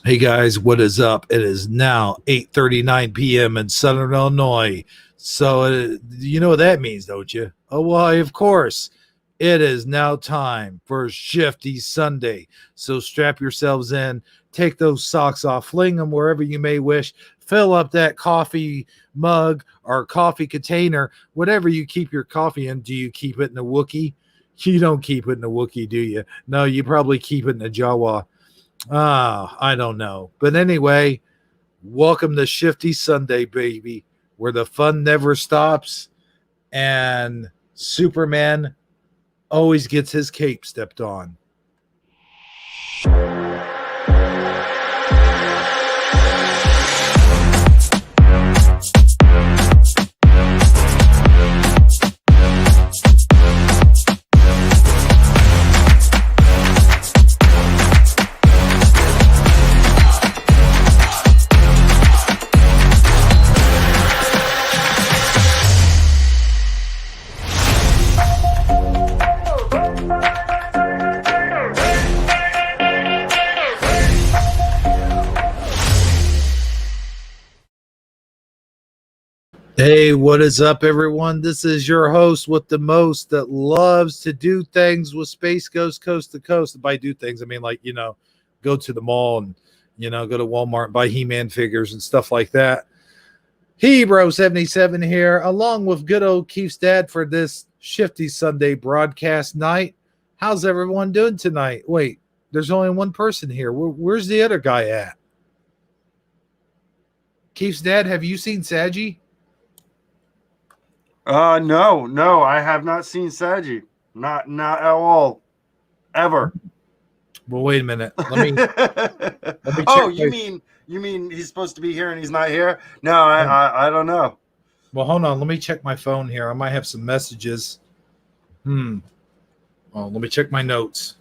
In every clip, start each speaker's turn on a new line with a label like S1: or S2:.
S1: Hey guys, what is up? It is now 8:39 p.m. in Southern Illinois. So you know what that means, don't you? Oh, why, of course. It is now time for Shifty Sunday. So strap yourselves in, take those socks off, fling them wherever you may wish, fill up that coffee mug or coffee container, whatever you keep your coffee in. Do you keep it in a Wookiee? You don't keep it in a Wookiee, do you? No, you probably keep it in a Jawa. I don't know. But anyway, welcome to Shifty Sunday, baby, where the fun never stops and Superman always gets his cape stepped on. Hey, what is up, everyone? This is your host with the most that loves to do things with Space Ghost Coast to Coast. By do things, I mean, like, go to the mall and, go to Walmart and buy He-Man figures and stuff like that. Hebro77 here, along with good old Keith's dad for this Shifty Sunday broadcast night. How's everyone doing tonight? Wait, there's only one person here. Where's the other guy at? Keith's dad, have you seen Saji?
S2: No, I have not seen Saji. Not at all. Ever.
S1: Well, wait a minute. Let me
S2: Oh, you mean he's supposed to be here and he's not here? No, I don't know.
S1: Well, hold on. Let me check my phone here. I might have some messages. Oh, let me check my notes.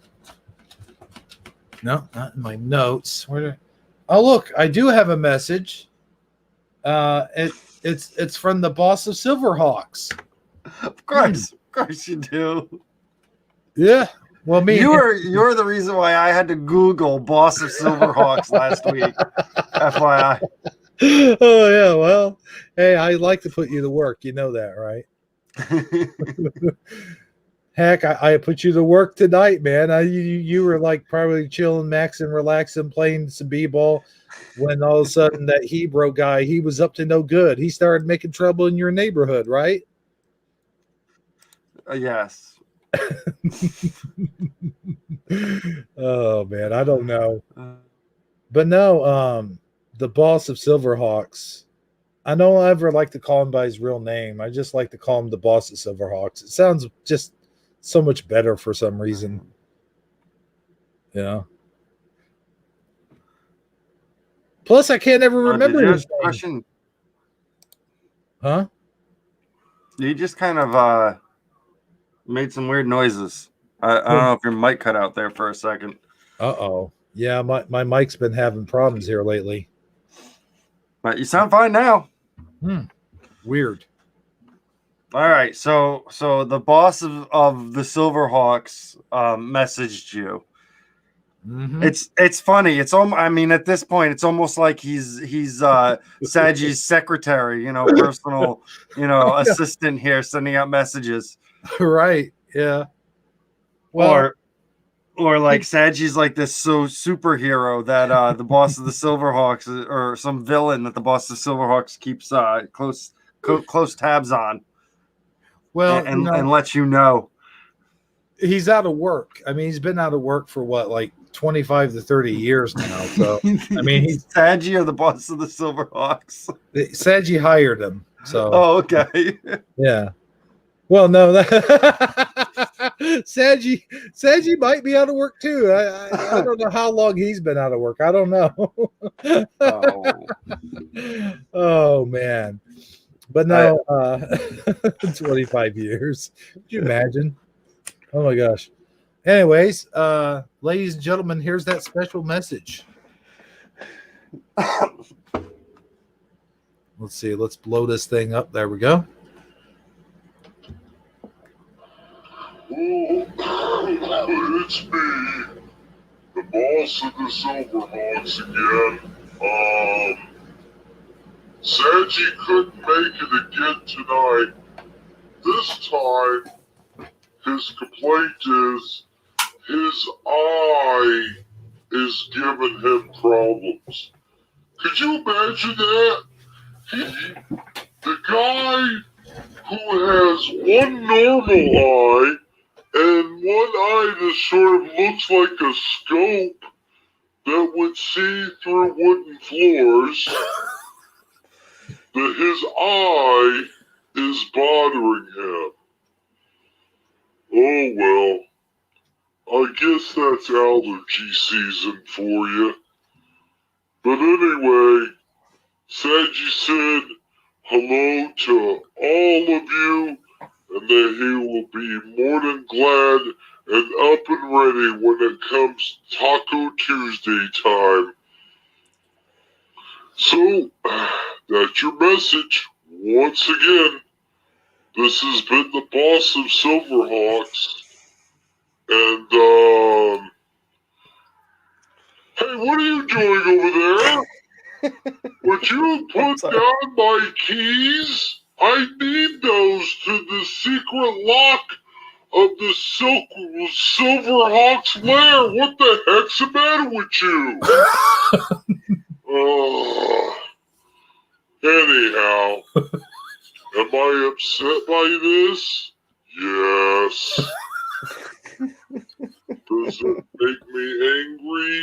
S1: No, not in my notes. Oh, look, I do have a message. It's from the boss of Silverhawks.
S2: Of course you do.
S1: Yeah. Well,
S2: you're the reason why I had to Google boss of Silverhawks last week. FYI.
S1: Oh yeah, well, hey, I like to put you to work. You know that, right? Heck, I put you to work tonight, man. You were like probably chilling, maxing, relaxing, playing some b-ball. When all of a sudden that Hebro guy, he was up to no good. He started making trouble in your neighborhood, right?
S2: Yes.
S1: Oh man, I don't know. But no, the boss of Silverhawks. I don't ever like to call him by his real name. I just like to call him the boss of Silverhawks. It sounds just so much better for some reason. Plus, I can't ever remember his name. Huh?
S2: You just kind of made some weird noises. I don't know if your mic cut out there for a second.
S1: Uh-oh. Yeah, my mic's been having problems here lately.
S2: But you sound fine now.
S1: Weird. All
S2: right, so the boss of the Silverhawks messaged you. Mm-hmm. It's funny. At this point, it's almost like he's Saji's secretary, personal, assistant here, sending out messages.
S1: Right. Yeah. Well,
S2: or like Saji's like this superhero that the boss of the Silverhawks or some villain that the boss of the Silverhawks keeps close tabs on.
S1: Well,
S2: and lets you know.
S1: He's out of work. I mean, he's been out of work for what, like 25 to 30 years now. So, I mean, he's
S2: Saji or the boss of the Silverhawks.
S1: Saji hired him. So,
S2: oh, okay.
S1: Yeah. Well, no, Saji might be out of work too. I don't know how long he's been out of work. I don't know. Oh man. But no, 25 years. Could you imagine? Oh my gosh. Anyways, ladies and gentlemen, here's that special message. Let's see. Let's blow this thing up. There we go.
S3: Oh, it's me, the boss of the Silverhawks again. Saji couldn't make it again tonight. This time, his complaint is his eye is giving him problems. Could you imagine that? The guy who has one normal eye and one eye that sort of looks like a scope that would see through wooden floors, that his eye is bothering him. Oh well, I guess that's allergy season for you. But anyway, Saji said hello to all of you, and that he will be more than glad and up and ready when it comes Taco Tuesday time. So, that's your message. Once again, this has been the boss of Silverhawks. And, hey, what are you doing over there? Would you put down my keys? I need those to the secret lock of the Silverhawks lair. What the heck's the matter with you? Anyhow, am I upset by this? Yes. Does it make me angry?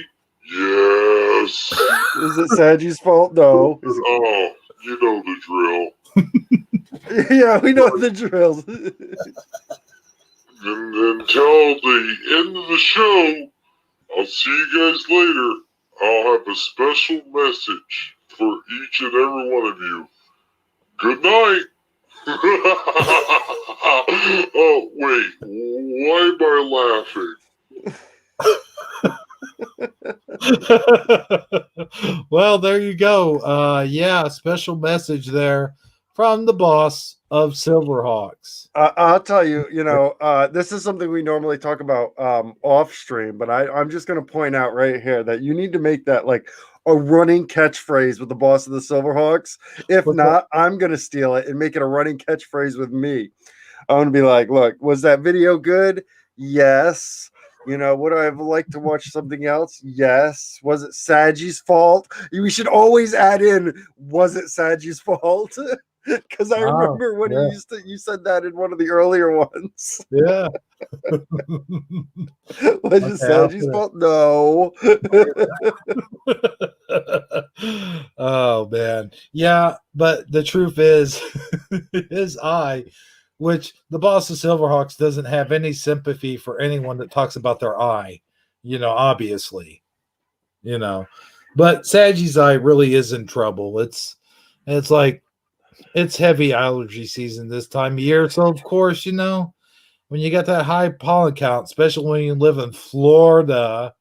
S3: Yes.
S2: Is it Saji's fault? No.
S3: Oh, you know the drill.
S2: Yeah, we know the drills.
S3: And until the end of the show, I'll see you guys later. I'll have a special message for each and every one of you. Good night. Oh, wait. Why am I laughing?
S1: Well, there you go. Yeah, special message there from the boss of Silverhawks.
S2: I'll tell you, this is something we normally talk about off stream, but I'm just going to point out right here that you need to make that like a running catchphrase with the boss of the Silverhawks. If not, I'm going to steal it and make it a running catchphrase with me. I'm going to be like, look, was that video good? Yes. Would I have liked to watch something else? Yes. Was it Saji's fault? We should always add in, was it Saji's fault? Because I remember when you said that in one of the earlier ones.
S1: Yeah.
S2: Was it Saji's fault? No.
S1: Oh man. Yeah, but the truth is his eye, which the boss of Silverhawks doesn't have any sympathy for anyone that talks about their eye, obviously. But Saji's eye really is in trouble. It's like it's heavy allergy season this time of year. So of course, when you got that high pollen count, especially when you live in Florida,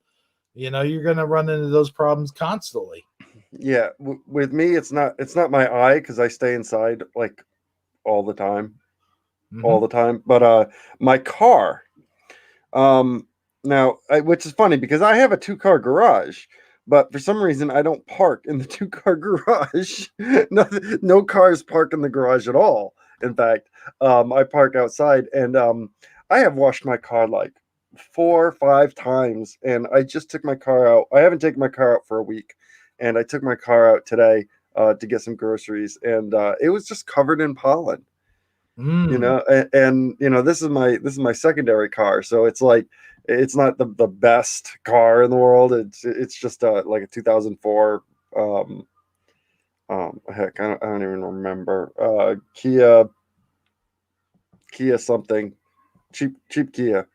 S1: you're going to run into those problems constantly.
S2: Yeah, with me, it's not my eye because I stay inside like all the time, But my car, now, which is funny because I have a 2-car garage. But for some reason, I don't park in the 2-car garage. No cars park in the garage at all. In fact, I park outside, and I have washed my car like 4 or 5 times. And I just took my car out. I haven't taken my car out for a week, and I took my car out today to get some groceries, and it was just covered in pollen. And this is my secondary car, so it's like. It's not the best car in the world. It's just like a 2004 heck, I don't even remember. Kia something. Cheap Kia.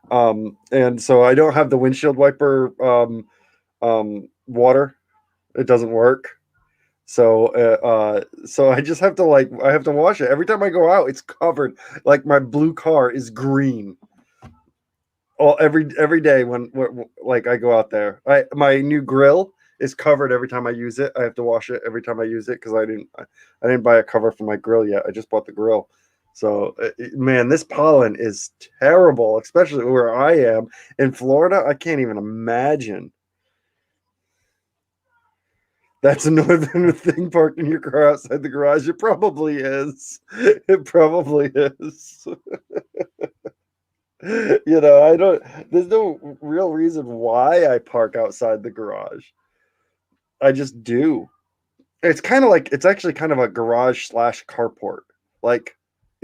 S2: And so I don't have the windshield wiper water. It doesn't work. So I just have to I have to wash it. Every time I go out, it's covered. Like my blue car is green. Every day when I go out there, my new grill is covered every time I use it. I have to wash it every time I use it because I didn't buy a cover for my grill yet. I just bought the grill, So, man, this pollen is terrible, especially where I am in Florida. I can't even imagine. That's another thing parked in your car outside the garage. It probably is. It probably is. I don't, there's no real reason why I park outside the garage. I just do. It's kind of like, it's actually kind of a garage / carport. Like,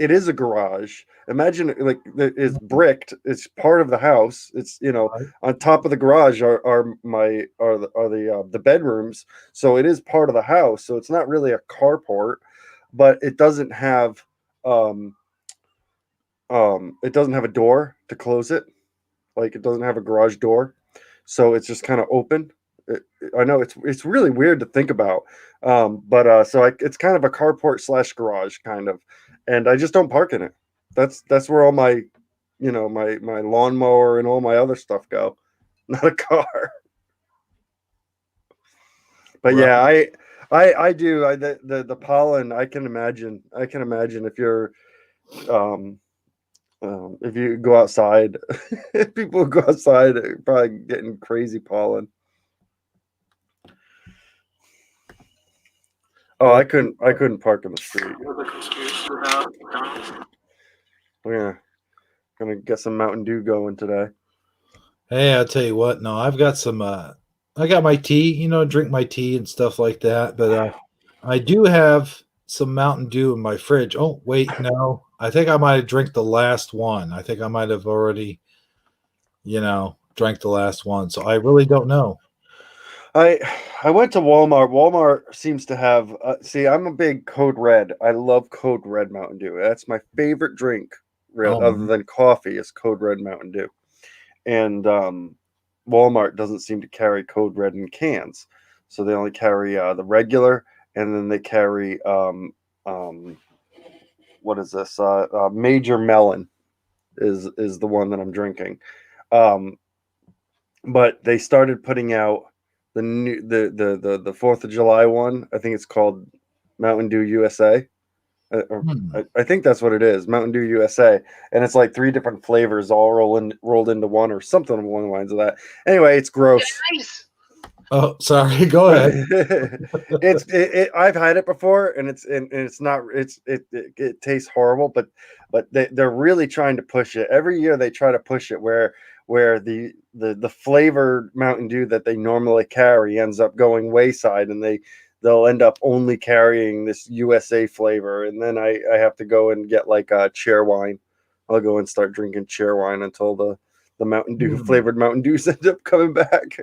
S2: it is a garage. Imagine like it's bricked. It's part of the house. It's on top of the garage are the bedrooms. So it is part of the house. So it's not really a carport, but it doesn't have a door to close it. Like, it doesn't have a garage door, so it's just kind of open. I know it's really weird to think about, but it's kind of a carport / garage kind of, and I just don't park in it. That's where all my, my lawnmower and all my other stuff go, not a car. But yeah, I do. The pollen. I can imagine if you're if you go outside, if people go outside, they're probably getting crazy pollen. Oh, I couldn't park in the street. Yeah, gonna get some Mountain Dew going today.
S1: Hey, I'll tell you what. No, I've got some. I got my tea. Drink my tea and stuff like that. But I do have some Mountain Dew in my fridge. Oh, wait, no. I think I might have drank the last one. I think I might have already, drank the last one. So I really don't know.
S2: I went to Walmart. Walmart seems to have. See, I'm a big Code Red. I love Code Red Mountain Dew. That's my favorite drink, other than coffee, is Code Red Mountain Dew. And Walmart doesn't seem to carry Code Red in cans, so they only carry the regular, and then they carry what is this? Major Melon is the one that I'm drinking. But they started putting out the new the 4th of July one. I think it's called Mountain Dew USA. I think that's what it is, Mountain Dew USA, and it's like 3 different flavors all rolled into one, or something along the lines of that. Anyway, it's gross.
S4: Nice.
S1: Oh, sorry. Go ahead.
S2: I've had it before, and it's not. It tastes horrible, but they're really trying to push it. Every year they try to push it where the flavored Mountain Dew that they normally carry ends up going wayside, and they'll end up only carrying this USA flavor, and then I have to go and get like a chair wine. I'll go and start drinking chair wine until the Mountain Dew flavored Mountain Dews end up coming back.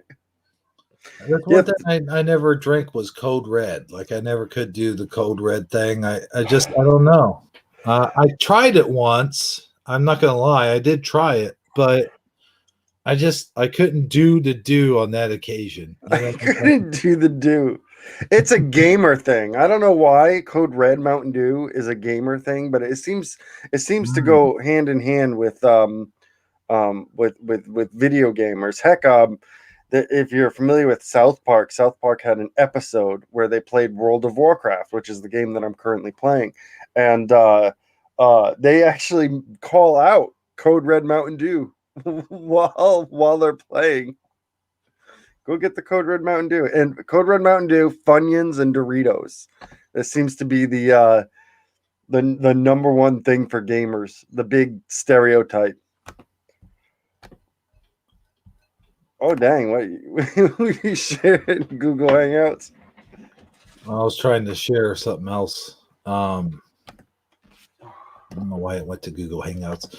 S1: That's one thing I never drank was Code Red. Like, I never could do the Code Red thing. I don't know. I tried it once. I'm not gonna lie, I did try it, but I couldn't do the dew on that occasion.
S2: I couldn't do the dew. It's a gamer thing. I don't know why Code Red Mountain Dew is a gamer thing, but it seems to go hand in hand with video gamers. Heck, if you're familiar with South Park had an episode where they played World of Warcraft, which is the game that I'm currently playing, and they actually call out Code Red Mountain Dew while they're playing. Go get the Code Red Mountain Dew. And Code Red Mountain Dew, Funyuns, and Doritos. This seems to be the number one thing for gamers. The big stereotype. Oh, dang. What you shared Google Hangouts?
S1: I was trying to share something else. I don't know why it went to Google Hangouts.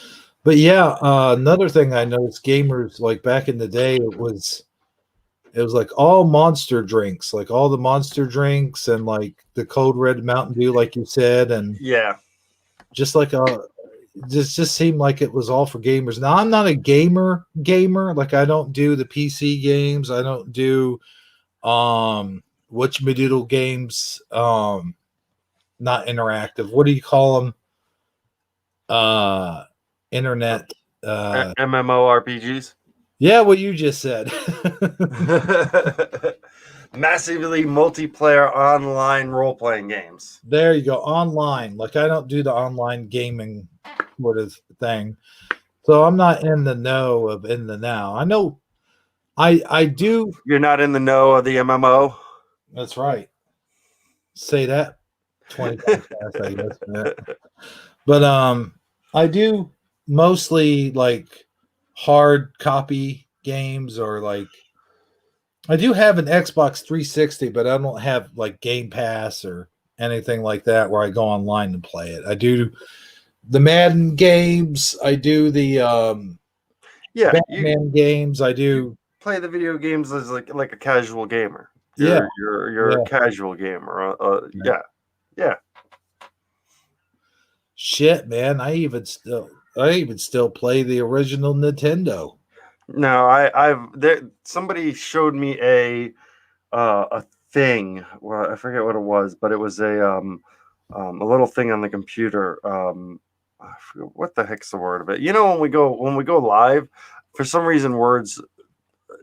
S1: But yeah, another thing I noticed, gamers, like back in the day, it was like all Monster drinks, like all the Monster drinks and like the Code Red Mountain Dew, like you said, and
S2: yeah,
S1: just like just seemed like it was all for gamers. Now, I'm not a gamer. Like, I don't do the PC games. I don't do whatchamadoodle games. Not interactive. What do you call them? Internet
S2: MMORPGs.
S1: Yeah, what you just said.
S2: massively multiplayer online role-playing games.
S1: There you go. Online. Like I don't do the online gaming sort of thing. So I'm not in the know of in the now. I know I do.
S2: You're not in the know of the MMO?
S1: That's right. Say that 20 times fast, I guess. But I do mostly like hard copy games or like I do have an Xbox 360, but I don't have like Game Pass or anything like that where I go online and play it. I do the Madden games, I do the Batman games, I do
S2: play the video games as like a casual gamer.
S1: You're
S2: a casual gamer. Yeah.
S1: Shit, man, I even still play the original Nintendo.
S2: No, somebody showed me a thing. Well, I forget what it was, but it was a little thing on the computer. I forget what the heck's the word of it. You know, when we go live, for some reason words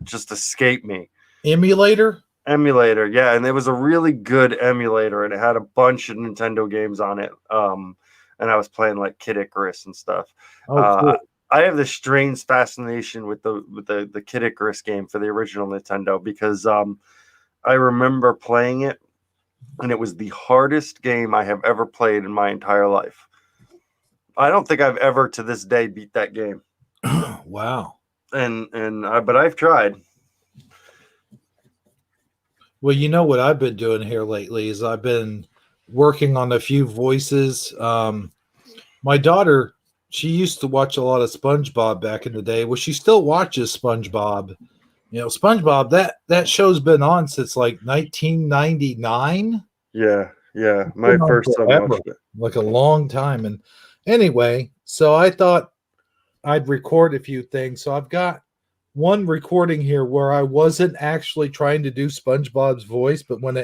S2: just escape me.
S1: Emulator,
S2: yeah, and it was a really good emulator, and it had a bunch of Nintendo games on it. And I was playing like Kid Icarus and stuff.
S1: cool.
S2: I have this strange fascination with the Kid Icarus game for the original Nintendo because I remember playing it, and it was the hardest game I have ever played in my entire life. I don't think I've ever to this day beat that game.
S1: Wow.
S2: But I've tried.
S1: Well, you know what I've been doing here lately is I've been working on a few voices. My daughter, she used to watch a lot of SpongeBob back in the day. Well, she still watches SpongeBob. You know, SpongeBob, that show's been on since like 1999.
S2: Yeah. My first son watched it.
S1: Like a long time. And anyway, so I thought I'd record a few things. So I've got one recording here where I wasn't actually trying to do SpongeBob's voice, but when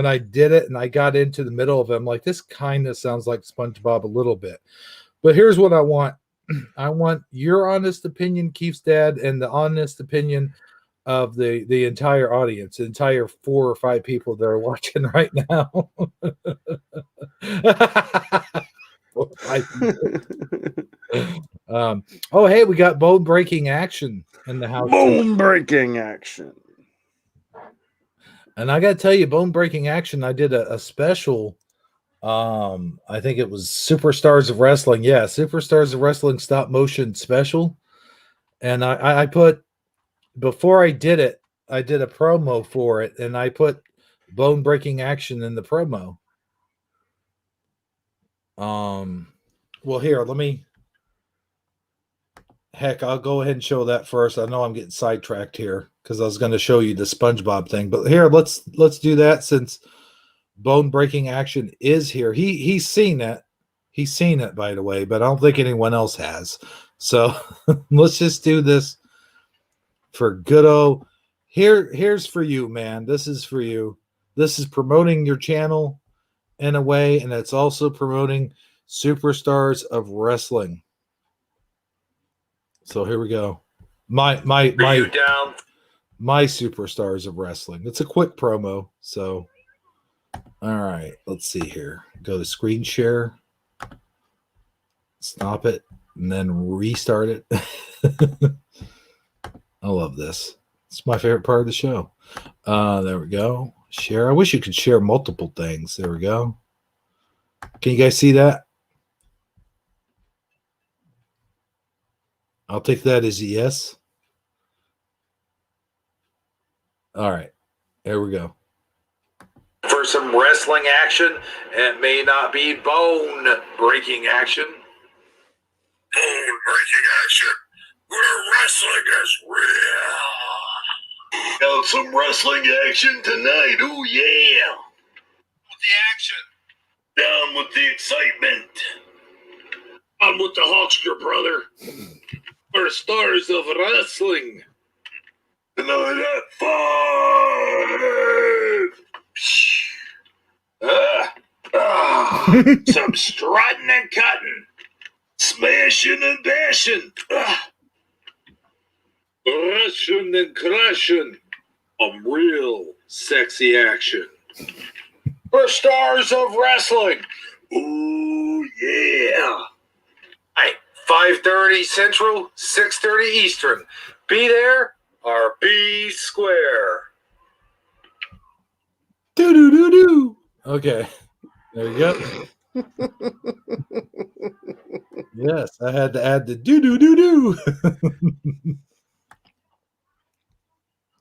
S1: I did it and I got into the middle of it, I'm like, this kind of sounds like SpongeBob a little bit. But here's what I want. I want your honest opinion, Keith's dad, and the honest opinion of the entire audience, the entire 4 or 5 people that are watching right now. Hey, we got bone breaking action in the house.
S2: Bone breaking action.
S1: And I got to tell you, bone breaking action. I did a special. I think it was Superstars of Wrestling. Yeah, Superstars of Wrestling stop motion special. And I put, before I did it, I did a promo for it, and I put bone breaking action in the promo. Well, here, I'll go ahead and show that first. I know I'm getting sidetracked here because I was going to show you the SpongeBob thing, but here, let's do that since bone breaking action is here. He's seen it. He's seen it, by the way, but I don't think anyone else has. So let's just do this for good old. Here's for you, man. This is for you. This is promoting your channel in a way, and it's also promoting Superstars of Wrestling. So here we go. My Superstars of Wrestling. It's a quick promo. So all right, let's see here. Go to screen share. Stop it and then restart it. I love this. It's my favorite part of the show. There we go. Share. I wish you could share multiple things. There we go. Can you guys see that? I'll take that as a yes. All right. There we go. For some wrestling action, it may not be bone-breaking action.
S3: Bone-breaking action, where wrestling is real. Got some wrestling action tonight, oh yeah. With the action. Down with the excitement. On with the Hulkster, brother. For stars of wrestling. Tonight at 5. Some strutting and cutting. Smashing and bashing. Rushing and crashing.
S4: Real sexy action. For stars of wrestling. Ooh, yeah. Hey, 5:30 Central, 6:30 Eastern. Be there or be square.
S1: Do. Okay. There you go. Yes, I had to add the do.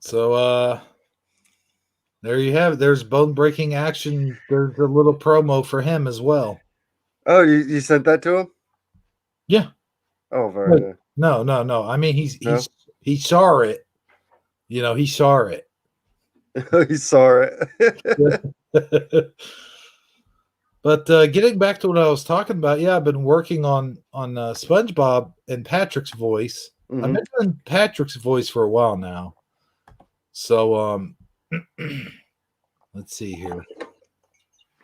S1: So there you have it. There's bone breaking action. There's a little promo for him as well.
S2: Oh, you sent that to him?
S1: Yeah.
S2: Oh, very good.
S1: No. I mean
S2: No?
S1: he saw it. You know, he saw it.
S2: He saw it.
S1: But getting back to what I was talking about, yeah, I've been working on SpongeBob and Patrick's voice.
S2: Mhm.
S1: I've been doing Patrick's voice for a while now. So let's see here.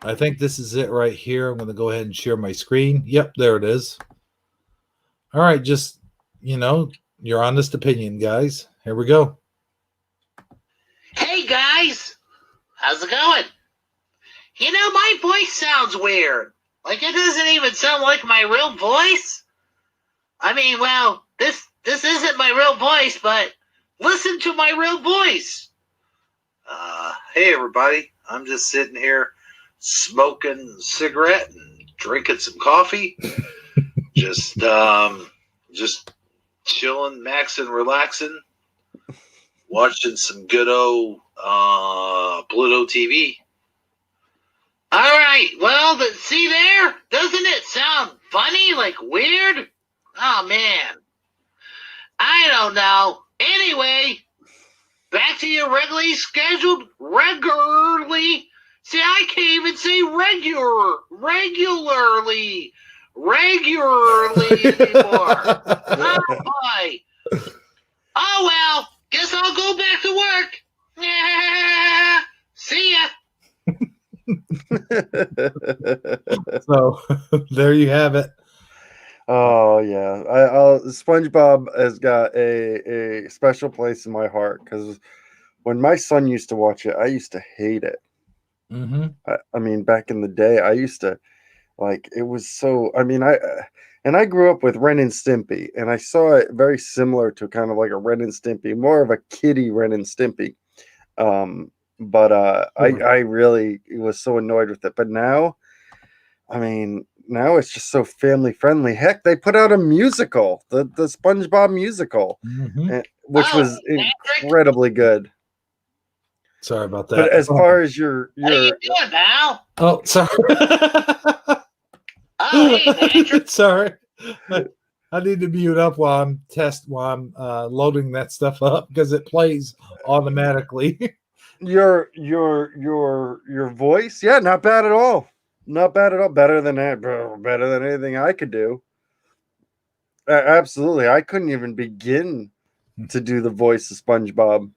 S1: I think this is it right here. I'm going to go ahead and share my screen. Yep, there it is. All right, just, your honest opinion, guys. Here we go.
S5: Hey, guys. How's it going? My voice sounds weird. Like, it doesn't even sound like my real voice. I mean, well, this isn't my real voice, but listen to my real voice. Hey, everybody. I'm just sitting here smoking a cigarette and drinking some coffee. just chilling, maxing, relaxing, watching some good old Pluto TV. All right, well, see there? Doesn't it sound funny, like weird? Oh, man. I don't know. Anyway, back to your regularly. See, I can't even say regularly anymore. Oh, boy. Oh, well, guess I'll go back to work. See ya.
S1: So there you have it.
S2: Oh yeah, SpongeBob has got a special place in my heart because when my son used to watch it, I used to hate it.
S1: Mm-hmm.
S2: I mean, back in the day, I used to it was so. I mean, I grew up with Ren and Stimpy, and I saw it very similar to kind of like a Ren and Stimpy, more of a kiddie Ren and Stimpy. But I really was so annoyed with it. But now, I mean, now it's just so family friendly. Heck, they put out a musical, the SpongeBob musical, which was incredibly good.
S1: Sorry about that.
S2: But as far as your
S5: What are you doing, Val?
S1: Oh, sorry.
S5: Oh, hey, Patrick.
S1: Sorry. I need to mute up while I'm loading that stuff up because it plays automatically.
S2: Your voice, yeah, not bad at all. Not bad at all. Better than that, bro. Better than anything I could do. Absolutely, I couldn't even begin to do the voice of SpongeBob.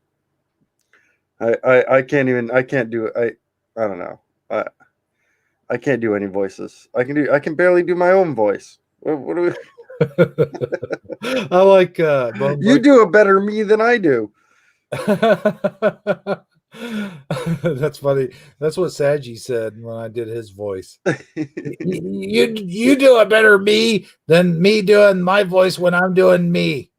S2: I can't even. I can't do it. I don't know. I can't do any voices. I can barely do my own voice. What do we?
S1: I like.
S2: You do a better me than I do.
S1: That's funny. That's what Saji said when I did his voice. you do a better me than me doing my voice when I'm doing me.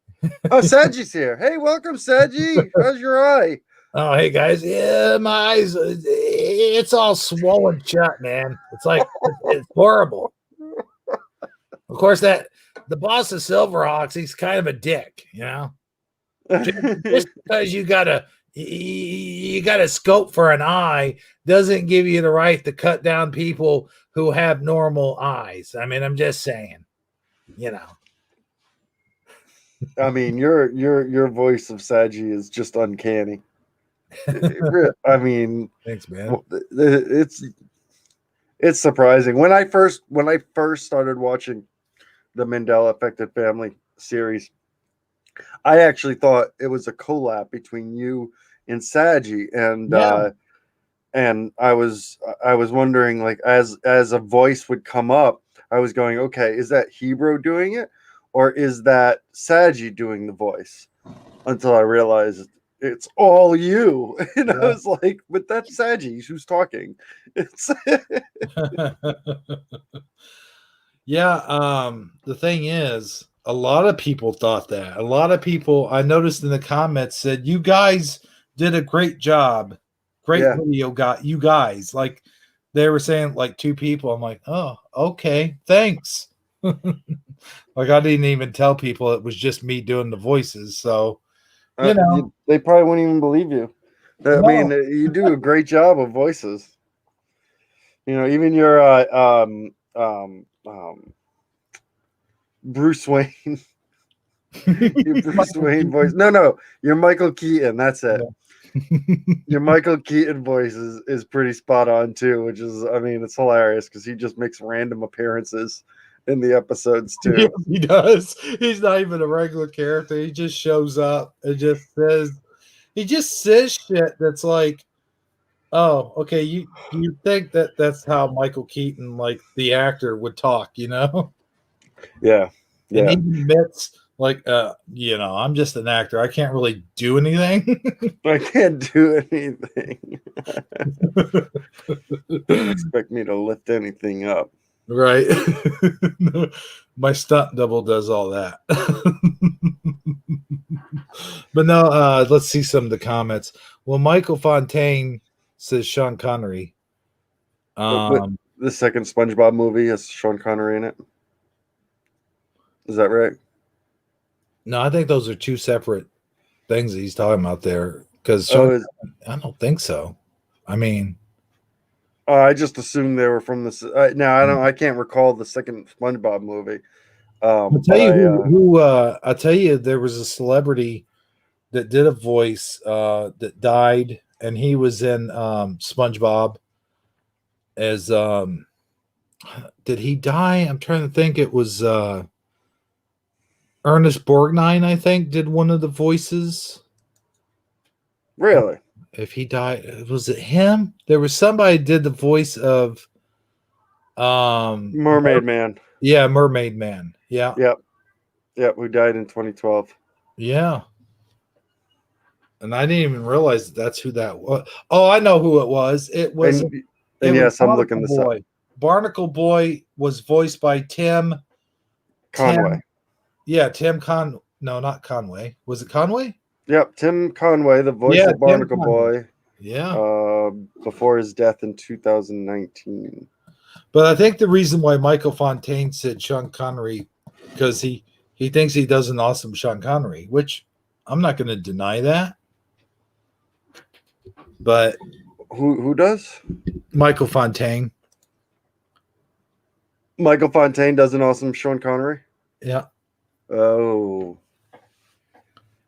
S2: Oh, Saji's here. Hey, welcome, Saji. How's your eye?
S1: Oh, hey guys. Yeah, my eyes. It's all swollen shut, man. It's like it's horrible. Of course, the boss of Silverhawks, he's kind of a dick, Just because you got a scope for an eye doesn't give you the right to cut down people who have normal eyes. I mean, I'm just saying,
S2: I mean, your voice of Saji is just uncanny. I mean,
S1: thanks, man.
S2: It's surprising. When I first started watching the Mandela Affected Family series, I actually thought it was a collab between you and Saji, and I was wondering, like, as a voice would come up, I was going, okay, is that Hebrew doing it, or is that Saji doing the voice? Until I realized it's all you. And I
S1: Yeah.
S2: was like, but that's Saji who's talking. It's
S1: Yeah, the thing is, a lot of people thought that. A lot of people I noticed in the comments said, "You guys did a great job. Great
S2: Yeah.
S1: video, got you guys." Like they were saying, like two people. I'm like, "Oh, okay, thanks." Like I didn't even tell people it was just me doing the voices. So you know,
S2: they probably wouldn't even believe you. I mean,
S1: no,
S2: you do a great job of voices. Even your Bruce Wayne, your Bruce Wayne voice. No, your Michael Keaton. That's it. Your Michael Keaton voice is pretty spot on too, which is, I mean, it's hilarious because he just makes random appearances in the episodes too.
S1: Yes, he does. He's not even a regular character. He just shows up and he just says shit that's like, oh, okay, you think that's how Michael Keaton, like the actor, would talk,
S2: Yeah.
S1: And
S2: Yeah.
S1: he admits, like, I'm just an actor. I can't really do anything.
S2: I can't do anything. Don't expect me to lift anything up.
S1: Right. My stunt double does all that. But no, let's see some of the comments. Well, Michael Fontaine says Sean Connery.
S2: But the second SpongeBob movie has Sean Connery in it. Is that right?
S1: No, I think those are two separate things that he's talking about there. Because I don't think so. I mean,
S2: I just assumed they were from this. I can't recall the second SpongeBob movie.
S1: I'll tell you I'll tell you, there was a celebrity that did a voice that died, and he was in SpongeBob as did he die? I'm trying to think. It was Ernest Borgnine, I think, did one of the voices.
S2: Really?
S1: If he died, was it him? There was somebody did the voice of
S2: Mermaid Man.
S1: Yeah, Mermaid Man. Yeah.
S2: Yep, who died in 2012.
S1: Yeah. And I didn't even realize that's who that was. Oh, I know who it was. It was
S2: yes, I'm looking this up.
S1: Barnacle Boy was voiced by Tim
S2: Conway.
S1: Tim No, not Conway. Was it Conway?
S2: Yep, Tim Conway, the voice of Barnacle Boy.
S1: Yeah.
S2: Before his death in 2019.
S1: But I think the reason why Michael Fontaine said Sean Connery, because he thinks he does an awesome Sean Connery, which I'm not going to deny that. But
S2: who does?
S1: Michael Fontaine.
S2: Michael Fontaine does an awesome Sean Connery?
S1: Yeah.
S2: Oh.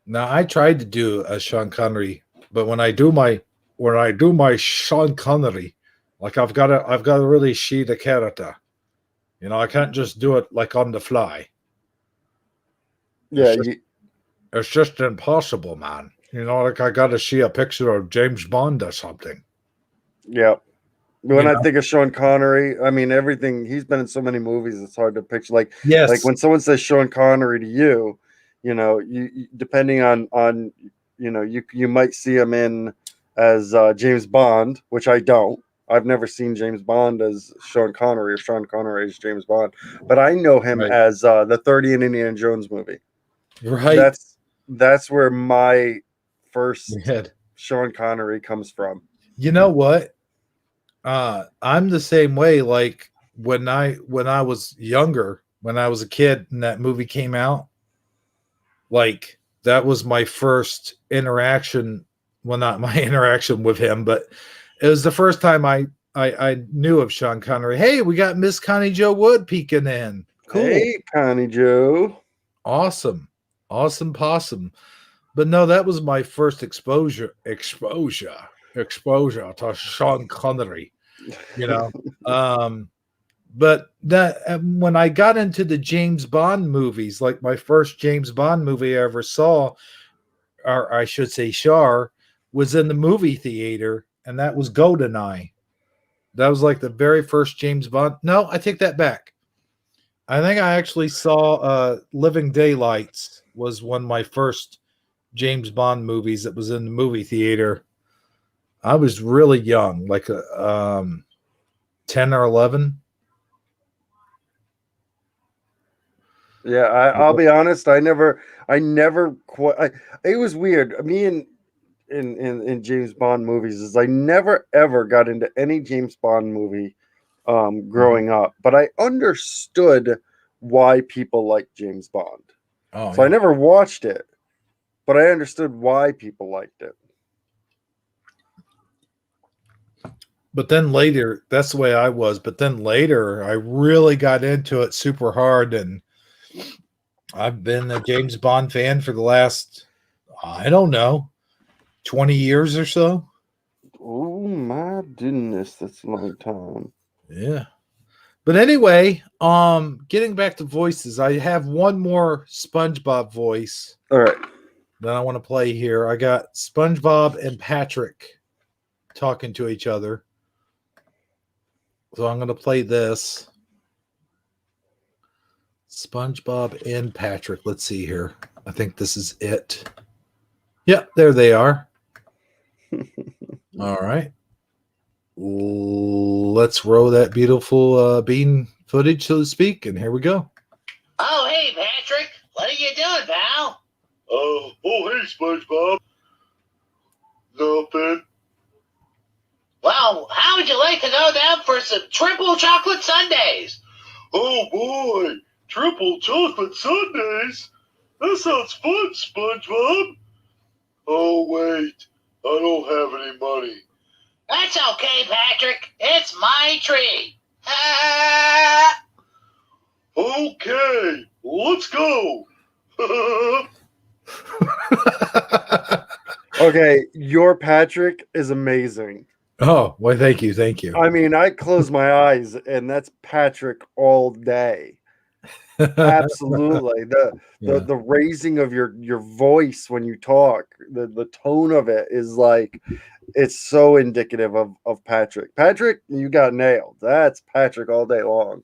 S1: Now I tried to do a Sean Connery, but when I do my Sean Connery, like I've got to really see the character. I can't just do it like on the fly.
S2: Yeah,
S1: it's just impossible, man. Like I got to see a picture of James Bond or something.
S2: Yeah. When I think of Sean Connery, I mean everything. He's been in so many movies; it's hard to picture. Like when someone says Sean Connery to you, you depending on you might see him in as James Bond, which I don't. I've never seen James Bond as Sean Connery or Sean Connery as James Bond, but I know him as the 30 in Indiana Jones movie.
S1: Right.
S2: That's where my first Sean Connery comes from.
S1: You know what? I'm the same way. Like when I was younger, when I was a kid and that movie came out, like that was my first interaction. Well, not my interaction with him, but it was the first time I knew of Sean Connery. Hey, we got Miss Connie Joe Wood peeking in. Cool.
S2: Hey, Connie Joe.
S1: Awesome possum. But no, that was my first exposure to Sean Connery, but that when I got into the James Bond movies, like my first James Bond movie I ever saw, or I should say Char, was in the movie theater, and that was GoldenEye. That was like the very first James Bond. No, I take that back. I think I actually saw Living Daylights was one of my first James Bond movies that was in the movie theater. I was really young, like 10 or 11.
S2: Yeah, I'll be honest. I never quite. It was weird. Me and in James Bond movies is I never ever got into any James Bond movie growing up, but I understood why people like James Bond.
S1: Oh,
S2: So I never watched it, but I understood why people liked it.
S1: But then later, that's the way I was. But then later, I really got into it super hard, and I've been a James Bond fan for the last, I don't know, 20 years or so.
S2: Oh my goodness, that's a long time.
S1: Yeah. But anyway, getting back to voices, I have one more SpongeBob voice
S2: All right.
S1: that I want to play here. I got SpongeBob and Patrick talking to each other. So I'm going to play this. SpongeBob and Patrick. Let's see here. I think this is it. Yeah, there they are. All right. Let's roll that beautiful bean footage, so to speak, and here we go.
S5: Oh, hey, Patrick. What are you doing, pal?
S3: Oh, hey, SpongeBob. Nothing.
S5: Well, how would you like to go down for some triple chocolate sundaes?
S3: Oh, boy. Triple chocolate sundaes? That sounds fun, SpongeBob. Oh, wait. I don't have any money.
S5: That's okay, Patrick. It's my tree. Ah!
S3: Okay, let's go.
S2: Okay, your Patrick is amazing.
S1: Oh, well, thank you. Thank you.
S2: I mean, I close my eyes and that's Patrick all day. Absolutely. The raising of your voice when you talk, the tone of it is like, it's so indicative of Patrick. Patrick, you got nailed. That's Patrick all day long.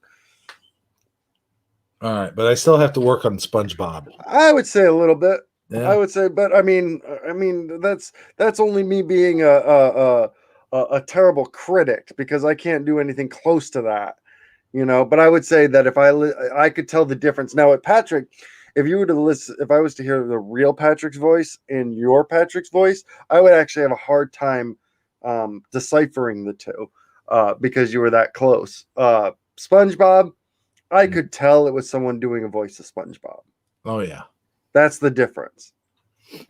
S1: All right, but I still have to work on SpongeBob.
S2: I would say a little bit.
S1: Yeah.
S2: I would say, but I mean, that's only me being a terrible critic because I can't do anything close to that, you know. But I would say that if I could tell the difference now at Patrick, if you were to listen, if I was to hear the real Patrick's voice and your Patrick's voice, I would actually have a hard time deciphering the two because you were that close. SpongeBob, I could tell it was someone doing a voice of SpongeBob.
S1: Oh yeah.
S2: That's the difference.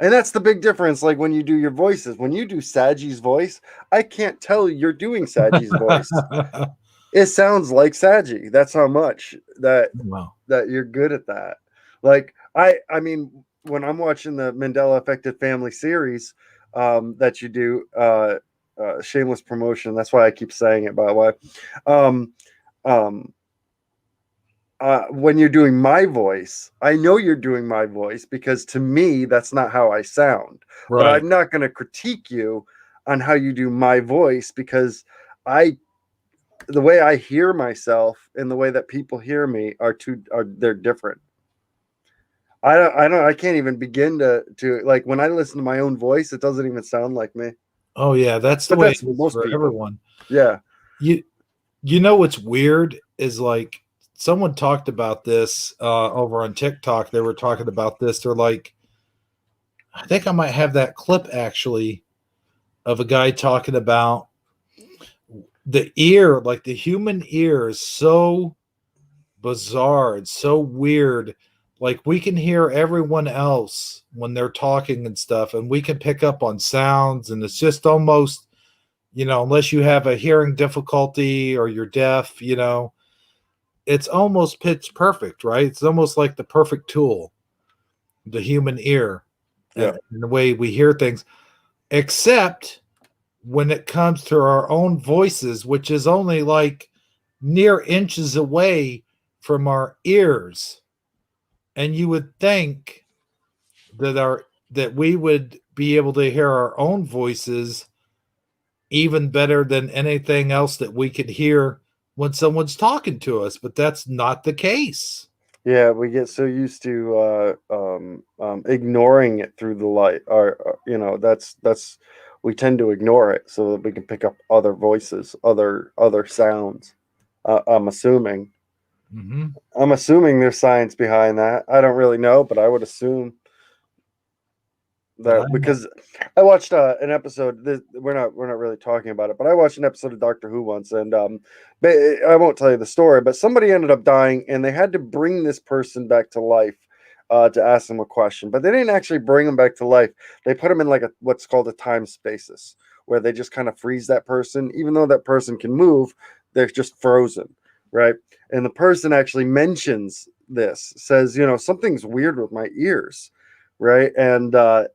S2: And that's the big difference. Like when you do your voices, when you do Saji's voice, I can't tell you're doing Saji's voice. It sounds like Saji. That's how much that you're good at that. Like I mean, when I'm watching the Mandela Affected Family series that you do, shameless promotion. That's why I keep saying it, by the way. When you're doing my voice, I know you're doing my voice because to me, that's not how I sound.
S1: Right.
S2: But I'm not going to critique you on how you do my voice because the way I hear myself and the way that people hear me they're different. I can't even begin to like when I listen to my own voice, it doesn't even sound like me.
S1: Oh yeah, that's the way it is for everyone.
S2: Yeah.
S1: You know what's weird is like someone talked about this over on TikTok. They were talking about this. They're like, I think I might have that clip actually of a guy talking about the ear, like the human ear is so bizarre. It's so weird. Like we can hear everyone else when they're talking and stuff, and we can pick up on sounds, and it's just almost, you know, unless you have a hearing difficulty or you're deaf, you know, it's almost pitch perfect, right? It's almost like the perfect tool, the human ear, and the way we hear things, except when it comes to our own voices, which is only like near inches away from our ears. And you would think that we would be able to hear our own voices even better than anything else that we could hear when someone's talking to us, but that's not the case.
S2: Yeah, we get so used to ignoring it through the light, or that's we tend to ignore it so that we can pick up other voices, other sounds. I'm assuming.
S1: Mm-hmm.
S2: I'm assuming there's science behind that. I don't really know, but I would assume that because I watched an episode. We're not really talking about it, but I watched an episode of Doctor Who once, and I won't tell you the story. But somebody ended up dying, and they had to bring this person back to life to ask them a question. But they didn't actually bring them back to life. They put them in like what's called a time stasis, where they just kind of freeze that person, even though that person can move. They're just frozen, right? And the person actually mentions this, says, something's weird with my ears, right? And the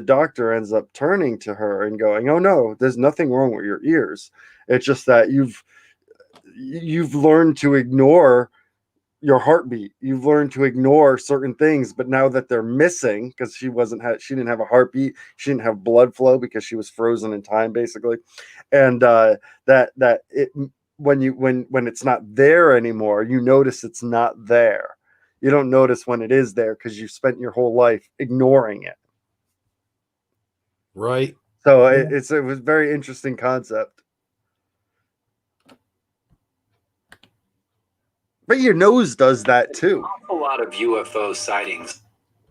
S2: doctor ends up turning to her and going, "Oh no, there's nothing wrong with your ears. It's just that you've learned to ignore your heartbeat. You've learned to ignore certain things, but now that they're missing, because she didn't have a heartbeat, she didn't have blood flow because she was frozen in time, basically, and that it when it's not there anymore, you notice it's not there. You don't notice when it is there because you spent your whole life ignoring it.
S1: Right.
S2: So it was a very interesting concept. But your nose does that too.
S6: A lot of UFO sightings.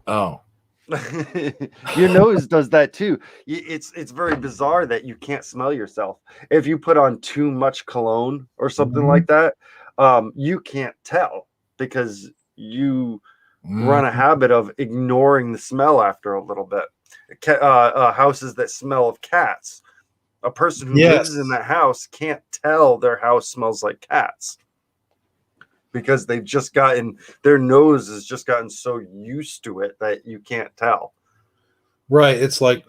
S1: Oh.
S2: Your nose does that too. It's very bizarre that you can't smell yourself. If you put on too much cologne or something like that, you can't tell because you run a habit of ignoring the smell after a little bit. Houses that smell of cats. A person who lives in that house can't tell their house smells like cats because they've just their nose has just gotten so used to it that you can't tell.
S1: Right. It's like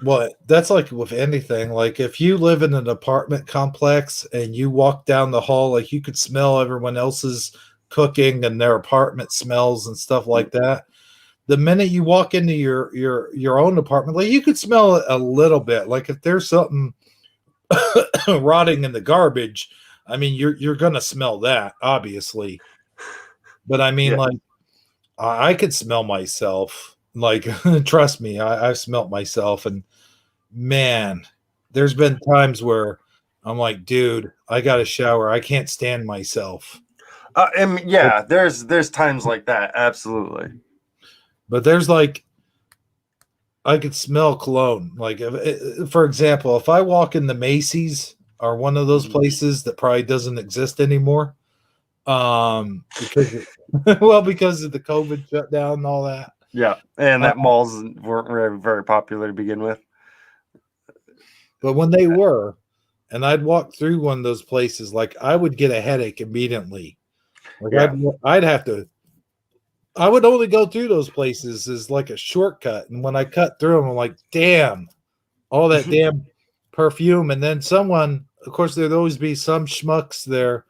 S1: that's like with anything. Like if you live in an apartment complex and you walk down the hall, like you could smell everyone else's cooking and their apartment smells and stuff like that. The minute you walk into your own apartment, like you could smell it a little bit. Like if there's something rotting in the garbage, I mean you're gonna smell that, obviously. But I mean, like I could smell myself. Like trust me, I've smelt myself, and man, there's been times where I'm like, dude, I got to shower. I can't stand myself.
S2: And there's times like that, absolutely.
S1: But there's like, I could smell cologne. Like, for example, if I walk in the Macy's or one of those places that probably doesn't exist anymore, because because of the COVID shutdown and all that.
S2: Yeah, and that malls weren't very, very popular to begin with.
S1: But when they were, and I'd walk through one of those places, like I would get a headache immediately. Like I would only go through those places as like a shortcut. And when I cut through them, I'm like, damn, all that damn perfume. And then someone, of course, there'd always be some schmucks there,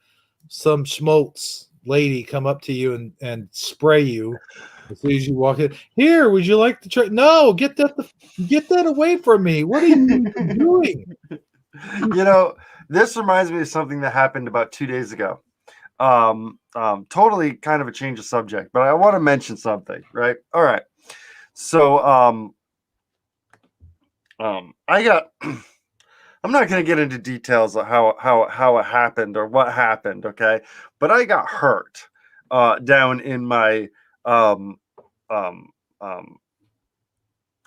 S1: some schmaltz lady come up to you and spray you as soon as you walk in. Here, would you like to try? No, get that away from me. What are you doing?
S2: This reminds me of something that happened about 2 days ago. Totally kind of a change of subject, but I want to mention something, right? All right. So, I got, I'm not going to get into details of how it happened or what happened. Okay. But I got hurt, down in my,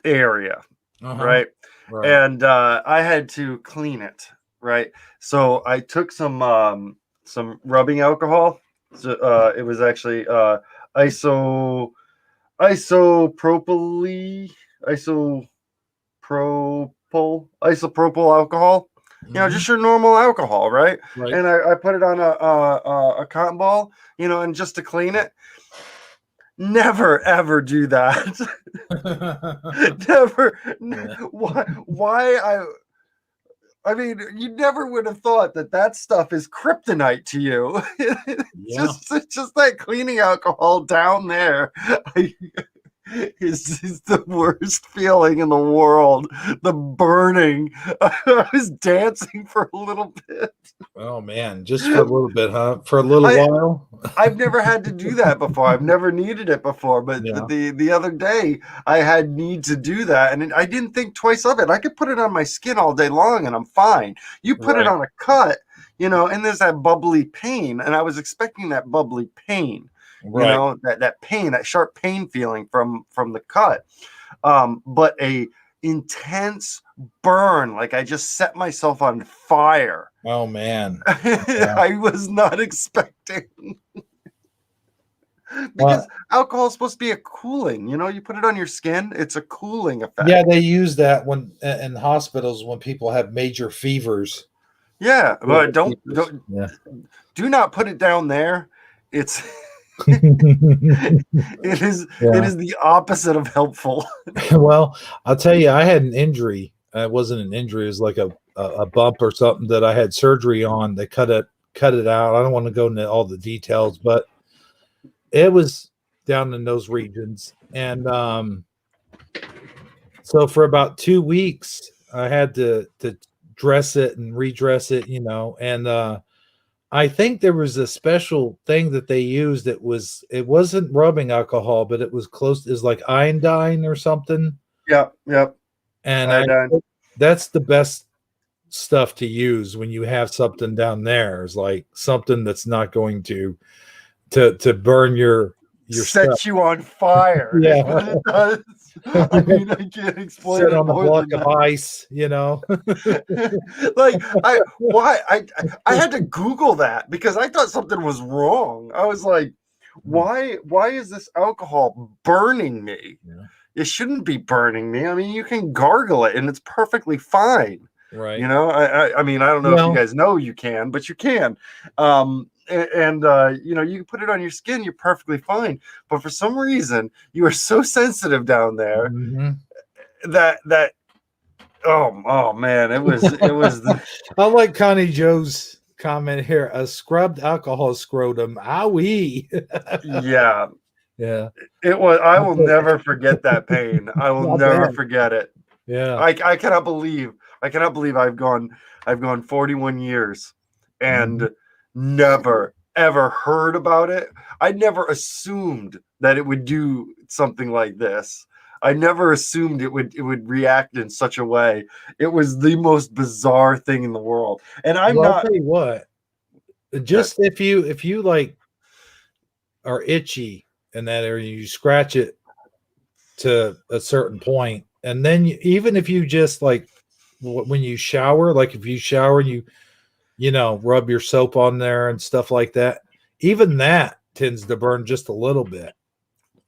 S2: area. Right. And, I had to clean it. Right. So I took some rubbing alcohol. So, it was actually isopropyl alcohol. Just your normal alcohol, right? And I put it on a cotton ball, and just to clean it. Never ever do that. Never. Why I mean, you never would have thought that stuff is kryptonite to you. It's just that cleaning alcohol down there. is the worst feeling in the world. The burning. I was dancing for a little bit.
S1: Oh man, just for a little bit, huh? For a little
S2: I-
S1: while.
S2: I've never had to do that before. I've never needed it before. But
S1: Yeah.
S2: the other day, I had need to do that, and I didn't think twice of it. I could put it on my skin all day long, and I'm fine. You put it
S1: Right.
S2: on a cut, and there's that bubbly pain, and I was expecting that bubbly pain.
S1: Right.
S2: That pain, that sharp pain feeling from the cut. But a intense burn, like I just set myself on fire.
S1: Oh man.
S2: I was not expecting. Because alcohol is supposed to be a cooling, you put it on your skin, it's a cooling effect.
S1: Yeah, they use that when in hospitals when people have major fevers.
S2: Yeah, but don't
S1: Yeah.
S2: do not put it down there. It's it is the opposite of helpful.
S1: Well, I'll tell you, I had an injury. It wasn't an injury; it was like a bump or something that I had surgery on. They cut it out. I don't want to go into all the details, but it was down in those regions, and so for about 2 weeks, I had to dress it and redress it, and I think there was a special thing that they used. It wasn't rubbing alcohol, but it was close. It's like iodine or something.
S2: Yep.
S1: And that's the best stuff to use when you have something down there. Is like something that's not going to burn your
S2: set
S1: stuff.
S2: you on fire.
S1: Yeah.
S2: Is what it does. I mean, I can't explain
S1: Sit
S2: it
S1: on a
S2: more
S1: block
S2: than
S1: of
S2: that.
S1: ice,
S2: Like I had to Google that because I thought something was wrong. I was like, why is this alcohol burning me?
S1: Yeah.
S2: It shouldn't be burning me. I mean, you can gargle it and it's perfectly fine.
S1: Right.
S2: I mean, I don't know if you guys know you can, but you can. You can put it on your skin, you're perfectly fine. But for some reason, you are so sensitive down there that oh man, it was
S1: I like Connie Joe's comment here. A scrubbed alcohol scrotum. Owie.
S2: yeah.
S1: Yeah.
S2: It was. I will never forget that pain. I will never forget it.
S1: Yeah.
S2: I cannot believe I've gone 41 years and never ever heard about it. I never assumed that it would do something like this. I never assumed it would react in such a way. It was the most bizarre thing in the world. And I'll
S1: tell you what. Just if you like are itchy in that area, you scratch it to a certain point, and then even if you just like when you shower, like if you shower and you rub your soap on there and stuff like that, even that tends to burn just a little bit.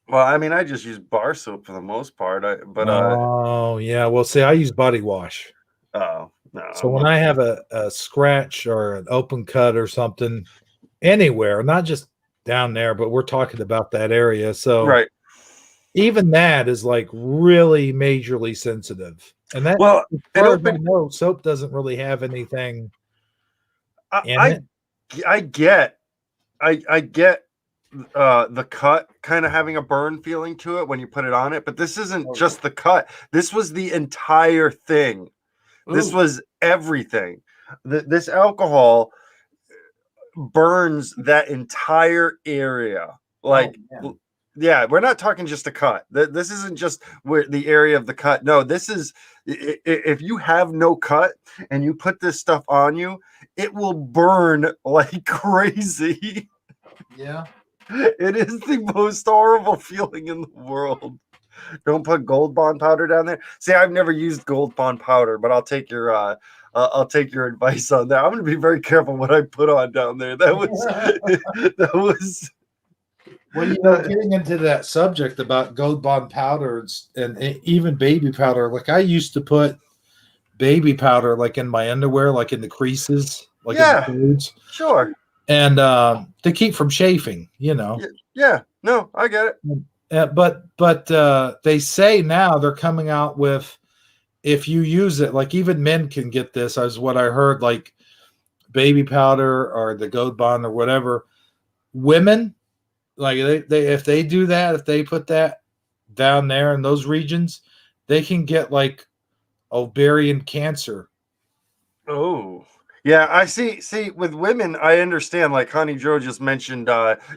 S2: Well, I mean, I just use bar soap for the most part.
S1: Oh yeah, well, see, I use body wash.
S2: Oh no.
S1: So when I have a scratch or an open cut or something anywhere, not just down there, but we're talking about that area. So
S2: right.
S1: Even that is like really majorly sensitive. And that,
S2: well,
S1: as far as I know, soap doesn't really have anything in it.
S2: I get the cut kind of having a burn feeling to it when you put it on it, but this isn't just the cut. This was the entire thing. This was everything. This alcohol burns that entire area. Like, yeah, we're not talking just a cut. This isn't just where the area of the cut. No, this is if you have no cut and you put this stuff on you, it will burn like crazy.
S1: Yeah.
S2: It is the most horrible feeling in the world. Don't put Gold Bond powder down there. See, I've never used Gold Bond powder, but I'll take your advice on that. I'm going to be very careful what I put on down there. That was
S1: Well, getting into that subject about Gold Bond powders and even baby powder, like I used to put baby powder like in my underwear, like in the creases, like in the foods.
S2: Sure.
S1: And to keep from chafing,
S2: Yeah, no, I get it.
S1: But they say now they're coming out with, if you use it, like even men can get this, as what I heard, like baby powder or the Gold Bond or whatever. Women, like they if they do that, if they put that, down there in those regions, they can get like ovarian cancer.
S2: Oh, yeah. I see. See, with women, I understand. Like Honey Joe just mentioned,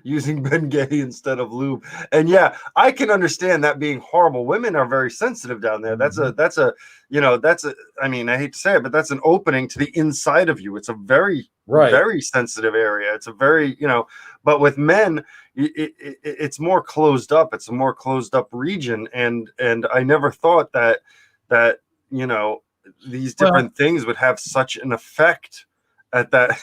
S2: using Bengay instead of lube, and yeah, I can understand that being horrible. Women are very sensitive down there. That's a, you know, that's a. I mean, I hate to say it, but that's an opening to the inside of you. It's a very, very sensitive area. It's a very, you know, but with men, it's more closed up. It's a more closed up region, and I never thought that you know, these different things would have such an effect at that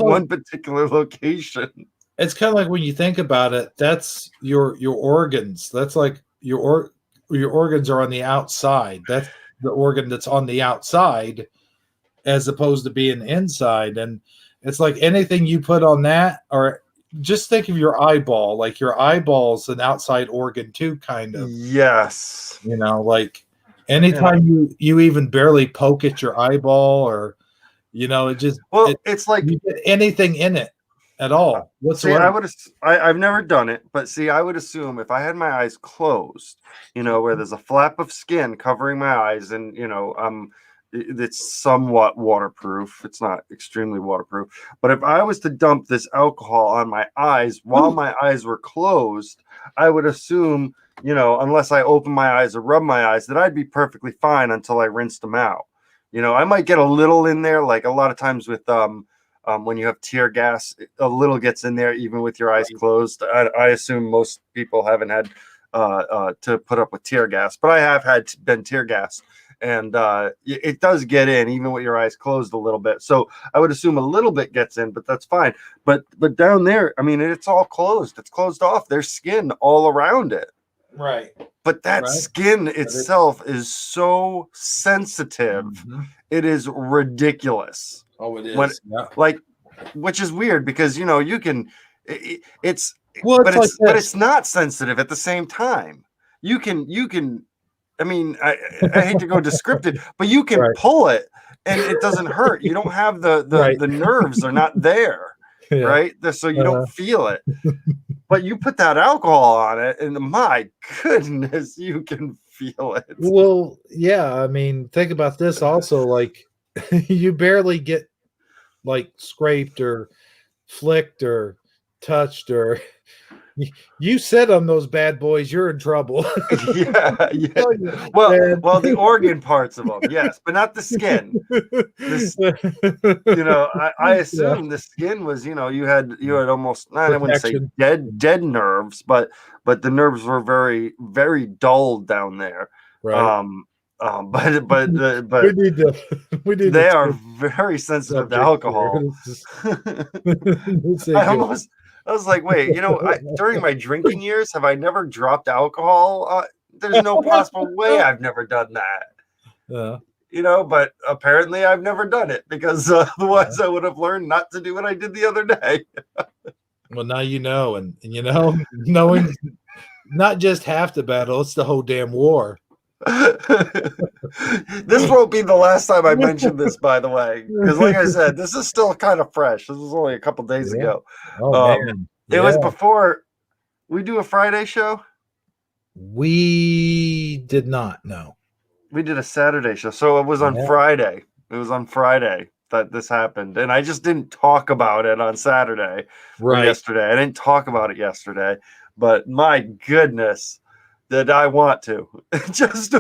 S2: one particular location.
S1: It's kind of like when you think about it, that's your organs. That's like your organs are on the outside. That's the organ that's on the outside as opposed to being inside. And it's like anything you put on that, or just think of your eyeball, like your eyeball's an outside organ too, kind of.
S2: Yes.
S1: You know, like anytime you even barely poke at your eyeball, or you know, it's like you get anything in it at all whatsoever.
S2: See, I've never done it, but see, I would assume if I had my eyes closed, you know, where there's a flap of skin covering my eyes, and you know, it's somewhat waterproof. It's not extremely waterproof, but if I was to dump this alcohol on my eyes while my eyes were closed, I would assume, you know, unless I open my eyes or rub my eyes, that I'd be perfectly fine until I rinsed them out. You know, I might get a little in there, like a lot of times with when you have tear gas, a little gets in there even with your eyes closed. I assume most people haven't had to put up with tear gas, but I have been tear gassed, and it does get in even with your eyes closed a little bit. So I would assume a little bit gets in, but that's fine. But down there, I mean, it's all closed. It's closed off. There's skin all around it.
S1: Right.
S2: But that skin itself is so sensitive. Mm-hmm. It is ridiculous.
S1: Oh, it is.
S2: Like, which is weird because, you know, you can, it's not sensitive at the same time. You can, I mean, I hate to go descriptive, but you can pull it and it doesn't hurt. You don't have the nerves are not there. Yeah. Right. So you don't feel it. But you put that alcohol on it, and my goodness, you can feel it.
S1: Well, yeah. I mean, think about this also. Like, you barely get like scraped or flicked or touched, or you sit on those bad boys, you're in trouble.
S2: Yeah. Well, the organ parts of them, yes, but not the skin. You know, I assume the skin was, you know, you had almost, I wouldn't say dead nerves, but the nerves were very, very dull down there.
S1: Right.
S2: But
S1: we need
S2: they are very sensitive to alcohol. I was like, wait, you know, during my drinking years, have I never dropped alcohol? There's no possible way I've never done that.
S1: Yeah.
S2: You know, but apparently I've never done it because otherwise I would have learned not to do what I did the other day.
S1: Well, now you know, and you know, knowing not just half the battle, it's the whole damn war.
S2: This won't be the last time I mention this, by the way, because like I said, this is still kind of fresh. This was only a couple days ago.
S1: Oh man,
S2: it was before we do a Friday show.
S1: We did not. No,
S2: we did a Saturday show, so it was on Friday. It was on Friday that this happened, and I just didn't talk about it on Saturday or yesterday. I didn't talk about it yesterday, but my goodness. Did I want to? It just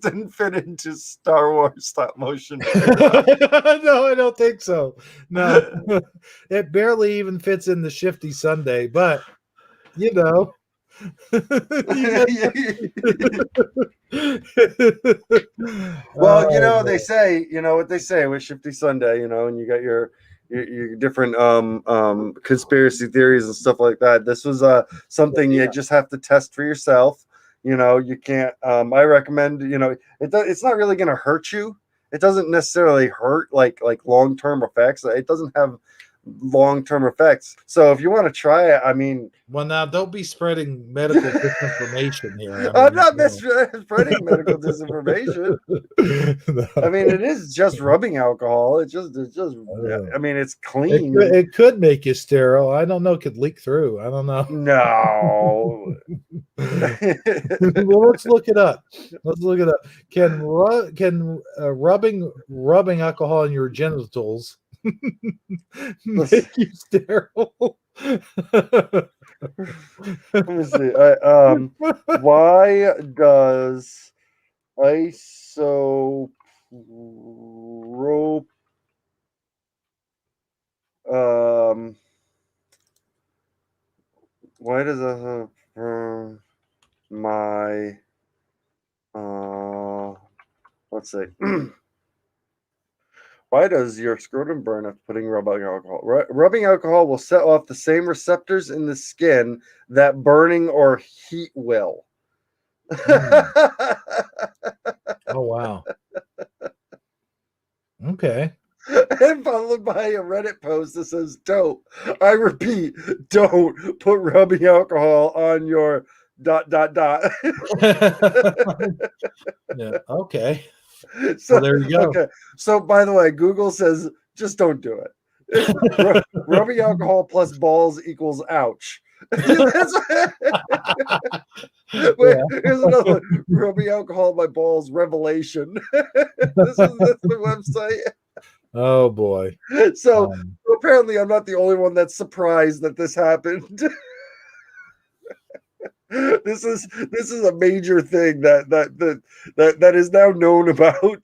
S2: didn't fit into Star Wars stop motion.
S1: No, I don't think so. No, it barely even fits in the Shifty Sunday, but you know.
S2: Well, you know, they say, you know what they say with Shifty Sunday, you know, and you got your different conspiracy theories and stuff like that. This was something you just have to test for yourself. You know, you can't. I recommend. You know, it's not really going to hurt you. It doesn't necessarily hurt like long-term effects. It doesn't have long-term effects. So if you want to try it, I mean,
S1: Well, now don't be spreading medical disinformation here.
S2: I'm not spreading medical disinformation. I mean, it is just rubbing alcohol. It's just. I mean, it's clean.
S1: It could make you sterile. I don't know. It could leak through. I don't know.
S2: No.
S1: Well, let's look it up. Can rubbing alcohol in your genitals make you sterile?
S2: Let me see. Why does isopropyl why does my let's see. Why does your scrotum burn after putting rubbing alcohol? Rubbing alcohol will set off the same receptors in the skin that burning or heat will.
S1: Oh, wow. Okay.
S2: And followed by a Reddit post that says, "Don't." I repeat, don't put rubbing alcohol on your ...
S1: Yeah. Okay.
S2: So
S1: Well, there you go.
S2: Okay. So by the way, Google says just don't do it. Rubbing alcohol plus balls equals ouch. Here's another one. Rubbing alcohol on my balls revelation. That's the website.
S1: Oh boy.
S2: So apparently I'm not the only one that's surprised that this happened. This is a major thing that is now known about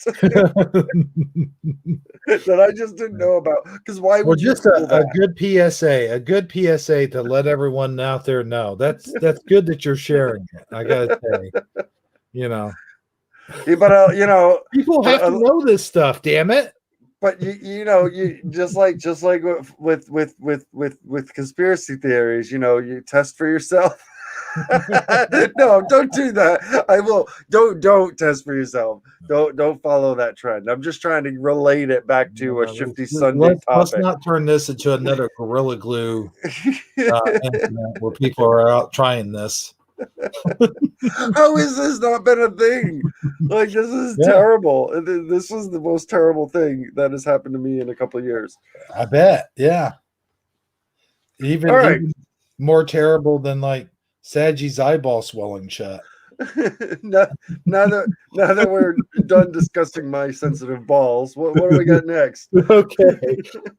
S2: that I just didn't know about. Because why would you
S1: just a good PSA to let everyone out there know. That's good that you're sharing it. I gotta say,
S2: Yeah, but
S1: people have to know this stuff. Damn it!
S2: But you just like with conspiracy theories, you test for yourself. No, don't do that. I will. Don't test for yourself. Don't follow that trend. I'm just trying to relate it back to a Shifty Sunday topic.
S1: Let's not turn this into another Gorilla Glue incident where people are out trying this.
S2: How has this not been a thing? Like, this is terrible. This was the most terrible thing that has happened to me in a couple of years.
S1: I bet. Yeah. Even more terrible than like Saji's eyeball swelling shut.
S2: now that we're done discussing my sensitive balls, what do we got next?
S1: Okay.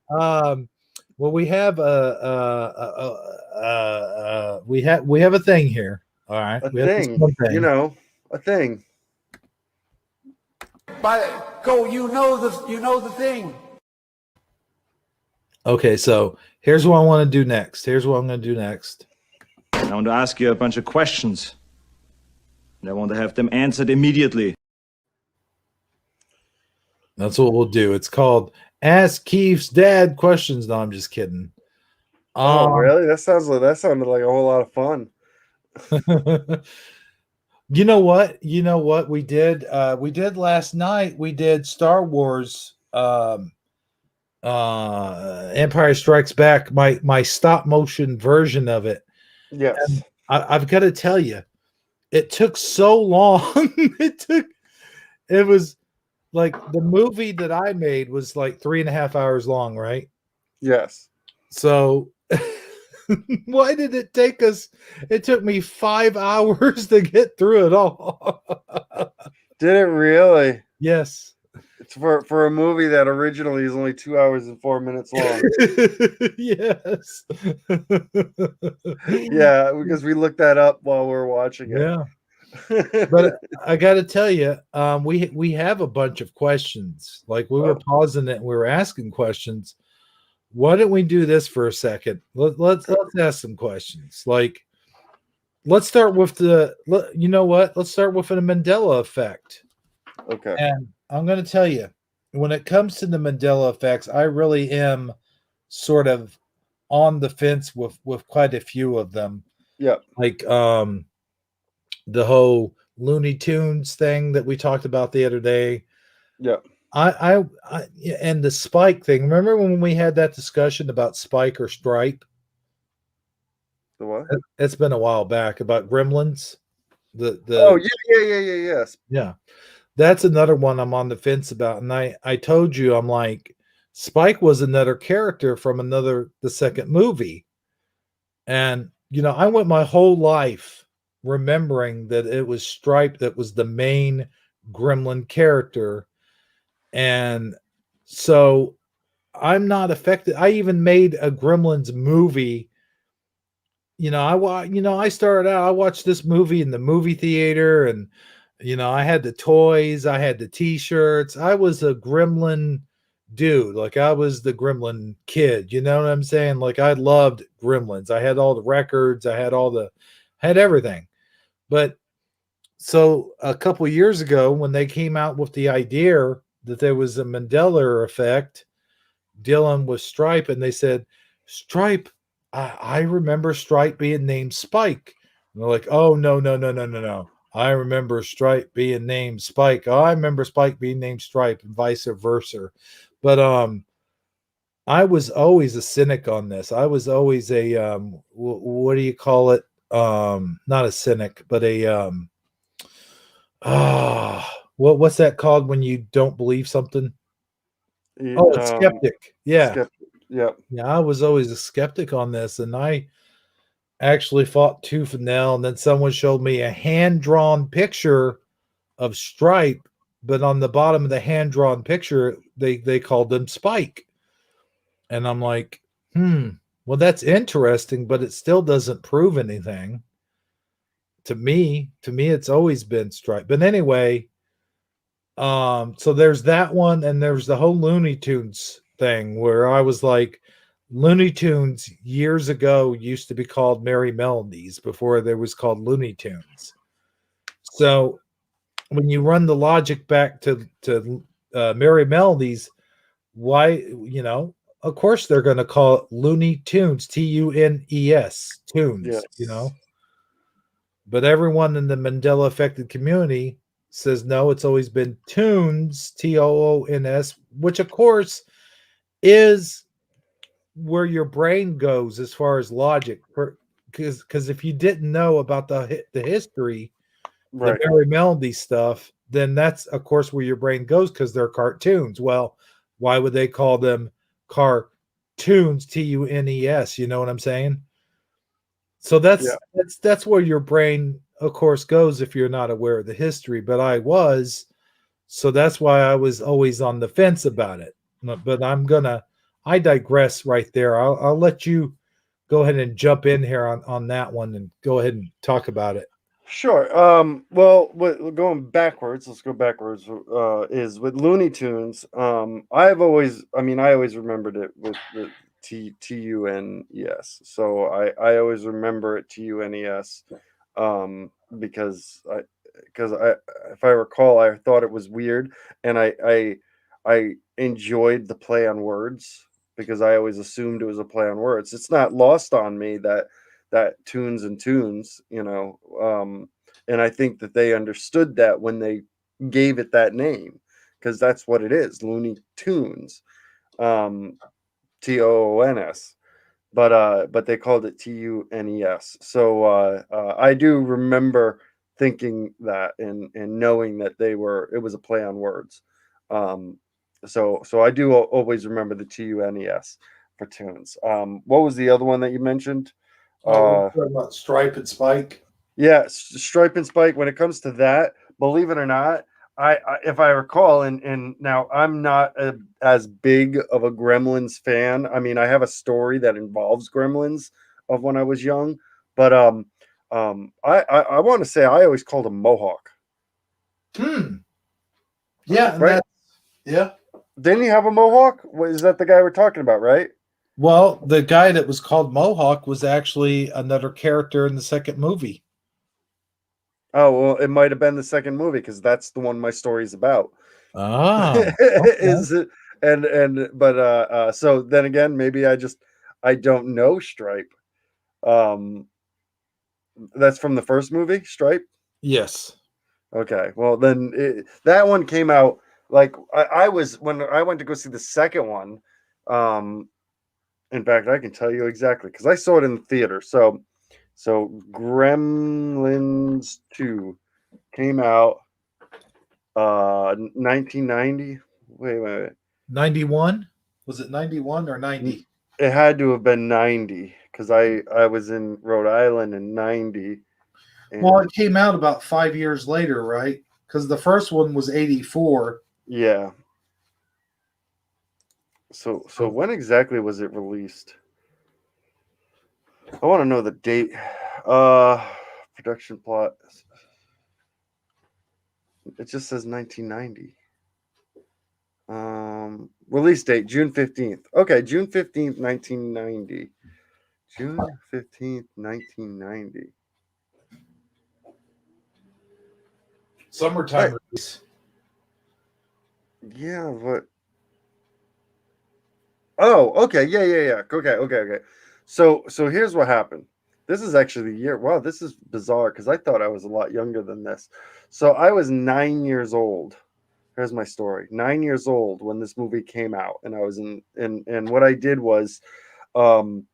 S1: Well, we have we have a thing here. All right,
S2: a thing. A thing.
S7: You know the thing.
S1: Okay, so here's what I want to do next. Here's what I'm going to do next.
S8: I want to ask you a bunch of questions, and I want to have them answered immediately.
S1: That's what we'll do. It's called Ask Keith's Dad Questions. No, I'm just kidding.
S2: Oh, really? That sounded like a whole lot of fun.
S1: You know what we did last night? We did Star Wars Empire Strikes Back, my stop motion version of it.
S2: Yes.
S1: And I've got to tell you, it took so long. It was like the movie that I made was like 3.5 hours long, right?
S2: Yes.
S1: So why did it take us? It took me 5 hours to get through it all.
S2: Did it really?
S1: Yes.
S2: It's for a movie that originally is only 2 hours and 4 minutes long.
S1: Yes.
S2: Yeah, because we looked that up while we were watching it.
S1: Yeah. But I got to tell you, we have a bunch of questions. Like we were pausing it and we were asking questions. Why don't we do this for a second? Let's ask some questions. Like, let's start with you know what? Let's start with a Mandela effect.
S2: Okay.
S1: And I'm going to tell you, when it comes to the Mandela effects, I really am sort of on the fence with quite a few of them.
S2: Yeah.
S1: Like the whole Looney Tunes thing that we talked about the other day.
S2: Yeah.
S1: And the Spike thing. Remember when we had that discussion about Spike or Stripe?
S2: The what?
S1: It's been a while back about Gremlins.
S2: Oh yeah. Yes.
S1: Yeah, that's another one I'm on the fence about. And I told you, I'm like, Spike was another character from the second movie. And, I went my whole life remembering that it was Stripe that was the main gremlin character. And so I'm not affected. I even made a Gremlins movie. I started out, I watched this movie in the movie theater, and I had the toys, I had the t-shirts. I was a gremlin dude. Like, I was the gremlin kid, you know what I'm saying? Like, I loved Gremlins. I had all the records, had everything. But so a couple years ago, when they came out with the idea that there was a Mandela effect dealing with Stripe, and they said, Stripe, I remember Stripe being named Spike. And they're like, oh, no, no, no, no, no, no. I remember Stripe being named Spike. Oh, I remember Spike being named Stripe, and vice versa. But I was always a cynic on this. I was always a what do you call it? Not a cynic, but a what's that called when you don't believe something? Oh, a skeptic. Yeah.
S2: Skeptic. Yeah.
S1: Yeah, I was always a skeptic on this, and I actually fought tooth and nail, and then someone showed me a hand-drawn picture of Stripe, but on the bottom of the hand-drawn picture, they called him Spike. And I'm like, well, that's interesting, but it still doesn't prove anything. To me, it's always been Stripe. But anyway, so there's that one, and there's the whole Looney Tunes thing where I was like, Looney Tunes years ago used to be called Merry Melodies before there was called Looney Tunes. So when you run the logic back to Merry Melodies, why, of course they're going to call it Looney Tunes, Tunes, tunes,
S2: Yes.
S1: But everyone in the Mandela affected community says no, it's always been Tunes, Toons, which of course is where your brain goes as far as logic. Because if you didn't know about the history,
S2: Right.
S1: the Merry Melody stuff, then that's of course where your brain goes because they're cartoons. Well, why would they call them cartoons? Tunes. You know what I'm saying? So that's where your brain, of course, goes if you're not aware of the history. But I was, so that's why I was always on the fence about it. But I digress right there. I'll let you go ahead and jump in here on that one and go ahead and talk about it.
S2: Sure. Well, going backwards, let's go backwards. Is with Looney Tunes. I always remembered it with the Tunes. So I always remember it Tunes, because I, if I recall, I thought it was weird, and I enjoyed the play on words because I always assumed it was a play on words. It's not lost on me that tunes and tunes, and I think that they understood that when they gave it that name, because that's what it is, Looney Tunes, Toons, but they called it Tunes. So I do remember thinking that and knowing that it was a play on words. So I do always remember the Tunes for tunes. What was the other one that you mentioned?
S1: We're talking about Stripe and Spike.
S2: Yeah, Stripe and Spike. When it comes to that, believe it or not, I if I recall, and now I'm not as big of a Gremlins fan. I mean, I have a story that involves Gremlins of when I was young, but I want to say I always called him Mohawk.
S1: Yeah,
S2: right.
S1: Yeah.
S2: Didn't he have a Mohawk? Is that the guy we're talking about, right?
S1: Well, the guy that was called Mohawk was actually another character in the second movie.
S2: Oh, well, it might have been the second movie because that's the one my story's about.
S1: Okay.
S2: Is it? But so then again, maybe I don't know Stripe. That's from the first movie, Stripe.
S1: Yes.
S2: Okay, well then that one came out Like I was when I went to go see the second one. In fact, I can tell you exactly because I saw it in the theater. So Gremlins 2 came out 1990. Wait.
S1: 91? Was it 91 or 90?
S2: It had to have been 90 because I was in Rhode Island in 90.
S1: Well,
S2: And
S1: it came out about 5 years later, right? Because the first one was 84.
S2: yeah. So when exactly was it released? I want to know the date. Production plot. It just says 1990. Release date June 15th. Okay, June 15th, 1990. June 15th, 1990.
S1: Summertime release.
S2: Yeah, but oh, okay, yeah. Okay. So here's what happened. This is actually the year. Wow, this is bizarre because I thought I was a lot younger than this. So I was 9 years old. Here's my story. 9 years old when this movie came out, and I was and what I did was, um,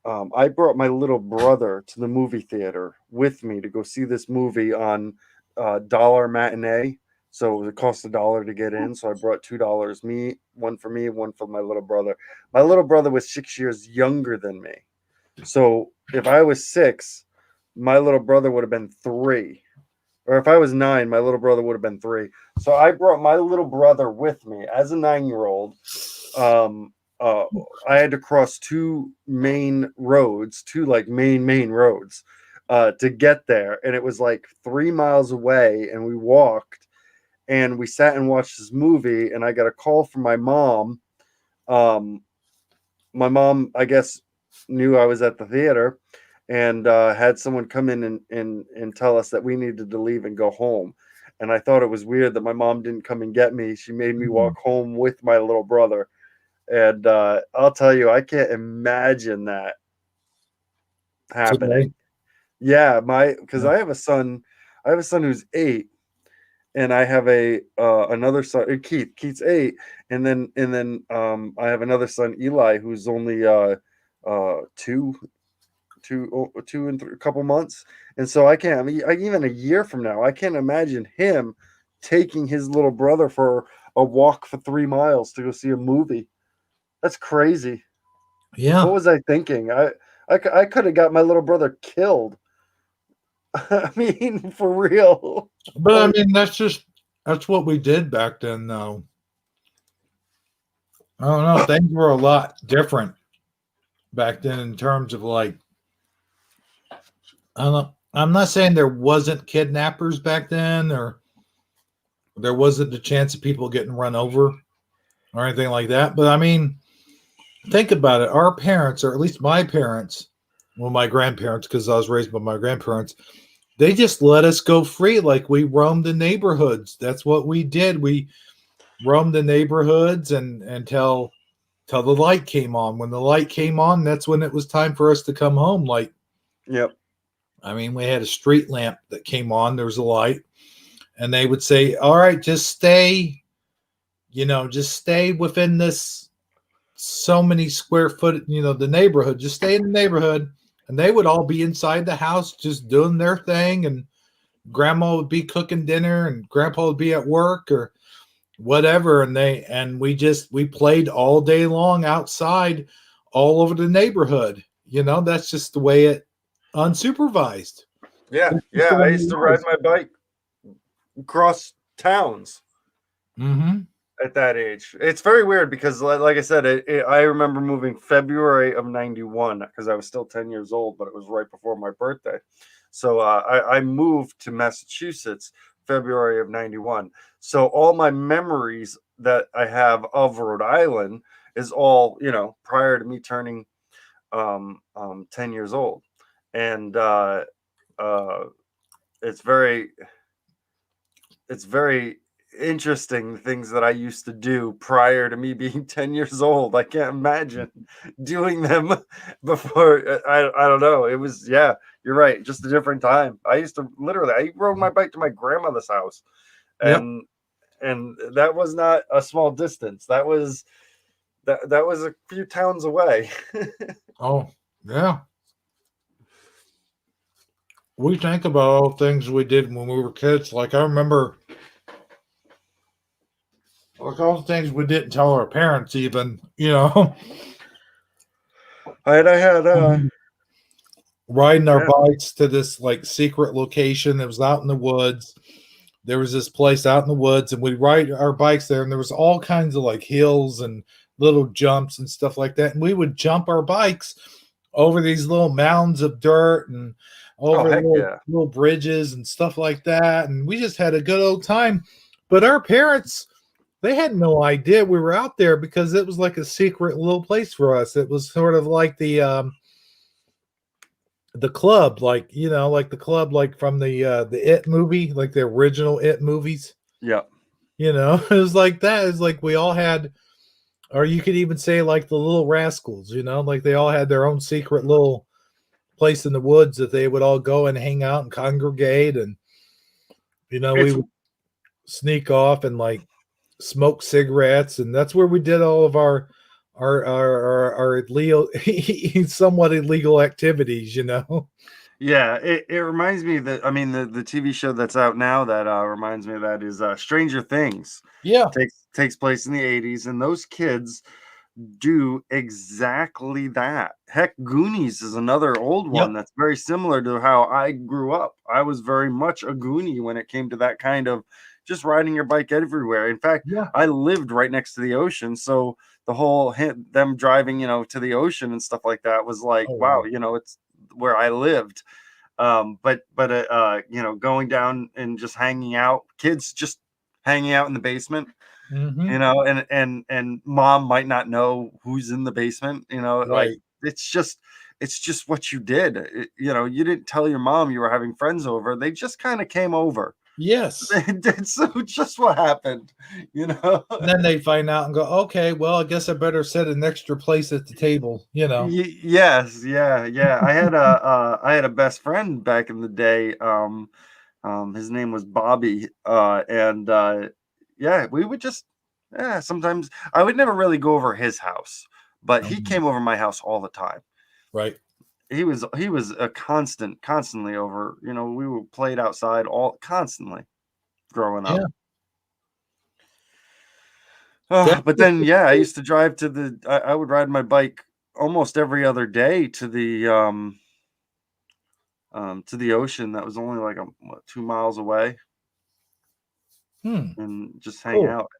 S2: I brought my little brother to the movie theater with me to go see this movie on dollar matinee. So it cost $1 to get in. So I brought $2. One for me, one for my little brother. My little brother was 6 years younger than me. So if I was 6, my little brother would have been 3. Or if I was 9, my little brother would have been 3. So I brought my little brother with me as a 9-year-old. I had to cross two main roads, main roads, to get there, and it was like 3 miles away. And we walked, and we sat and watched this movie. And I got a call from my mom. My mom, I guess, knew I was at the theater, and had someone come in and tell us that we needed to leave and go home. And I thought it was weird that my mom didn't come and get me. She made me walk home with my little brother. And I'll tell you, I can't imagine that happening.
S1: Today?
S2: Yeah, because I have a son who's 8, and I have another son, Keith. Keith's 8, and then I have another son, Eli, who's only 2 and a couple months. And so I can't. I mean, even a year from now, I can't imagine him taking his little brother for a walk for 3 miles to go see a movie. That's crazy.
S1: Yeah.
S2: What was I thinking? I could have got my little brother killed. I mean, for real.
S1: But I mean, that's what we did back then, though. I don't know. Things were a lot different back then in terms of like, I don't know. I'm not saying there wasn't kidnappers back then, or there wasn't the chance of people getting run over or anything like that. But I mean, think about it. Our parents, or at least my parents, well, my grandparents, because I was raised by my grandparents, they just let us go free. Like we roamed the neighborhoods. That's what we did. We roamed the neighborhoods and until the light came on. When the light came on, that's when it was time for us to come home. Like,
S2: Yep.
S1: I mean, we had a street lamp that came on. There was a light, and they would say, "All right, just stay within this so many square foot, the neighborhood. Just stay in the neighborhood." And they would all be inside the house just doing their thing, and grandma would be cooking dinner and grandpa would be at work or whatever, and we played all day long outside all over the neighborhood. That's just the way it unsupervised.
S2: Yeah. I used to ride my bike across towns.
S1: Mm-hmm.
S2: At that age. It's very weird because, like I said, I remember moving February of 91 because I was still 10 years old, but it was right before my birthday. So I moved to Massachusetts February of 91. So all my memories that I have of Rhode Island is all, prior to me turning 10 years old. And it's very interesting things that I used to do prior to me being 10 years old. I can't imagine doing them before. I don't know. It was, yeah, you're right. Just a different time. I rode my bike to my grandmother's house, and and that was not a small distance. That was a few towns away.
S1: Oh, yeah. We think about all things we did when we were kids. Like I remember, like all the things we didn't tell our parents, even
S2: I had
S1: riding our
S2: yeah.
S1: bikes to this like secret location that was out in the woods. There was this place out in the woods, and we'd ride our bikes there, and there was all kinds of like hills and little jumps and stuff like that. And we would jump our bikes over these little mounds of dirt and over
S2: heck yeah.
S1: little bridges and stuff like that. And we just had a good old time. But our parents, they had no idea we were out there because it was like a secret little place for us. It was sort of like the club, like like the club, like from the It movie, like the original It movies.
S2: Yeah.
S1: It was like that. It's like we all had, or you could even say like the Little Rascals. Like they all had their own secret little place in the woods that they would all go and hang out and congregate, and we would sneak off and like smoke cigarettes, and that's where we did all of our illegal, somewhat illegal activities.
S2: Yeah, it reminds me that the TV show that's out now that reminds me of that is Stranger Things.
S1: Yeah,
S2: takes place in the 80s, and those kids do exactly that. Heck, Goonies is another old one that's very similar to how I grew up. I was very much a Goonie when it came to that kind of just riding your bike everywhere. In fact, I lived right next to the ocean, so the whole them driving, to the ocean and stuff like that was like, wow, it's where I lived. But going down and just hanging out, kids just hanging out in the basement. And mom might not know who's in the basement,
S1: right.
S2: Like it's just what you did. You didn't tell your mom you were having friends over. They just kind of came over.
S1: Yes.
S2: They did. So just what happened,
S1: And then they find out and go, okay, well, I guess I better set an extra place at the table,
S2: Yes. Yeah. I had a best friend back in the day. His name was Bobby. We would just, sometimes I would never really go over his house, but he came over my house all the time.
S1: Right.
S2: He was a constantly over, we were played outside constantly growing up. But then, I used to drive to I would ride my bike almost every other day to the ocean that was only like 2 miles away. And just hang out.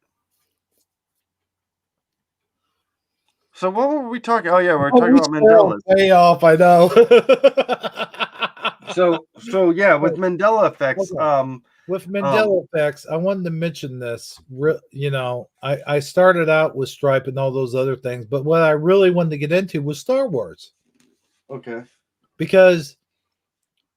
S2: So what were we talking? Oh yeah, we're talking about Mandela's.
S1: Way off, I know.
S2: so yeah, with Mandela effects.
S1: With Mandela effects, I wanted to mention this. I started out with Stripe and all those other things, but what I really wanted to get into was Star Wars.
S2: Okay.
S1: Because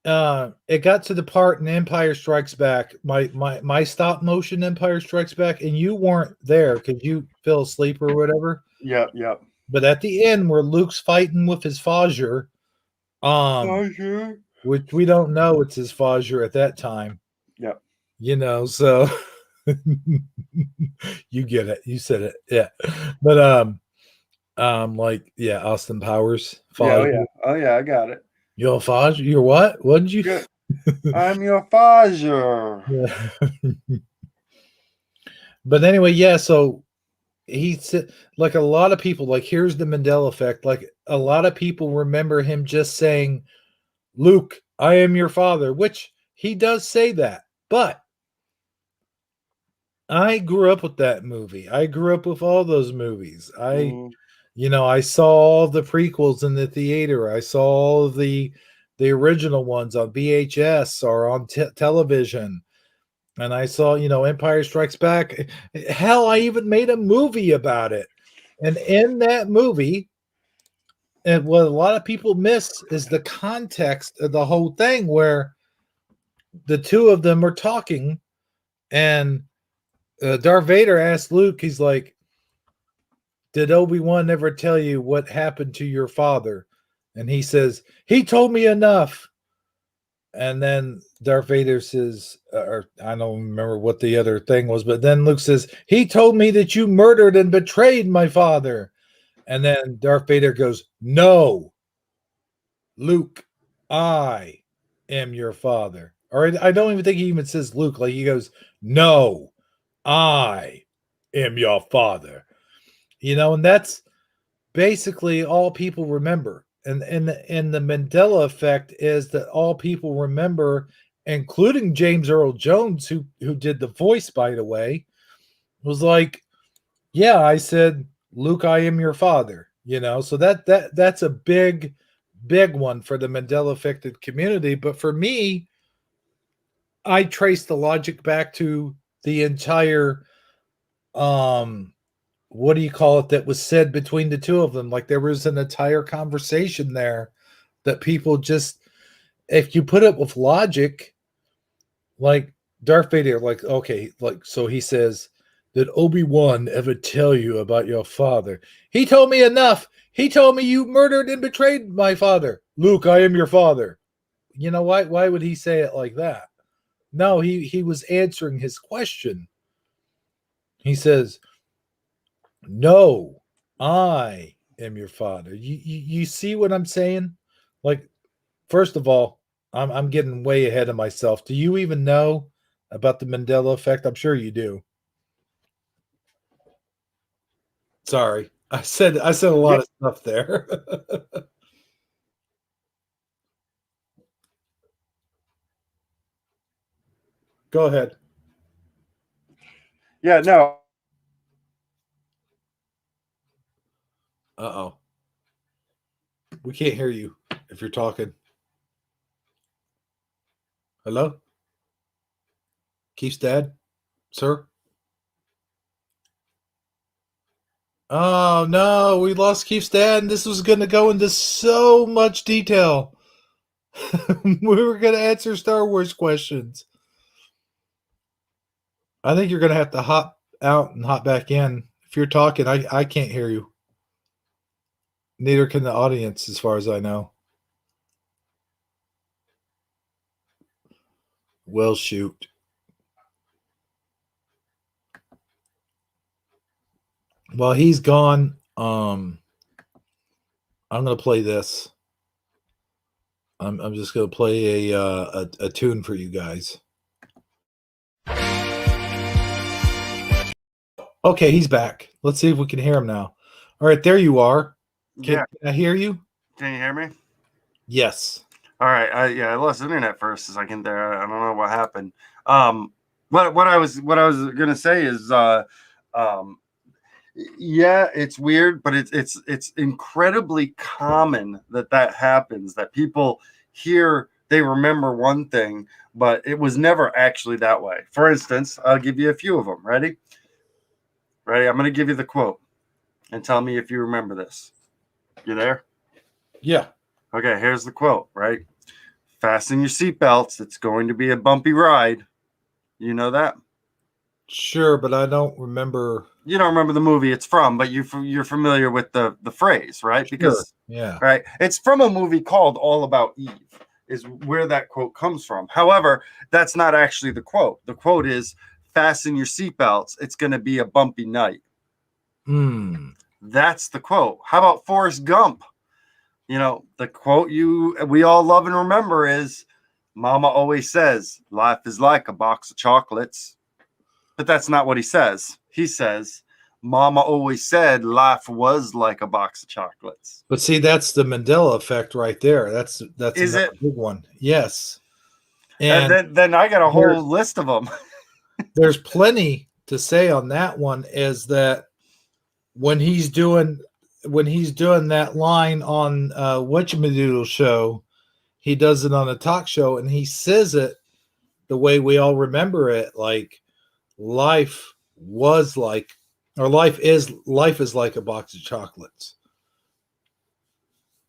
S1: it got to the part in Empire Strikes Back, my stop motion Empire Strikes Back, and you weren't there because you fell asleep or whatever.
S2: Yep.
S1: But at the end, where Luke's fighting with his Fajr, which we don't know it's his Fajr at that time.
S2: Yep.
S1: So you get it. You said it. Yeah. But Austin Powers.
S2: Fajr. Oh yeah, I got it.
S1: You're Fajr? You're what? What did you?
S2: I'm your Fajr.
S1: Yeah. But anyway, so he said, like a lot of people, like here's the Mandela effect. Like a lot of people remember him just saying, "Luke, I am your father," which he does say that. But I grew up with that movie. I grew up with all those movies. I saw all the prequels in the theater. I saw all of the original ones on VHS or on television. And I saw, Empire Strikes Back. Hell, I even made a movie about it. And in that movie, and what a lot of people miss is the context of the whole thing, where the two of them are talking, and Darth Vader asked Luke, he's like, "Did Obi-Wan ever tell you what happened to your father?" And he says, "He told me enough." And then Darth Vader says, or I don't remember what the other thing was, but then Luke says, he told me that you murdered and betrayed my father. And then Darth Vader goes, no, Luke, I am your father. Or I don't even think he even says Luke. Like he goes, no, I am your father. And that's basically all people remember. And the Mandela effect is that all people remember, including James Earl Jones, who did the voice, by the way, was like, yeah, I said, Luke, I am your father. So that's a big one for the Mandela affected community. But for me, I trace the logic back to the entire what do you call it, that was said between the two of them. Like there was an entire conversation there that people just, if you put it with logic, like Darth Vader, like, okay, like, so he says, did Obi-Wan ever tell you about your father? He told me enough. He told me you murdered and betrayed my father. Luke, I am your father. Why would he say it like that? No, he was answering his question. He says, no, I am your father. You see what I'm saying? Like, first of all, I'm getting way ahead of myself. Do you even know about the Mandela effect? I'm sure you do. Sorry. I said a lot of stuff there. Go ahead.
S2: Yeah, no.
S1: Uh-oh. We can't hear you if you're talking. Hello? Keith's dad? Sir? Oh, no. We lost Keith's dad, and this was going to go into so much detail. We were going to answer Star Wars questions. I think you're going to have to hop out and hop back in. If you're talking, I can't hear you. Neither can the audience, as far as I know. Well, shoot. Well, he's gone. I'm going to play this. I'm just going to play a tune for you guys. Okay, he's back. Let's see if we can hear him now. All right, there you are. Can I hear you?
S2: Can you hear me?
S1: Yes.
S2: All right. I lost internet for a second there. I don't know what happened. What I was gonna say is, yeah, it's weird, but it's incredibly common that happens. That people hear, they remember one thing, but it was never actually that way. For instance, I'll give you a few of them. Ready? Ready? I'm gonna give you the quote, and tell me if you remember this. You there?
S1: Yeah.
S2: Okay, here's the quote, right? Fasten your seatbelts. It's going to be a bumpy ride. You know that?
S1: Sure, but I don't remember.
S2: You don't remember the movie it's from, but you're familiar with the phrase, right?
S1: Sure.
S2: Because
S1: yeah,
S2: right, it's from a movie called All About Eve, is where that quote comes from. However, that's not actually the quote. The quote is, fasten your seatbelts. It's going to be a bumpy night. That's the quote. How about Forrest Gump? The quote we all love and remember is, Mama always says, life is like a box of chocolates. But that's not what he says. He says, Mama always said life was like a box of chocolates.
S1: But see, that's the Mandela effect right there. That's
S2: Is
S1: another big one. Yes.
S2: And then I got a whole list of them.
S1: There's plenty to say on that one, is that when he's doing that line on Whatchamadoodle show, he does it on a talk show, and he says it the way we all remember it, like life is like a box of chocolates.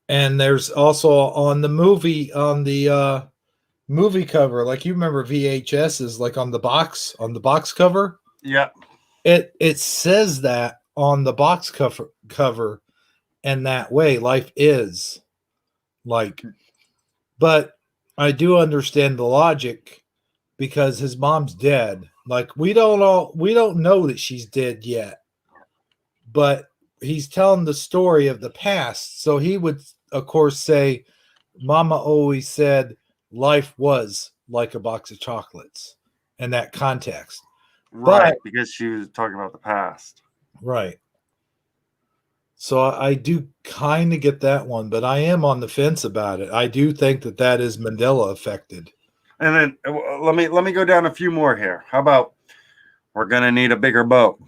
S1: And there's also on the movie cover, like you remember VHS is like on the box cover.
S2: Yeah.
S1: It says that on the box cover in that way, life is like, but I do understand the logic because his mom's dead. Like we don't know that she's dead yet, but he's telling the story of the past. So he would, of course, say, "Mama always said life was like a box of chocolates," in that context.
S2: Right,
S1: But
S2: because she was talking about the past.
S1: right. So I do kind of get that one, but I am on the fence about it. I do think that that is Mandela affected.
S2: And then let me go down a few more here. How about we're gonna need a bigger boat?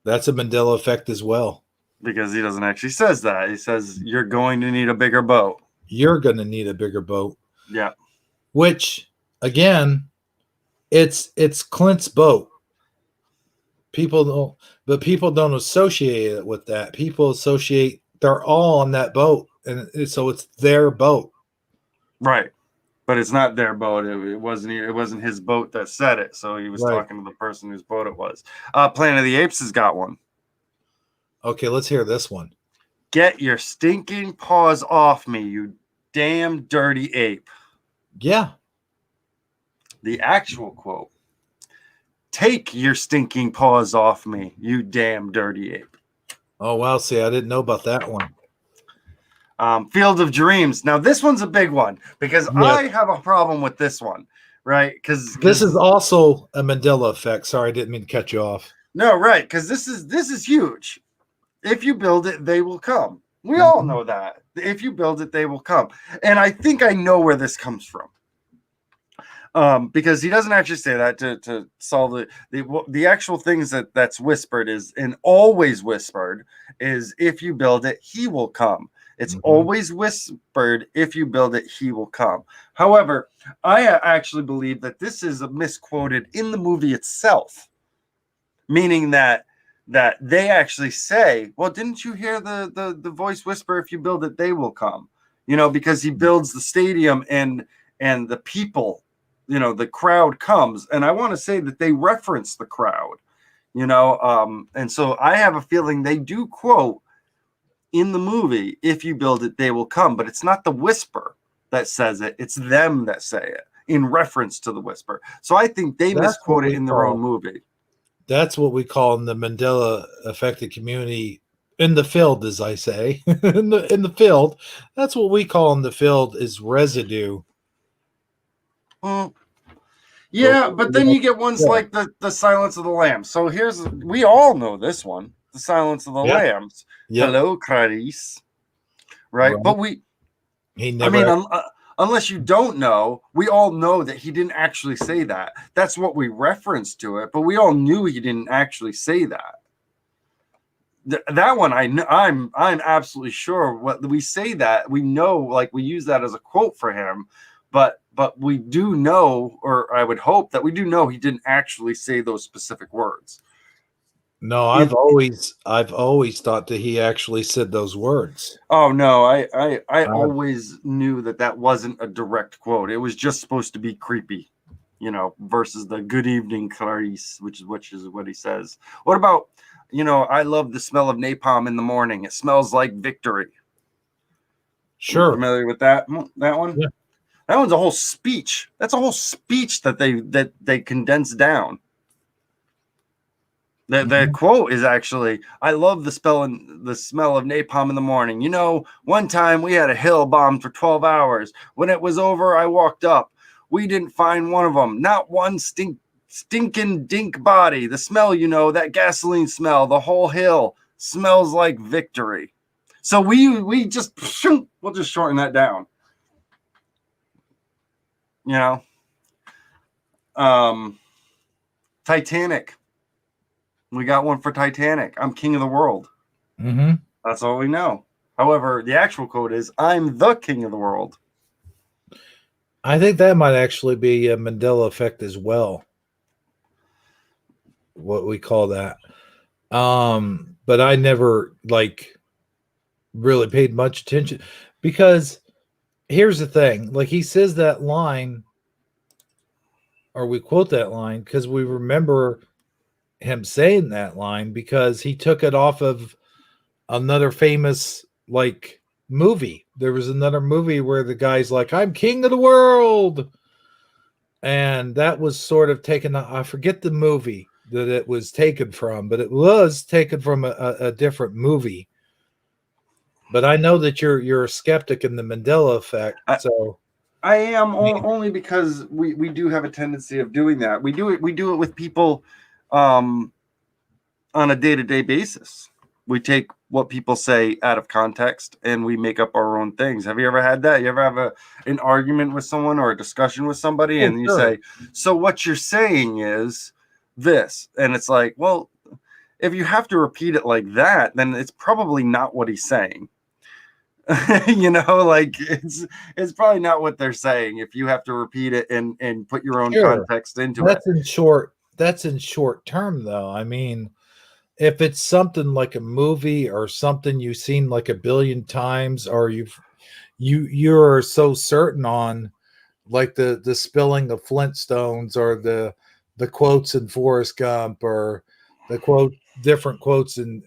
S1: That's a Mandela effect as well.
S2: Because he doesn't actually says that. He says you're going to need a bigger boat.
S1: You're going to need a bigger boat.
S2: Yeah.
S1: Which, again, it's Clint's boat. People don't associate it with that. People associate they're all on that boat, and so it's their boat.
S2: Right. But it's not their boat. It wasn't his boat that said it. So he was talking to the person whose boat it was. Planet of the Apes has got one.
S1: Okay, let's hear this one.
S2: Get your stinking paws off me, you damn dirty ape.
S1: Yeah.
S2: The actual quote. Take your stinking paws off me, you damn dirty ape.
S1: Oh, wow. See, I didn't know about that one.
S2: Field of Dreams. Now, this one's a big one because I have a problem with this one, right? Because
S1: this is also a Mandela effect. Sorry, I didn't mean to cut you off.
S2: No, right? Because this is huge. If you build it, they will come. We all know that. If you build it, they will come. And I think I know where this comes from. Because he doesn't actually say that to solve the actual things that's whispered is, and always whispered is, if you build it, he will come. It's always whispered, if you build it, he will come. However, I actually believe that this is misquoted in the movie itself, meaning that they actually say, well, didn't you hear the voice whisper, if you build it, they will come, because he builds the stadium and the people, the crowd comes. And I want to say that they reference the crowd, and so I have a feeling they do quote in the movie, if you build it, they will come, but it's not the whisper that says it. It's them that say it in reference to the whisper. So I think they misquote it in their own movie.
S1: That's what we call in the Mandela affected community, in the field, as I say, in the field. That's what we call in the field is residue.
S2: Yeah, but then you get ones like the Silence of the Lambs. So we all know this one, the Silence of the Lambs. Hello, Clarice. Right? But unless you don't know, we all know that he didn't actually say that. That's what we reference to it, but we all knew he didn't actually say that. That one, I'm absolutely sure what we say that we know, like we use that as a quote for him, but we do know, or I would hope that we do know he didn't actually say those specific words.
S1: No, I've always thought that he actually said those words.
S2: Oh no, I always knew that wasn't a direct quote. It was just supposed to be creepy, versus the "Good evening, Clarice," which is what he says. What about, I love the smell of napalm in the morning. It smells like victory.
S1: Sure.
S2: You familiar with that one?
S1: Yeah.
S2: That one's a whole speech. That's a whole speech that they condensed down. The quote is actually, I love the smell of napalm in the morning. One time we had a hill bombed for 12 hours. When it was over, I walked up. We didn't find one of them. Not one stinking dink body. The smell, that gasoline smell, the whole hill smells like victory. So we'll just shorten that down. Titanic. We got one for Titanic. I'm king of the world. That's all we know. However, the actual quote is, I'm the king of the world.
S1: I think that might actually be a Mandela effect as well. What we call that. But I never really paid much attention, because here's the thing. Like, he says that line, or we quote that line because we remember him saying that line, because he took it off of another famous movie there was another movie where the guy's like, I'm king of the world. And that was sort of taken, I forget the movie that it was taken from, but it was taken from a different movie. But I know that you're a skeptic in the Mandela effect. So
S2: I am only because we do have a tendency of doing that. We do it with people on a day-to-day basis. We take what people say out of context and we make up our own things. Have you ever had that? You ever have an argument with someone or a discussion with somebody and you say, so what you're saying is this, and it's like, well, if you have to repeat it like that, then it's probably not what he's saying. Like it's probably not what they're saying if you have to repeat it and put your own context into it.
S1: That's in short term though. I mean, if it's something like a movie or something you've seen like a billion times, or you're so certain on, like the spilling of Flintstones, or the quotes in Forrest Gump, or the different quotes in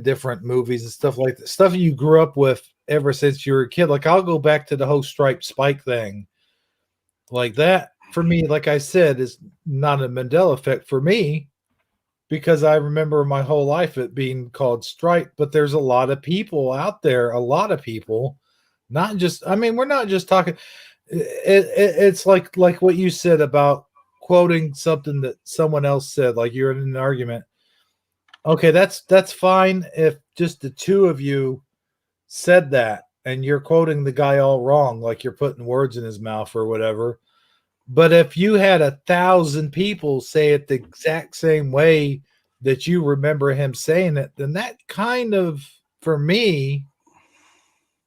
S1: different movies and stuff like that, stuff you grew up with ever since you were a kid. Like I'll go back to the whole striped spike thing. Like that for me, like I said, is not a Mandela effect for me, because I remember my whole life it being called stripe. But there's a lot of people out there, not just, I mean, we're not just talking, it's like what you said about quoting something that someone else said, like you're in an argument. Okay, that's fine if just the two of you said that and you're quoting the guy all wrong, like you're putting words in his mouth or whatever. But if you had 1,000 people say it the exact same way that you remember him saying it, then that kind of, for me,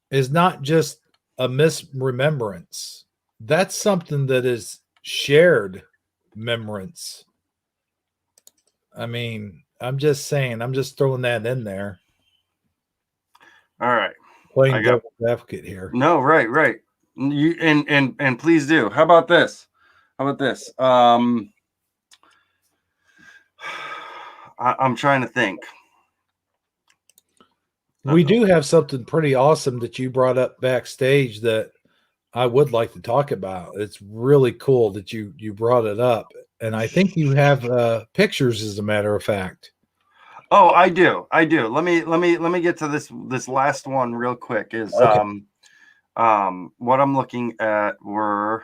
S1: is not just a misremembrance. That's something that is shared remembrance. I mean, I'm just saying, I'm just throwing that in there.
S2: All right.
S1: Playing devil's advocate here.
S2: No, right. You and please do. How about this? I'm trying to think.
S1: We do have something pretty awesome that you brought up backstage that I would like to talk about. It's really cool that you brought it up, and I think you have pictures, as a matter of fact.
S2: Oh, I do. Let me get to this last one real quick. Is okay. What I'm looking at were.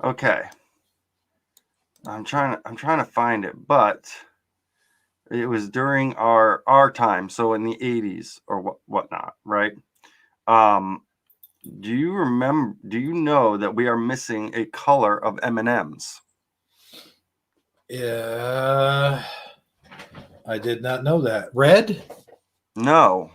S2: Okay. I'm trying to find it, but it was during our time, so in the 80s or whatnot, right? Do you know that we are missing a color of M&Ms?
S1: Yeah, I did not know that. Red?
S2: No.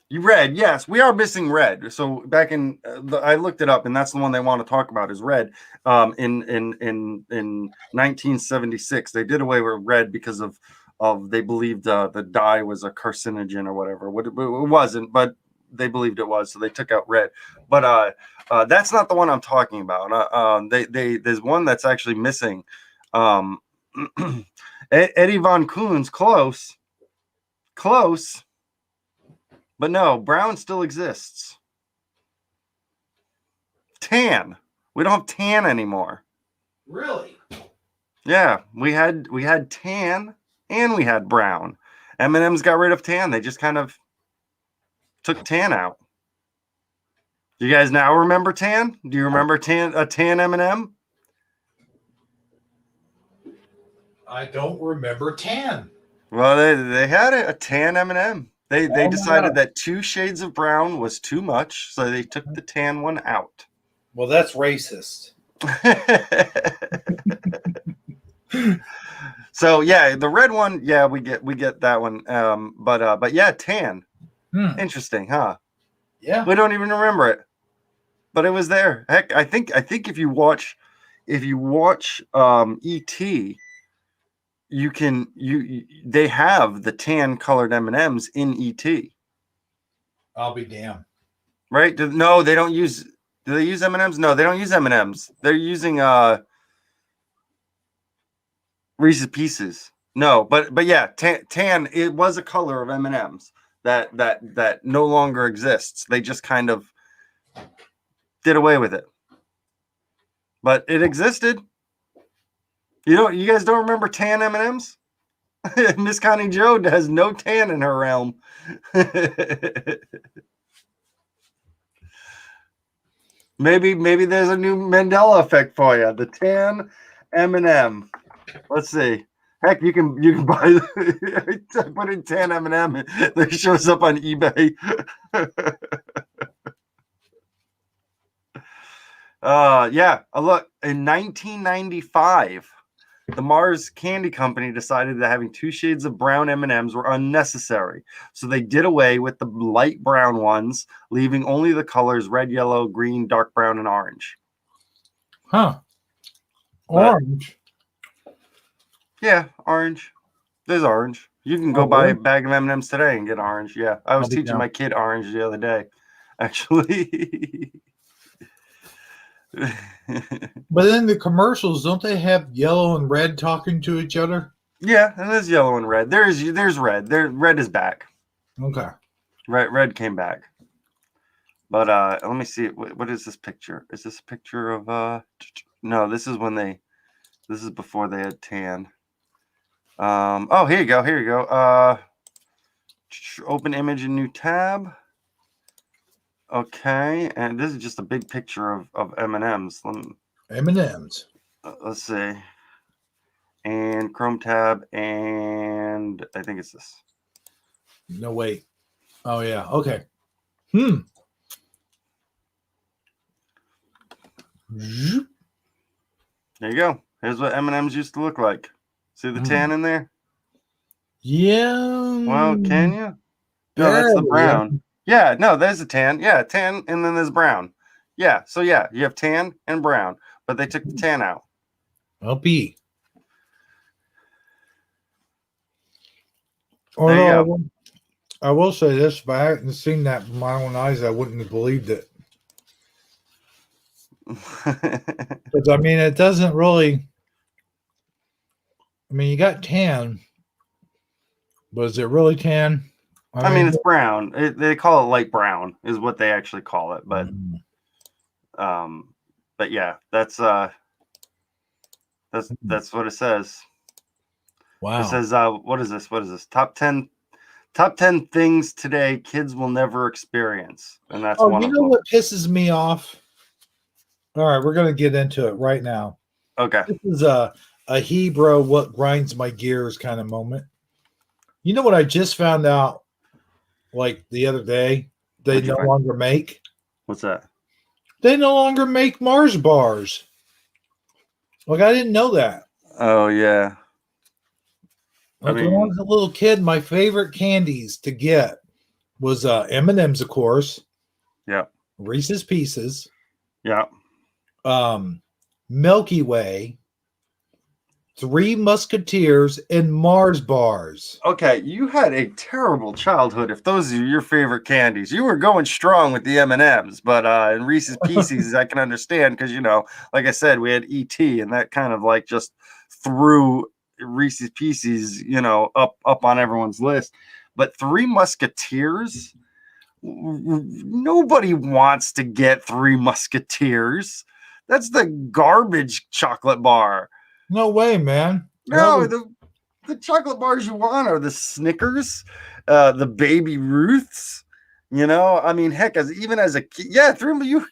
S2: You red, yes, we are missing red. So back in, I looked it up, and that's the one they want to talk about is red. In 1976, they did away with red because of they believed the dye was a carcinogen or whatever. It wasn't, but they believed it was, so they took out red. But that's not the one I'm talking about. There's one that's actually missing. Eddie Von Kuhn's close. But no, brown still exists. Tan. We don't have tan anymore.
S1: Really?
S2: Yeah, we had tan and we had brown. M&M's got rid of tan. They just kind of took tan out. Do you guys now remember tan? Do you remember a tan M&M?
S1: I don't remember tan.
S2: Well, they had a tan M&M. They decided that 2 shades of brown was too much, so they took the tan one out.
S1: Well, that's racist.
S2: So yeah, the red one, yeah, we get that one. But yeah, tan. Interesting, huh?
S1: Yeah.
S2: We don't even remember it. But it was there. Heck, I think if you watch E.T., they have the tan colored M&Ms in E.T.
S1: I'll be damned.
S2: Right? No, they don't use Do they use M&Ms? No, they don't use M&Ms. They're using Reese's Pieces. No, but yeah, tan. It was a color of M&Ms that no longer exists. They just kind of did away with it, but it existed. You guys don't remember tan M&Ms? Miss Connie Joe has no tan in her realm. Maybe there's a new Mandela effect for you. The tan M&M. Let's see. Heck, you can buy. Put in tan M&M. It shows up on eBay. Yeah. Look, in 1995, the Mars Candy Company decided that having 2 shades of brown M&Ms were unnecessary, so they did away with the light brown ones, leaving only the colors red, yellow, green, dark brown, and orange.
S1: Huh? Orange.
S2: Yeah, orange. There's orange. You can go buy a bag of M&Ms today and get orange. Yeah, I was teaching my kid orange the other day, actually.
S1: But in the commercials, don't they have yellow and red talking to each other?
S2: Yeah, and there's yellow and red. There's red. Red is back.
S1: Okay.
S2: Red came back. But let me see. What is this picture? Is this a picture of no, this is this is before they had tan. Oh, here you go. Open image in new tab. Okay, and this is just a big picture of M&Ms.
S1: M&Ms.
S2: Let's see. And Chrome tab, and I think it's this.
S1: No, wait. Oh, yeah. Okay.
S2: There you go. Here's what M&Ms used to look like. See the tan in there?
S1: Yeah.
S2: Well, can you? No, that's the brown. Yeah, no, there's a tan. Yeah, tan, and then there's brown. Yeah, so yeah, you have tan and brown, but they took the tan out.
S1: LP.
S2: There you go.
S1: I will say this: if I hadn't seen that with my own eyes, I wouldn't have believed it. Because I mean, it doesn't really. I mean, you got tan, but is it really tan?
S2: I mean, it's brown. They call it light brown, is what they actually call it. But, yeah, that's what it says.
S1: Wow.
S2: It says, what is this? What is this? Top 10 things today kids will never experience, and that's one of them.
S1: What pisses me off? All right, we're gonna get into it right now.
S2: Okay.
S1: This is a Hebrew what grinds my gears kind of moment. You know what I just found out? Like the other day, they no longer make.
S2: What's that?
S1: They no longer make Mars bars. Like I didn't know that.
S2: Oh yeah.
S1: Like when I was a little kid, my favorite candies to get was M&Ms, of course.
S2: Yeah.
S1: Reese's Pieces.
S2: Yeah.
S1: Milky Way. Three Musketeers, and Mars bars.
S2: Okay, you had a terrible childhood if those are your favorite candies. You were going strong with the M&Ms, but in Reese's Pieces, I can understand because, like I said, we had E.T., and that kind of like just threw Reese's Pieces, up on everyone's list. But Three Musketeers, nobody wants to get Three Musketeers. That's the garbage chocolate bar.
S1: No way, man.
S2: No, the chocolate bars you want are the Snickers, the Baby Ruths. I mean, heck, even as a kid, yeah,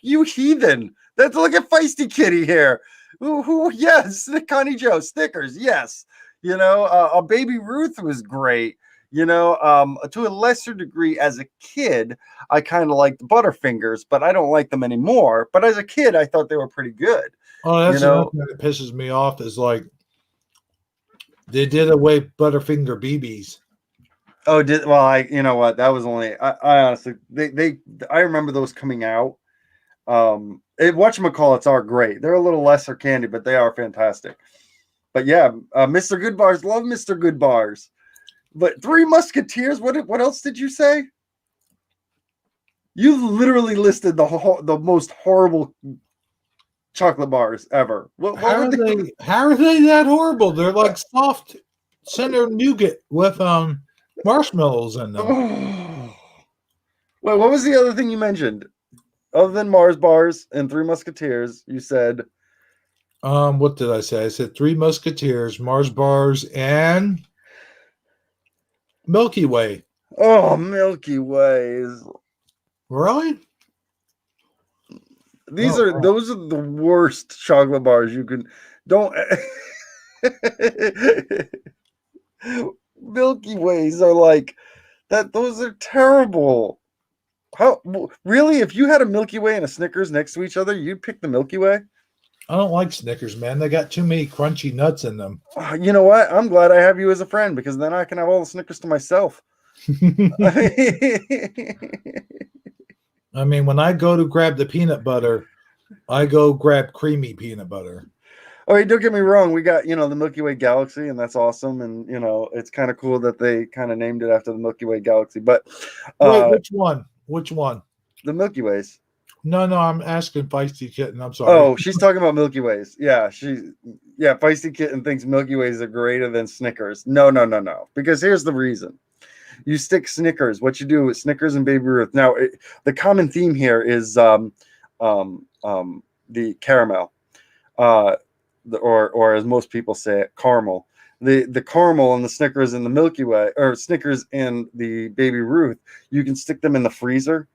S2: you heathen. Look at Feisty Kitty here. Yes, Connie Joe Snickers, yes. A Baby Ruth was great. To a lesser degree, as a kid, I kind of liked the Butterfingers, but I don't like them anymore. But as a kid, I thought they were pretty good.
S1: Oh, that's another thing that pisses me off is like they did away Butterfinger BBs.
S2: Oh, you know what? That was only I honestly I remember those coming out. Whatchamacallits are great. They're a little lesser candy, but they are fantastic. But yeah, Mr. Good Bars, love Mr. Good Bars. But Three Musketeers, what else did you say? You literally listed the most horrible chocolate bars ever.
S1: How are they that horrible? They're like soft center nougat with marshmallows in them.
S2: Oh. Wait, what was the other thing you mentioned? Other than Mars bars and Three Musketeers, you said
S1: What did I say? I said Three Musketeers, Mars bars, and Milky Way.
S2: oh, Milky Ways.
S1: Really?
S2: Those are the worst chocolate bars you can don't Milky Ways are like that. Those are terrible. How really? If you had a Milky Way and a Snickers next to each other, you'd pick the Milky Way.
S1: I don't like Snickers, man. They got too many crunchy nuts in them.
S2: You know what? I'm glad I have you as a friend because then I can have all the Snickers to myself.
S1: I mean, when I go to grab the peanut butter, I go grab creamy peanut butter.
S2: Oh, don't get me wrong. We got, the Milky Way Galaxy, and that's awesome. And, it's kind of cool that they kind of named it after the Milky Way Galaxy. But
S1: wait, which one? Which one?
S2: The Milky Ways.
S1: No, I'm asking Feisty Kitten. I'm sorry.
S2: Oh, she's talking about Milky Ways. Yeah, Feisty Kitten thinks Milky Ways are greater than Snickers. No. Because here's the reason. You stick Snickers. What you do with Snickers and Baby Ruth. Now, the common theme here is the caramel, or as most people say it, caramel. The caramel and the Snickers and the Milky Way, or Snickers and the Baby Ruth, you can stick them in the freezer,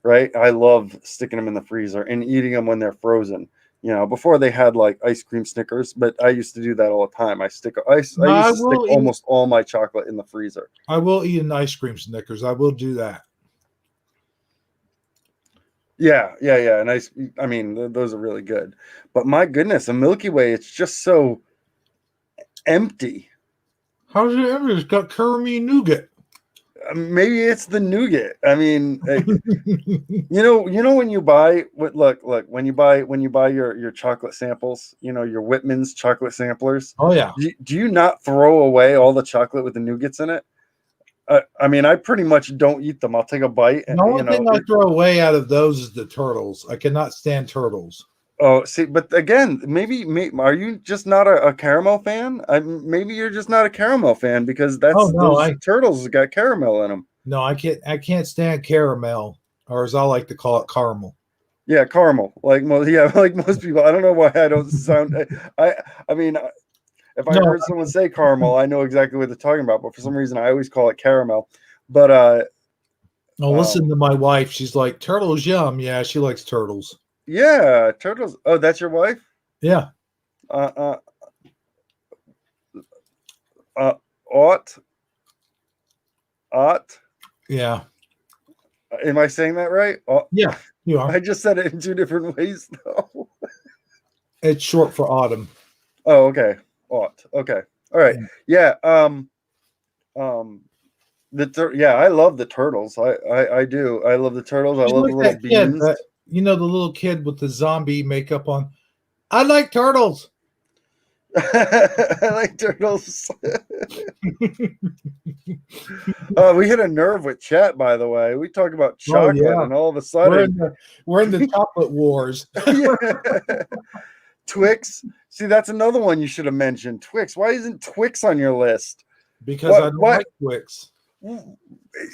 S2: right? I love sticking them in the freezer and eating them when they're frozen. Before they had like ice cream Snickers, but I used to do that all the time. I used to stick almost all my chocolate in the freezer.
S1: I will eat an ice cream Snickers. I will do that.
S2: Yeah. And I mean, those are really good. But my goodness, a Milky Way, it's just so empty.
S1: How's it ever? It's got caramel nougat.
S2: Maybe it's the nougat. I mean, when you buy when you buy your chocolate samples, your Whitman's chocolate samplers.
S1: Oh yeah.
S2: Do you not throw away all the chocolate with the nougats in it? I mean, I pretty much don't eat them. I'll take a bite. And,
S1: the only thing I throw away out of those is the turtles. I cannot stand turtles.
S2: Oh, see, but again, maybe are you just not a caramel fan? Maybe you're just not a caramel fan because those turtles got caramel in them.
S1: No, I can't stand caramel, or as I like to call it, caramel.
S2: Yeah, caramel. Like most people. I don't know why I don't sound. I mean, if I heard someone say caramel, I know exactly what they're talking about. But for some reason, I always call it caramel. But
S1: listen to my wife. She's like, turtles, yum. Yeah, she likes turtles.
S2: Yeah, turtles. Oh, that's your wife?
S1: Yeah.
S2: Ought.
S1: Yeah.
S2: Am I saying that right?
S1: Yeah, you are.
S2: I just said it in two different ways, though.
S1: It's short for autumn.
S2: Oh, okay. Ought. Okay. All right. Yeah. I love the turtles. I do. I love the turtles. I love the little beans.
S1: The little kid with the zombie makeup on. I like turtles.
S2: I like turtles. We hit a nerve with chat, by the way. We talk about chocolate, and all of a sudden
S1: we're in the chocolate wars.
S2: Twix. See, that's another one you should have mentioned. Twix. Why isn't Twix on your list?
S1: Because I don't like Twix.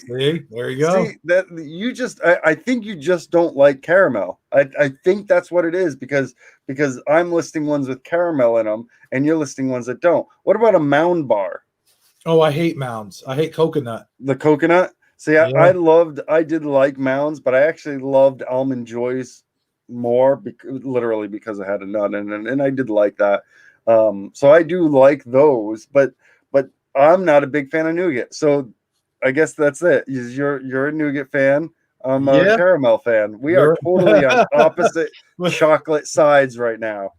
S1: See, there you go.
S2: See, that you just I think you just don't like caramel. I think that's what it is because I'm listing ones with caramel in them and you're listing ones that don't. What about a Mound bar?
S1: Oh, I hate Mounds. I hate coconut.
S2: The coconut? See, I did like Mounds, but I actually loved Almond Joys more literally because I had a nut in it, and I did like that. So I do like those, but I'm not a big fan of nougat. So I guess that's it. You're a nougat fan. I'm a caramel fan. We are totally on opposite chocolate sides right now.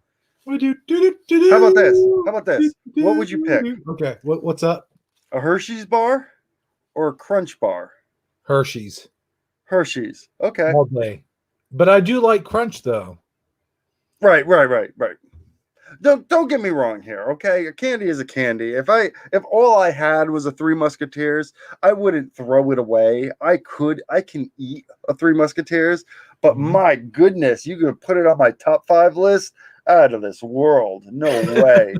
S2: How about this? What would you pick?
S1: Okay, what's up?
S2: A Hershey's bar or a Crunch bar?
S1: Hershey's.
S2: Okay.
S1: All day. But I do like Crunch though.
S2: Right. Don't get me wrong here, okay? A candy is a candy. If all I had was a Three Musketeers, I wouldn't throw it away. I can eat a Three Musketeers, but my goodness, you can put it on my top 5 list? Out of this world. No way.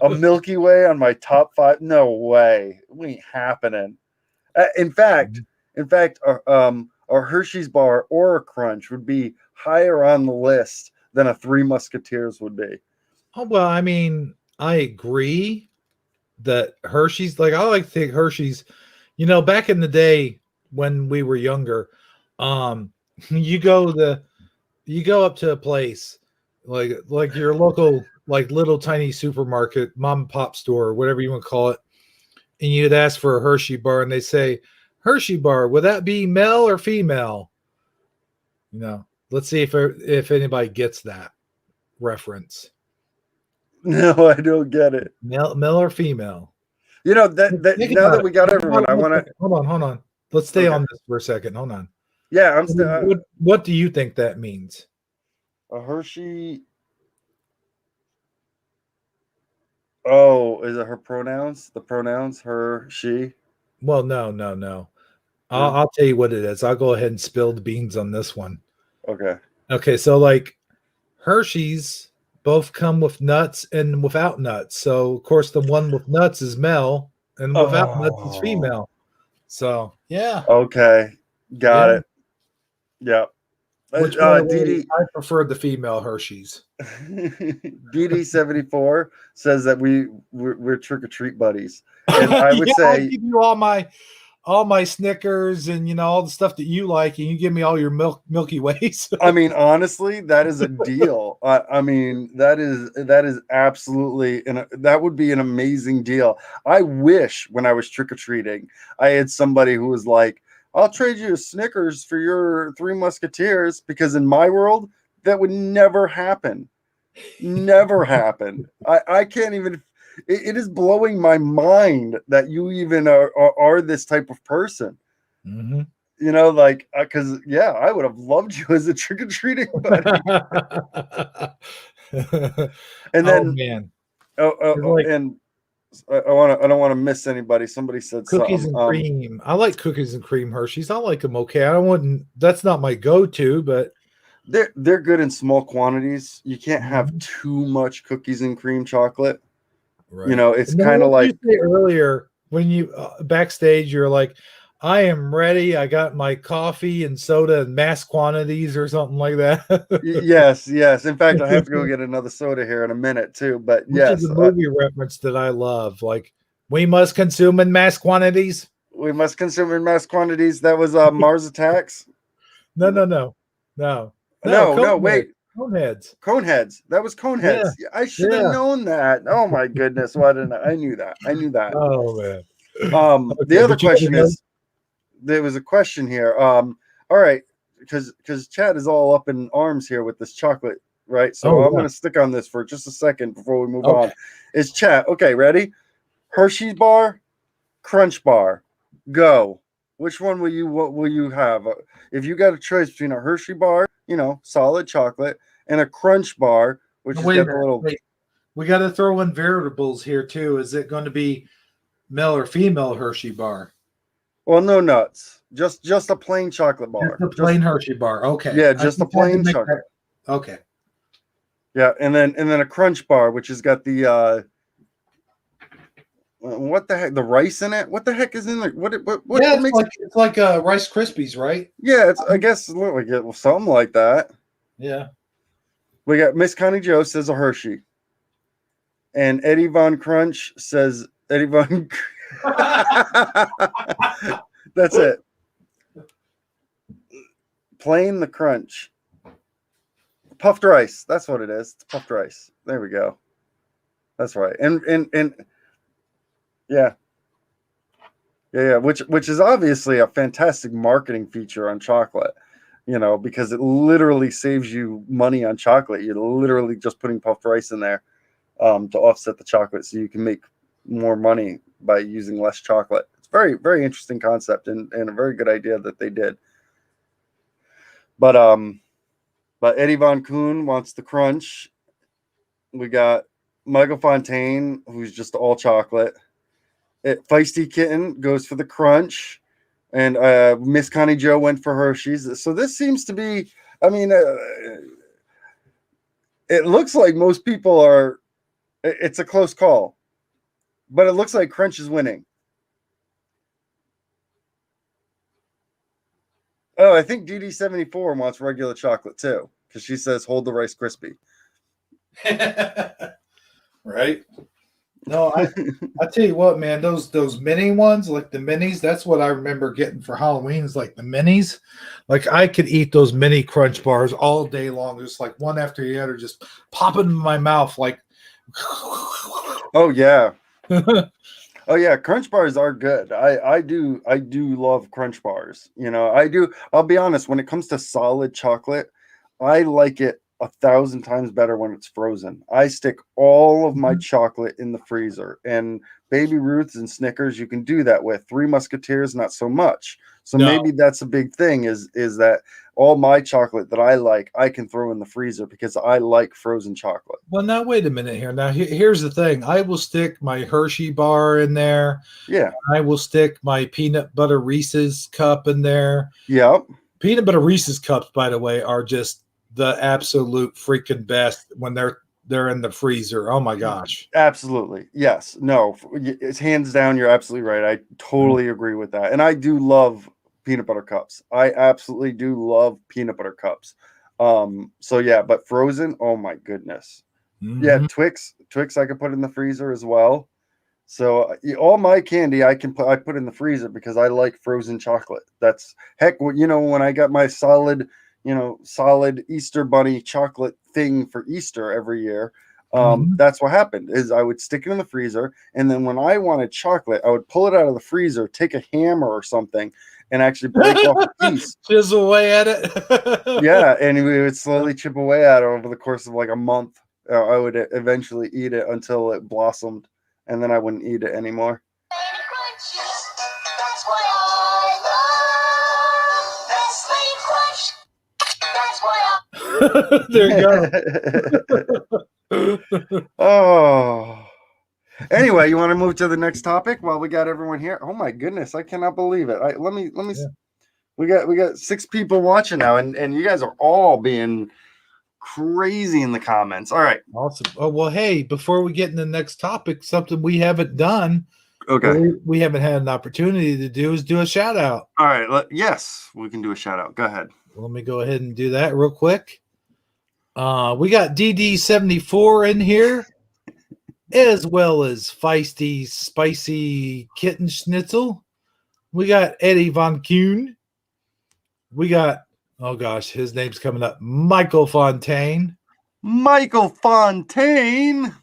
S2: A Milky Way on my top 5? No way. It ain't happening. In fact, a Hershey's bar or a Crunch would be higher on the list than a Three Musketeers would be.
S1: Oh, well, I mean, I agree that Hershey's, like, I like to think Hershey's, you know, back in the day when we were younger, you go up to a place like your local, like, little tiny supermarket, mom and pop store, whatever you want to call it, and you'd ask for a Hershey bar, and they say, Hershey bar, would that be male or female? You know, let's see if anybody gets that reference.
S2: No, I don't get it.
S1: Male or female?
S2: You know that now that we got everyone, I want to
S1: hold on. Let's stay on this for a second. Hold on.
S2: Yeah, I'm still.
S1: What do you think that means?
S2: A Hershey. Oh, is it her pronouns? The pronouns, her, she?
S1: Well, no. I'll tell you what it is. I'll go ahead and spill the beans on this one. Okay. So, like, Hershey's both come with nuts and without nuts. So, of course, the one with nuts is male, and without nuts is female. So, yeah.
S2: Okay, got it. Yeah.
S1: Which I prefer the female Hershey's.
S2: DD74 says that we're trick or treat buddies, and I would say
S1: I give you all my Snickers and, you know, all the stuff that you like, and you give me all your Milky Ways.
S2: I mean, honestly, that is a deal. I mean, that is absolutely, and that would be an amazing deal. I wish when I was trick or treating, I had somebody who was like, I'll trade you a Snickers for your Three Musketeers, because in my world, that would never happen. Never happen. I can't even, it is blowing my mind that you even are this type of person.
S1: Mm-hmm.
S2: You know, like, because, yeah, I would have loved you as a trick-or-treating buddy. And then,
S1: man.
S2: And I don't want to miss anybody. Somebody said
S1: cookies
S2: something.
S1: And cream. I like cookies and cream Hershey's. I like them okay. That's not my go-to, but
S2: they're good in small quantities. You can't have too much cookies and cream chocolate. Right. You know, it's kind of like
S1: you earlier when you backstage, you're like, I am ready. I got my coffee and soda in mass quantities or something like that.
S2: Yes. In fact, I have to go get another soda here in a minute too. But yes,
S1: which is a movie reference that I love. Like, we must consume in mass quantities.
S2: We must consume in mass quantities. That was Mars Attacks.
S1: No.
S2: Wait. Coneheads. That was Coneheads. Yeah. I should have known that. Oh my goodness. Why didn't I knew that.
S1: Oh man.
S2: Okay, the other question is, there was a question here. All right, because Chad is all up in arms here with this chocolate, right? So I'm going to stick on this for just a second before we move on. Is Chad okay? Ready? Hershey's bar, Crunch bar, go. Which one will you have? If you got a choice between a Hershey bar, you know, solid chocolate, and a Crunch bar, which is got a little.
S1: Wait. We got to throw in variables here too. Is it going to be male or female Hershey bar?
S2: Well, no nuts. Just a plain chocolate bar.
S1: Just a plain Hershey bar. Okay.
S2: Yeah, just a plain chocolate.
S1: Okay.
S2: Yeah, and then a Crunch bar, which has got the what the heck? The rice in it? What the heck is in there? What makes
S1: it's like Rice Krispies, right?
S2: Yeah, I guess something like that.
S1: Yeah. We
S2: got Miss Connie Joe says a Hershey. And Eddie Von Crunch says Eddie Von. That's it. Plain the Crunch. Puffed rice. That's what it is. It's puffed rice. There we go. That's right. And yeah. Which is obviously a fantastic marketing feature on chocolate. You know, because it literally saves you money on chocolate. You're literally just putting puffed rice in there to offset the chocolate, so you can make more money by using less chocolate. It's very, very interesting concept and a very good idea that they did. But Eddie Von Kuhn wants the Crunch. We got Michael Fontaine, who's just all chocolate. Feisty Kitten goes for the crunch, and Miss Connie Joe went for Hershey's. So this seems to be, I mean, it looks like most people are. It's a close call, but it looks like Crunch is winning. Oh, I think DD74 wants regular chocolate too, because she says hold the Rice Krispie.
S1: Right? No, I tell you what, man, those mini ones, like the minis, that's what I remember getting for Halloween is like the minis. Like I could eat those mini crunch bars all day long, just like one after the other, just popping in my mouth like
S2: Oh yeah. Oh yeah, crunch bars are good. I do love crunch bars. You know, I do. I'll be honest, when it comes to solid chocolate, I like it 1,000 times better when it's frozen. I stick all of my chocolate in the freezer, and Baby Ruth's and Snickers you can do that with. Three Musketeers not so much. So
S1: No.
S2: maybe that's a big thing is that all my chocolate that I like I can throw in the freezer because I like frozen chocolate.
S1: Well, now wait a minute here. Now here's the thing. I will stick my Hershey bar in there.
S2: Yeah.
S1: I will stick my peanut butter Reese's cup in there.
S2: Yep.
S1: Peanut butter Reese's cups, by the way, are just the absolute freaking best when they're in the freezer. Oh my gosh.
S2: Absolutely. Yes. No, it's hands down. You're absolutely right. I totally agree with that. And I do love peanut butter cups. I absolutely do love peanut butter cups. So yeah, but frozen, oh my goodness. Yeah, Twix I could put in the freezer as well. So all my candy I put in the freezer because I like frozen chocolate. That's heck, you know, when I got my solid Easter bunny chocolate thing for Easter every year. That's what happened is I would stick it in the freezer, and then when I wanted chocolate, I would pull it out of the freezer, take a hammer or something, and actually break off a piece.
S1: Chisel away at it.
S2: Yeah, and we would slowly chip away at it over the course of like a month. I would eventually eat it until it blossomed, and then I wouldn't eat it anymore.
S9: That's why I love Nestle Crunch. That's why
S1: There you go.
S2: Oh. Anyway, you want to move to the next topic while we got everyone here? Oh my goodness, I cannot believe it. Let me. Yeah. We got 6 people watching now, and you guys are all being crazy in the comments. All right.
S1: Awesome. Oh well, hey, before we get in the next topic, something we haven't done.
S2: Okay.
S1: We haven't had an opportunity to do is do a shout out.
S2: All right. Yes, we can do a shout out. Go ahead.
S1: Let me go ahead and do that real quick. We got DD74 in here, as well as Feisty Spicy Kitten Schnitzel. We got Eddie Von Kuhn. We got, oh gosh, his name's coming up, Michael Fontaine.
S2: Michael Fontaine.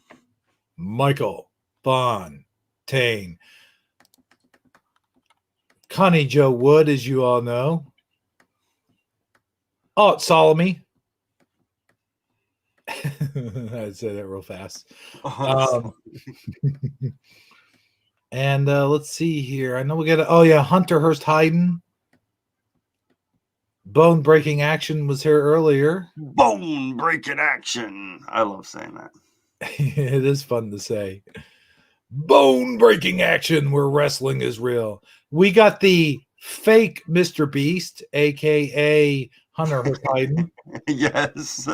S1: Michael Fontaine. Connie Joe Wood, as you all know. Oh, it's Solomon. I'd say that real fast. And let's see here. I know we got Hunter Hurst Hayden. Bone Breaking Action was here earlier.
S2: Bone Breaking Action. I love saying that.
S1: It is fun to say. Bone Breaking Action where wrestling is real. We got the fake Mr. Beast, aka Hunter Hurst Hayden.
S2: Yes.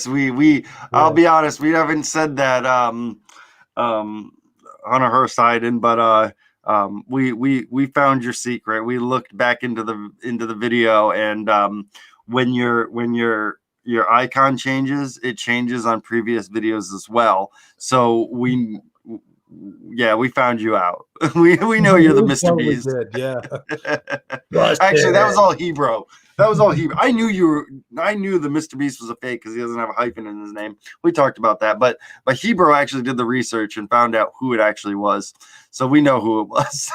S2: We I'll be honest, we haven't said that Hunter Hurst Hayden, but we found your secret. We looked back into the video, and when your icon changes, it changes on previous videos as well. So we found you out. we know you're the Mr. Beast.
S1: Yeah.
S2: Actually, that was all Hebrew. I knew the Mr. Beast was a fake because he doesn't have a hyphen in his name. We talked about that, but Hebrew actually did the research and found out who it actually was. So we know who it was.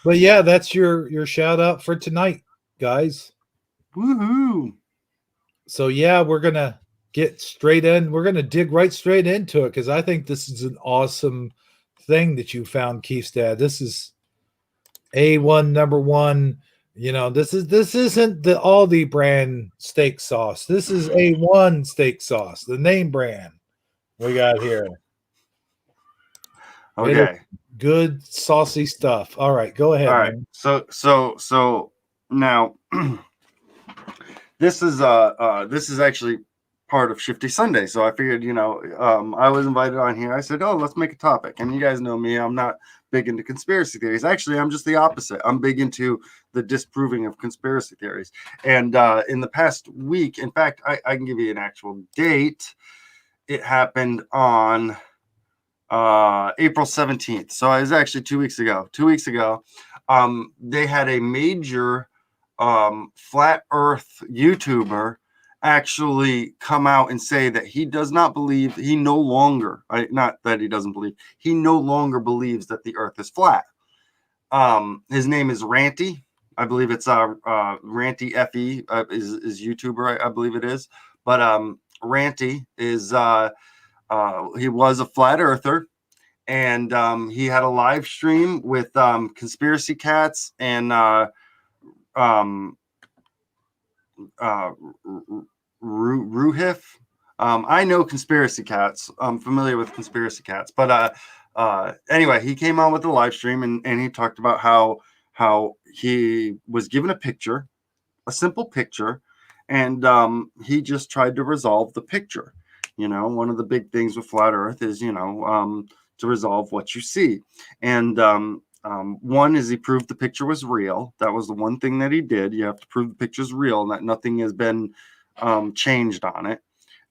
S1: But yeah, that's your shout out for tonight, guys.
S2: Woohoo.
S1: So yeah, we're gonna get straight in. We're gonna dig right straight into it because I think this is an awesome thing that you found, Keith's dad. This is A1 number 1 You know, this isn't the Aldi brand steak sauce. This is A1 steak sauce, the name brand we got here. It is
S2: Okay.
S1: good saucy stuff. All right, go ahead,
S2: All right.
S1: man.
S2: So now this is actually part of Shifty Sunday. So I figured, I was invited on here. I said, oh, let's make a topic. And you guys know me. I'm not big into conspiracy theories. Actually, I'm just the opposite. I'm big into the disproving of conspiracy theories. And in the past week, in fact, I can give you an actual date. It happened on April 17th. So it was actually 2 weeks ago. 2 weeks ago, they had a major flat earth YouTuber actually come out and say that he does not believe, he no longer, not that he doesn't believe, he no longer believes that the earth is flat. His name is Ranty. I believe it's Ranty FE is YouTuber, I believe it is. But Ranty is he was a flat earther, and he had a live stream with Conspiracy Cats and Ruhif. I know Conspiracy Cats. I'm familiar with Conspiracy Cats, but anyway, he came on with the live stream and he talked about how he was given a picture, a simple picture, and he just tried to resolve the picture. One of the big things with flat Earth is to resolve what you see, and one is he proved the picture was real. That was the one thing that he did. You have to prove the picture's real and that nothing has been changed on it.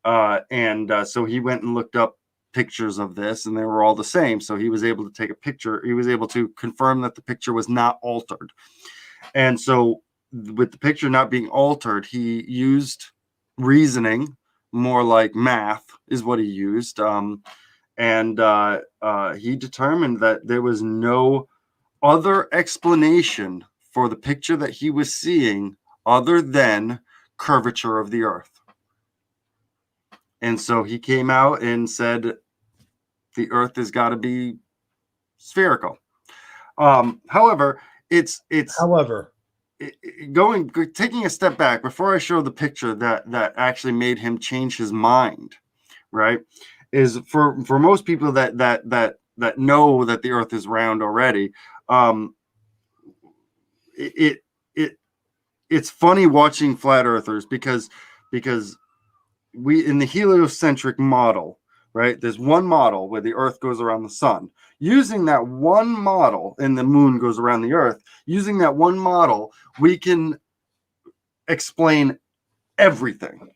S2: So he went and looked up pictures of this, and they were all the same. So he was able to take a picture. He was able to confirm that the picture was not altered. And so with the picture not being altered, he used reasoning, more like math is what he used. And he determined that there was no other explanation for the picture that he was seeing other than curvature of the earth. And so he came out and said the earth has got to be spherical. However, taking a step back before I show the picture that actually made him change his mind, right? Is for most people that know that the earth is round already. It's funny watching flat earthers because we, in the heliocentric model, right? There's one model where the earth goes around the sun. Using that one model, and the moon goes around the earth, using that one model, we can explain everything.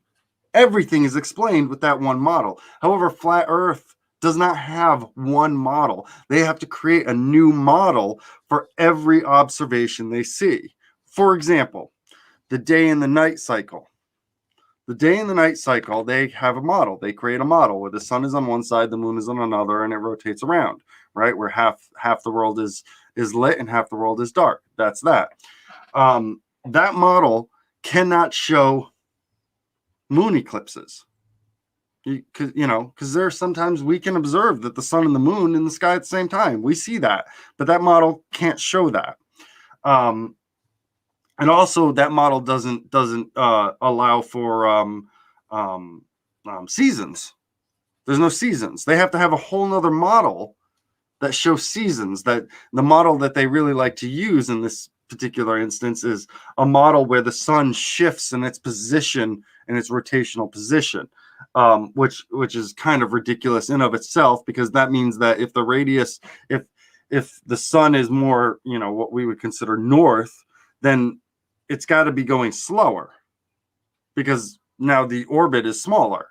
S2: Everything is explained with that one model. However, flat earth does not have one model. They have to create a new model for every observation they see. For example, the day and the night cycle. The day and the night cycle, they have a model. They create a model where the sun is on one side, the moon is on another, and it rotates around, right? Where half the world is lit and half the world is dark. That's that. That model cannot show moon eclipses. Because there are sometimes we can observe that the sun and the moon in the sky at the same time. We see that, but that model can't show that. And also, that model doesn't allow for seasons. There's no seasons. They have to have a whole nother model that shows seasons. That the model that they really like to use in this particular instance is a model where the sun shifts in its position and its rotational position, which is kind of ridiculous in of itself, because that means that if the radius, if the sun is more, what we would consider north, then it's got to be going slower, because now the orbit is smaller.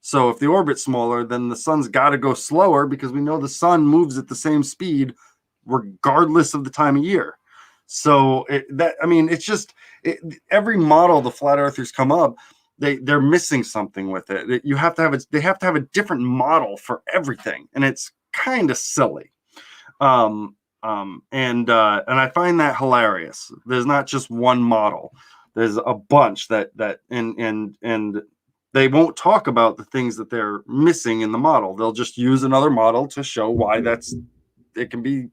S2: So if the orbit's smaller, then the sun's got to go slower, because we know the sun moves at the same speed regardless of the time of year. So it's just every model the flat earthers come up, they're missing something with it. They have to have a different model for everything, and it's kind of silly. And I find that hilarious. There's not just one model. There's a bunch that and they won't talk about the things that they're missing in the model. They'll just use another model to show why it can be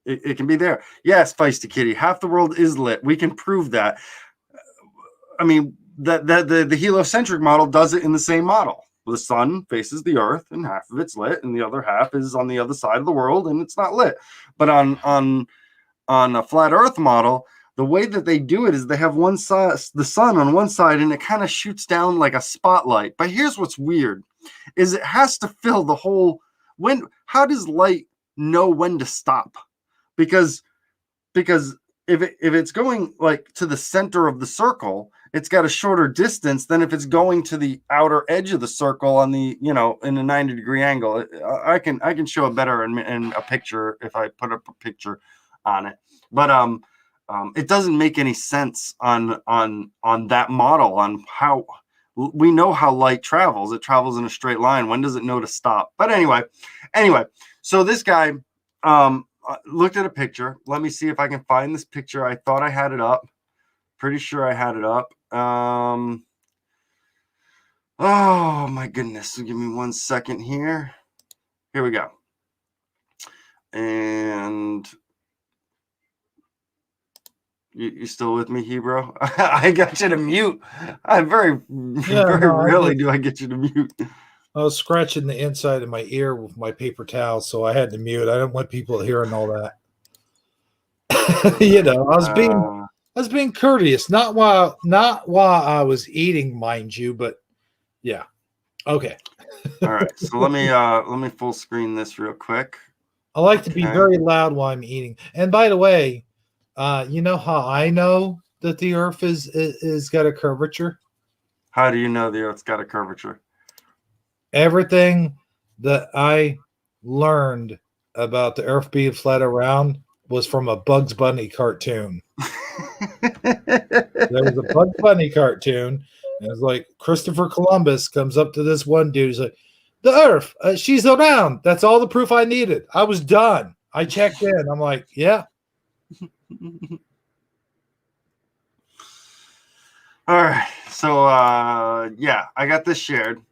S2: It can be there. Yes, Feisty Kitty. Half the world is lit. We can prove that. I mean, the heliocentric model does it in the same model. The sun faces the earth, and half of it's lit, and the other half is on the other side of the world, and it's not lit. But on a flat Earth model, the way that they do it is they have one side, the sun on one side, and it kind of shoots down like a spotlight. But here's what's weird: is it has to fill the whole. How does light know when to stop? Because if it's going like to the center of the circle, it's got a shorter distance than if it's going to the outer edge of the circle on the, in a 90-degree angle. I can show it better in a picture if I put up a picture on it. But it doesn't make any sense on that model, on how we know how light travels. It travels in a straight line. When does it know to stop? But anyway, so this guy looked at a picture. Let me see if I can find this picture. I thought I had it up. Pretty sure I had it up. Oh my goodness. So give me 1 second here. Here we go. And you still with me, Hebrew? I got you to mute. I rarely do I get you to mute.
S1: I was scratching the inside of my ear with my paper towel, so I had to mute. I don't want people hearing all that. I was being courteous, not while I was eating, mind you, but yeah. Okay.
S2: All right. So let me full screen this real quick.
S1: I like to be very loud while I'm eating. And by the way, you know how I know that the Earth is got a curvature?
S2: How do you know the Earth's got a curvature?
S1: Everything that I learned about the Earth being flat around was from a Bugs Bunny cartoon. There was a Bugs Bunny cartoon, and it's like Christopher Columbus comes up to this one dude. He's like, "The Earth, she's around. That's all the proof I needed. I was done. I checked in." I'm like, "Yeah."
S2: All right. So yeah, I got this shared.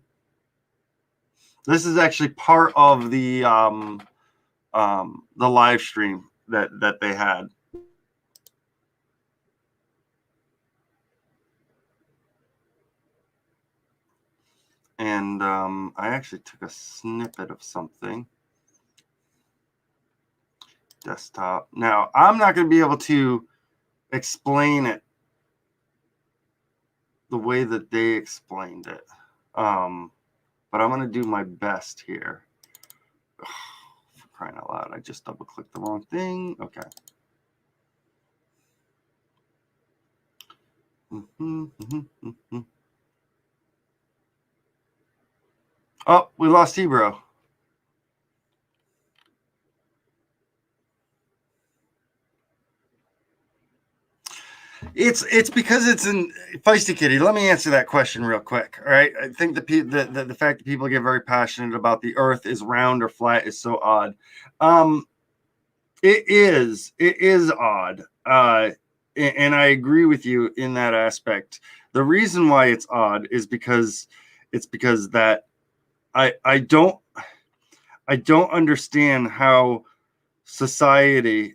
S2: This is actually part of the live stream that they had. And I actually took a snippet of something. Desktop. Now, I'm not going to be able to explain it the way that they explained it. But I'm going to do my best here. Ugh, for crying out loud. I just double-clicked the wrong thing. Okay. Oh, we lost Hebrew. It's because it's in Feisty Kitty. Let me answer that question real quick. All right. I think the fact that people get very passionate about the Earth is round or flat is so odd. It is odd. And I agree with you in that aspect. The reason why it's odd is because that I don't understand how society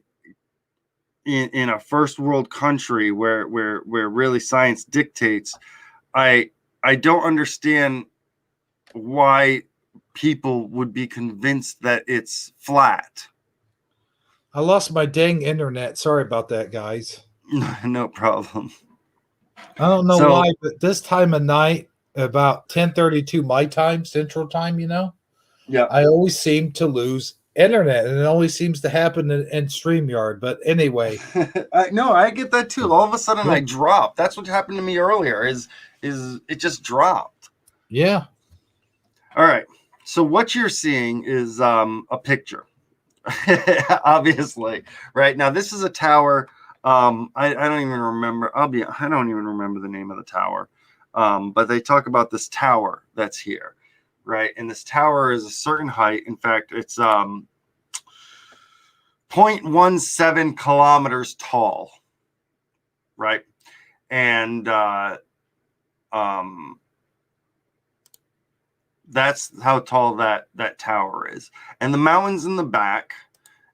S2: in a first world country where really science dictates, I don't understand why people would be convinced that it's flat.
S1: I lost my dang internet. Sorry about that, guys.
S2: No problem.
S1: I don't know why, but this time of night, about 10:32 my time, Central Time,
S2: yeah,
S1: I always seem to lose internet, and it always seems to happen in StreamYard. But anyway,
S2: I get that too. All of a sudden, I drop. That's what happened to me earlier. Is it just dropped?
S1: Yeah.
S2: All right. So what you're seeing is a picture. Obviously, right now this is a tower. I don't even remember. I don't even remember the name of the tower. But they talk about this tower that's here, right? And this tower is a certain height. In fact, it's 0.17 kilometers tall, right? And that's how tall that tower is. And the mountains in the back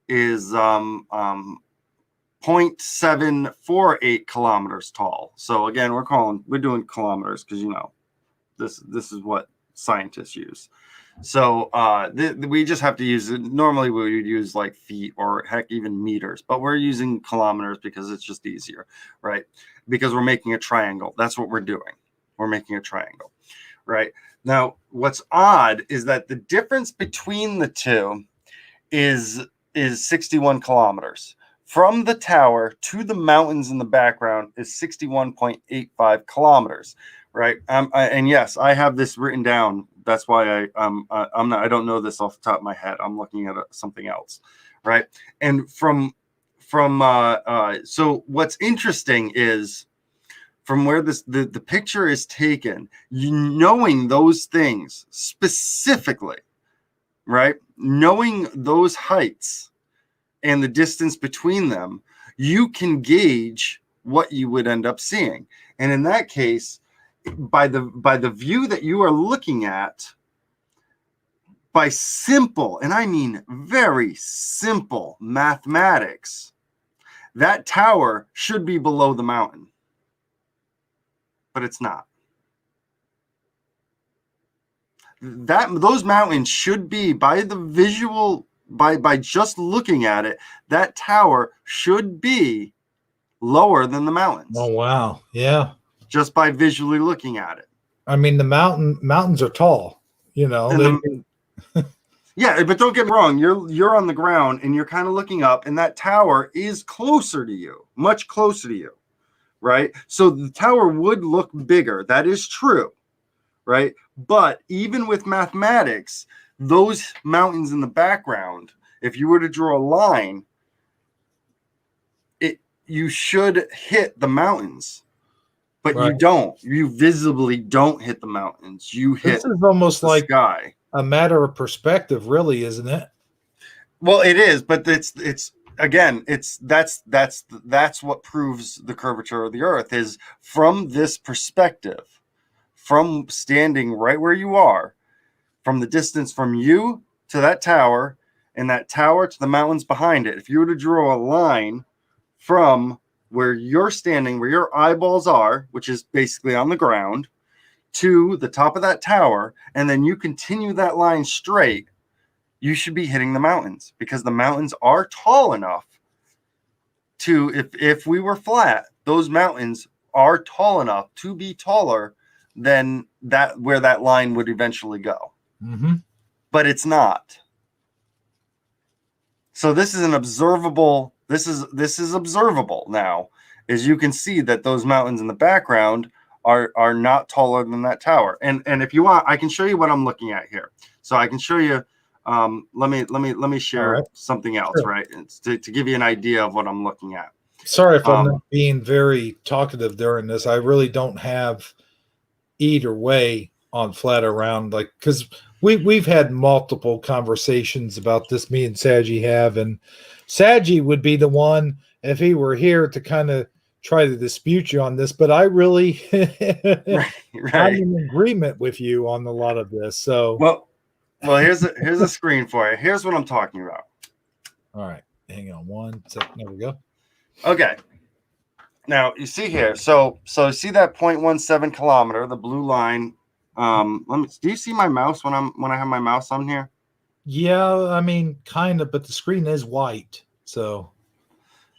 S2: is 0.748 kilometers tall. So again, we're doing kilometers because this is what scientists use. So we just have to use it. Normally we would use like feet or heck even meters, but we're using kilometers because it's just easier, right? Because we're making a triangle. That's what we're doing. We're making a triangle, right? Now, what's odd is that the difference between the two is 61 kilometers. From the tower to the mountains in the background is 61.85 kilometers, right? And yes, I have this written down. That's why I don't know this off the top of my head. I'm looking at something else, right? And so what's interesting is from where the picture is taken, knowing those things specifically, right? Knowing those heights and the distance between them, you can gauge what you would end up seeing. And in that case, by the view that you are looking at, by simple, and I mean very simple mathematics, that tower should be below the mountain. But it's not. Those mountains should be, by the visual, by just looking at it, that tower should be lower than the mountains.
S1: Oh wow, yeah.
S2: Just by visually looking at it.
S1: I mean, the mountains are tall,
S2: Yeah, but don't get me wrong. You're on the ground and you're kind of looking up, and that tower is closer to you, much closer to you, right? So the tower would look bigger. That is true, right? But even with mathematics, those mountains in the background, if you were to draw a line, you should hit the mountains, but
S1: right.
S2: You don't. You visibly don't hit the mountains. You hit.
S1: This is almost
S2: the
S1: like
S2: sky.
S1: A matter of perspective, really, isn't it?
S2: Well, it is, but that's what proves the curvature of the Earth is from this perspective, from standing right where you are, from the distance from you to that tower, and that tower to the mountains behind it. If you were to draw a line from where you're standing, where your eyeballs are, which is basically on the ground, to the top of that tower, and then you continue that line straight, you should be hitting the mountains, because the mountains are tall enough to, if we were flat, those mountains are tall enough to be taller than that where that line would eventually go.
S1: Mm-hmm.
S2: But it's not. So this is an observable. This is observable now, as you can see that those mountains in the background are not taller than that tower. And if you want, I can show you what I'm looking at here. So I can show you. Let me share something else, sure. Right? It's to give you an idea of what I'm looking at.
S1: Sorry if I'm not being very talkative during this. I really don't have either way on flat around, like, because we've had multiple conversations about this. Me and Saji have, and Saji would be the one if he were here to kind of try to dispute you on this, but I really
S2: right.
S1: I'm in agreement with you on a lot of this. So
S2: well, here's a screen for you. Here's what I'm talking about.
S1: All right, hang on one second. There we go.
S2: Okay. Now you see here. So see that 0.17 kilometer, the blue line. Do you see my mouse when I have my mouse on here?
S1: Yeah, I mean, kind of, but the screen is white, so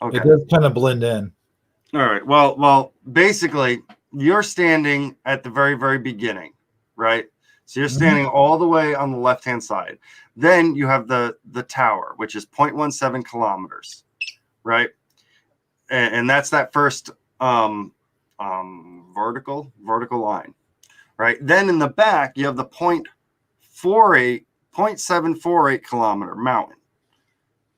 S2: okay.
S1: It does kind of blend in.
S2: All right. Well, basically, you're standing at the very, very beginning, right? So you're standing all the way on the left-hand side. Then you have the tower, which is 0.17 kilometers, right? And that's that first vertical line, right? Then in the back, you have the 0.748 kilometer mountain.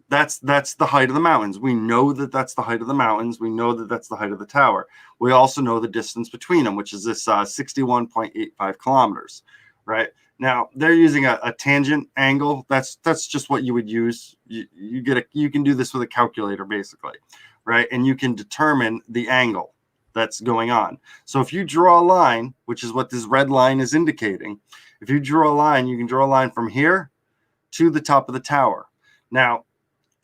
S2: That's the height of the mountains. We know that that's the height of the mountains. We know that that's the height of the tower. We also know the distance between them, which is this 61.85 kilometers, right? Now they're using a tangent angle. That's just what you would use. You can do this with a calculator basically, right? And you can determine the angle that's going on. So if you draw a line, which is what this red line is indicating, if you draw a line, you can draw a line from here to the top of the tower. Now,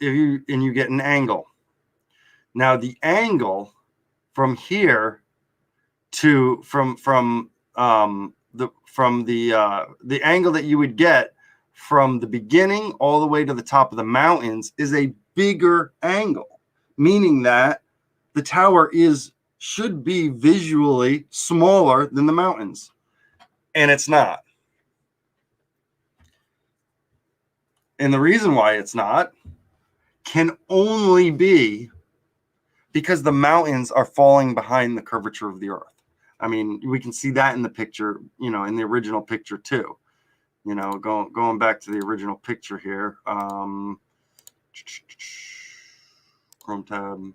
S2: you get an angle. Now the angle from here to from the angle that you would get from the beginning all the way to the top of the mountains is a bigger angle, meaning that the tower should be visually smaller than the mountains, and it's not. And the reason why it's not can only be because the mountains are falling behind the curvature of the earth. I mean, we can see that in the picture, in the original picture too. Going back to the original picture here. Chrome tab.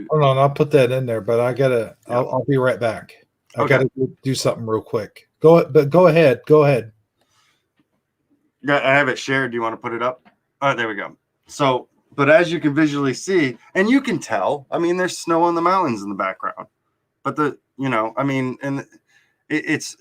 S1: Hold on, I'll put that in there, but I'll be right back. I gotta do something real quick. Go ahead.
S2: Yeah, I have it shared. Do you want to put it up? There we go. So, but as you can visually see, and you can tell, I mean, there's snow on the mountains in the background, but it's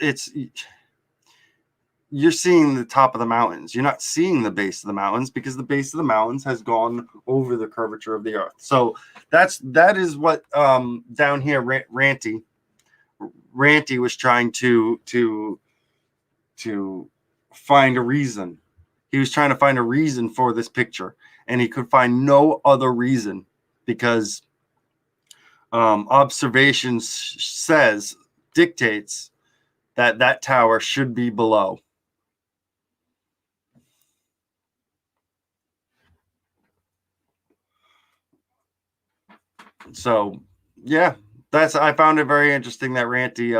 S2: you're seeing the top of the mountains. You're not seeing the base of the mountains because the base of the mountains has gone over the curvature of the earth. So that is what down here Ranty was trying to find a reason. He was trying to find a reason for this picture, and he could find no other reason because observation dictates that tower should be below. So, yeah, I found it very interesting that Ranty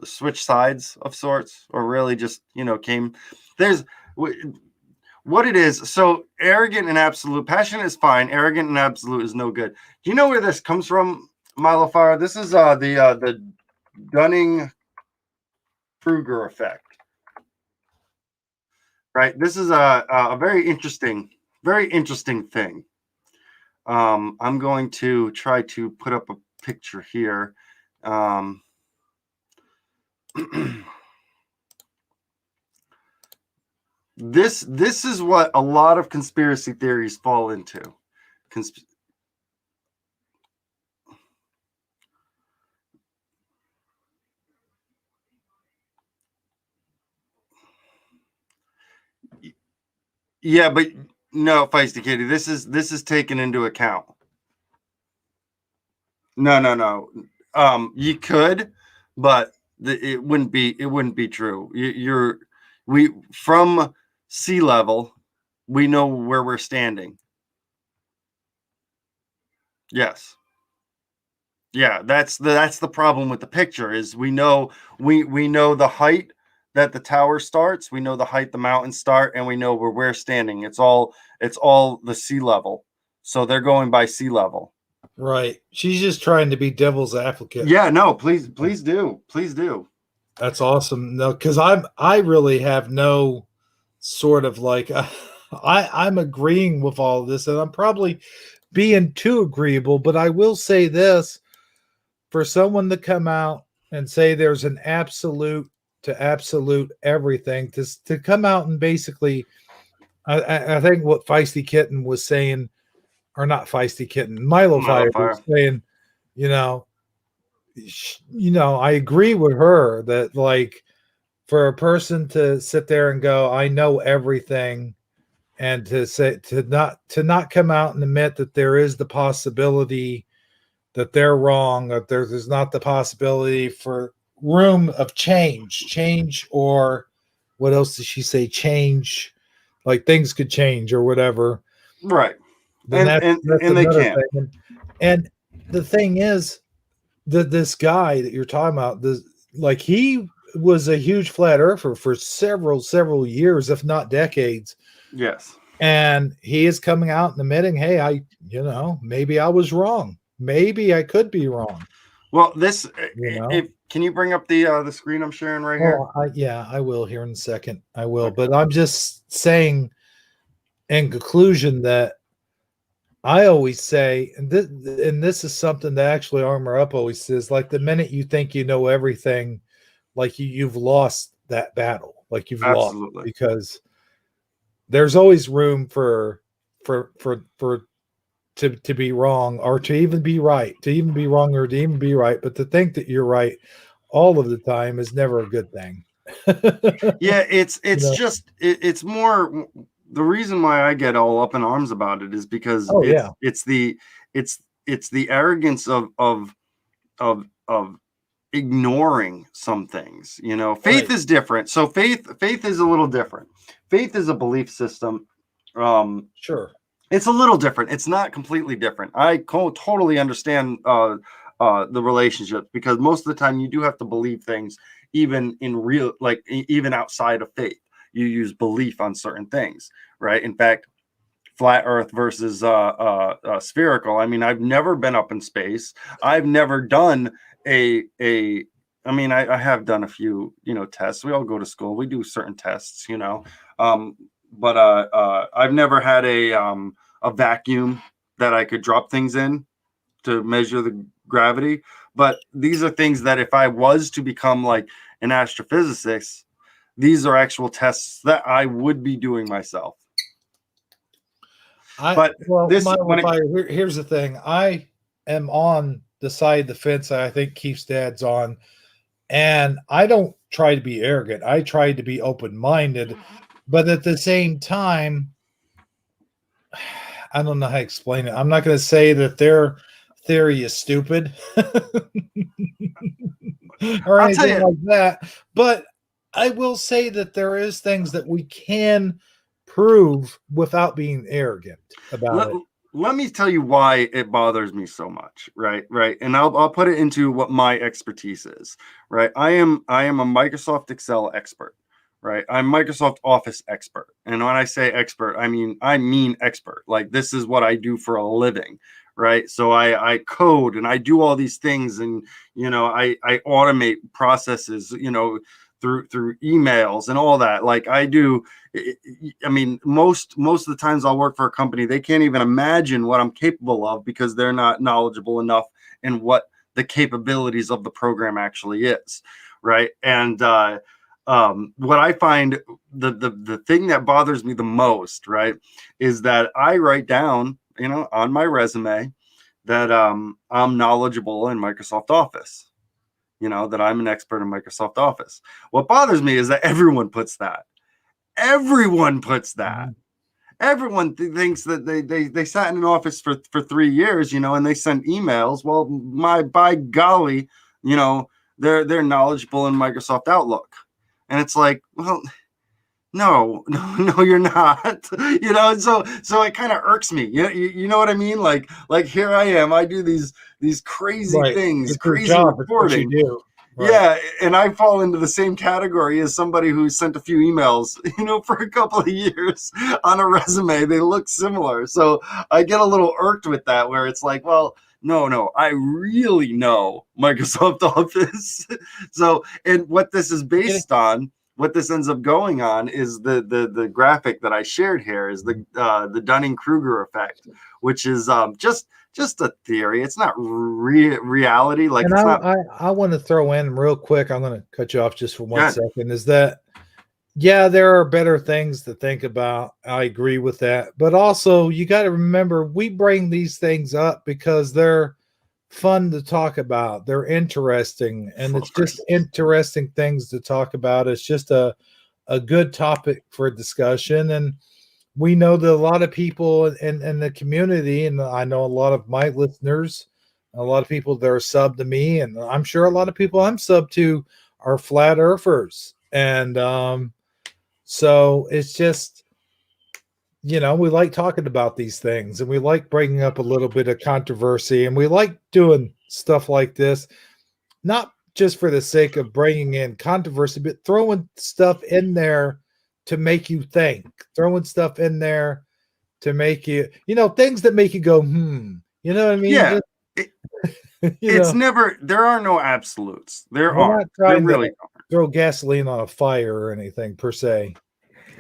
S2: switch sides of sorts, or really just came. There's what it is. So arrogant and absolute. Passionate is fine. Arrogant and absolute is no good. Do you know where this comes from, Milo Fire? This is the Dunning-Kruger effect, right? This is a very interesting thing. I'm going to try to put up a picture here. This is what a lot of conspiracy theories fall into. Yeah, but no, Feisty Kitty, this is taken into account. No. You could, but it wouldn't be true. We from sea level, we know where we're standing. Yes. Yeah, that's the problem with the picture is we know the height that the tower starts, we know the height the mountains start, and we know where we're standing. It's all the sea level. So they're going by sea level.
S1: Right. She's just trying to be devil's advocate.
S2: Yeah, no, please do.
S1: That's awesome. No, because I really have no sort of I'm agreeing with all of this, and I'm probably being too agreeable, but I will say this: for someone to come out and say there's an absolute to absolute everything, to come out and basically, I think what Feisty Kitten was saying, or not Feisty Kitten, Milo Fire was saying, I agree with her that for a person to sit there and go, I know everything, and to not come out and admit that there is the possibility that they're wrong, that there's not the possibility for room of change, or what else did she say? Change, like things could change or whatever.
S2: Right.
S1: And
S2: they can't.
S1: thing. And the thing is, this guy that you're talking about, he was a huge flat earther for several years, if not decades.
S2: Yes.
S1: And he is coming out and admitting, hey, maybe I was wrong. Maybe I could be wrong.
S2: Well, can you bring up the screen I'm sharing right here?
S1: I will here in a second. I will, okay. But I'm just saying in conclusion that I always say, and this is something that actually Armor Up always says, the minute you think you know everything, you've lost that battle. like you've lost,
S2: Absolutely.
S1: because there's always room for to be wrong, or to even be right, to even be wrong, or to even be right. But to think that you're right all of the time is never a good thing.
S2: Yeah, it's
S1: know?
S2: just it's more, the reason why I get all up in arms about it is because
S1: Oh yeah,
S2: it's the arrogance of ignoring some things. Faith
S1: right.
S2: is different. So faith is a little different. Faith is a belief system.
S1: Sure.
S2: It's a little different. It's not completely different. I totally understand the relationships, because most of the time you do have to believe things, even in real, like even outside of faith. You use belief on certain things, right? In fact, flat Earth versus spherical. I mean, I've never been up in space. I've never done a. I mean, I have done a few, tests. We all go to school. We do certain tests, but I've never had a vacuum that I could drop things in to measure the gravity. But these are things that if I was to become like an astrophysicist, these are actual tests that I would be doing myself. But
S1: here's the thing. I am on the side of the fence that I think Keith's dad's on, and I don't try to be arrogant. I try to be open-minded, but at the same time, I don't know how to explain it. I'm not going to say that their theory is stupid or anything like that, but I will say that there is things that we can prove without being arrogant about it.
S2: Let me tell you why it bothers me so much, right? And I'll put it into what my expertise is, right? I am a Microsoft Excel expert, right? I'm Microsoft Office expert. And when I say expert, I mean expert. Like, this is what I do for a living, right? So I code and I do all these things, and I automate processes, through emails and all that. Like I do. I mean, most of the times I'll work for a company, they can't even imagine what I'm capable of, because they're not knowledgeable enough in what the capabilities of the program actually is, right? And what I find, the thing that bothers me the most, right, is that I write down, on my resume that I'm knowledgeable in Microsoft Office, that I'm an expert in Microsoft Office. What bothers me is that everyone puts that. Everyone puts that. Mm-hmm. Everyone thinks that they sat in an office for 3 years, and they sent emails. Well, by golly, they're knowledgeable in Microsoft Outlook. And it's like, well, no, you're not. So it kind of irks me. You know what I mean? Like here I am. I do these crazy things, crazy reporting.
S1: What you do.
S2: Right. Yeah, and I fall into the same category as somebody who sent a few emails, for a couple of years on a resume. They look similar. So I get a little irked with that, where it's like, well, no, I really know Microsoft Office. So, and what this is based on, what this ends up going on, is the graphic that I shared here is the Dunning-Kruger effect, which is just a theory. It's not reality. Like,
S1: and
S2: it's
S1: I want to throw in real quick. I'm going to cut you off just for 1 second. Is that, yeah, there are better things to think about. I agree with that. But also, you got to remember, we bring these things up because they're fun to talk about. They're interesting, and it's just interesting things to talk about. It's just a good topic for discussion. And we know that a lot of people in the community, and I know a lot of my listeners, a lot of people that are sub to me, and I'm sure a lot of people I'm sub to are flat earthers. And so it's just, we like talking about these things, and we like bringing up a little bit of controversy, and we like doing stuff like this, not just for the sake of bringing in controversy, but throwing stuff in there to make you think, throwing stuff in there to make you, things that make you go, you know what I mean?
S2: Yeah. It's never, there are no absolutes. There aren't. There really aren't.
S1: Throw gasoline on a fire or anything per se.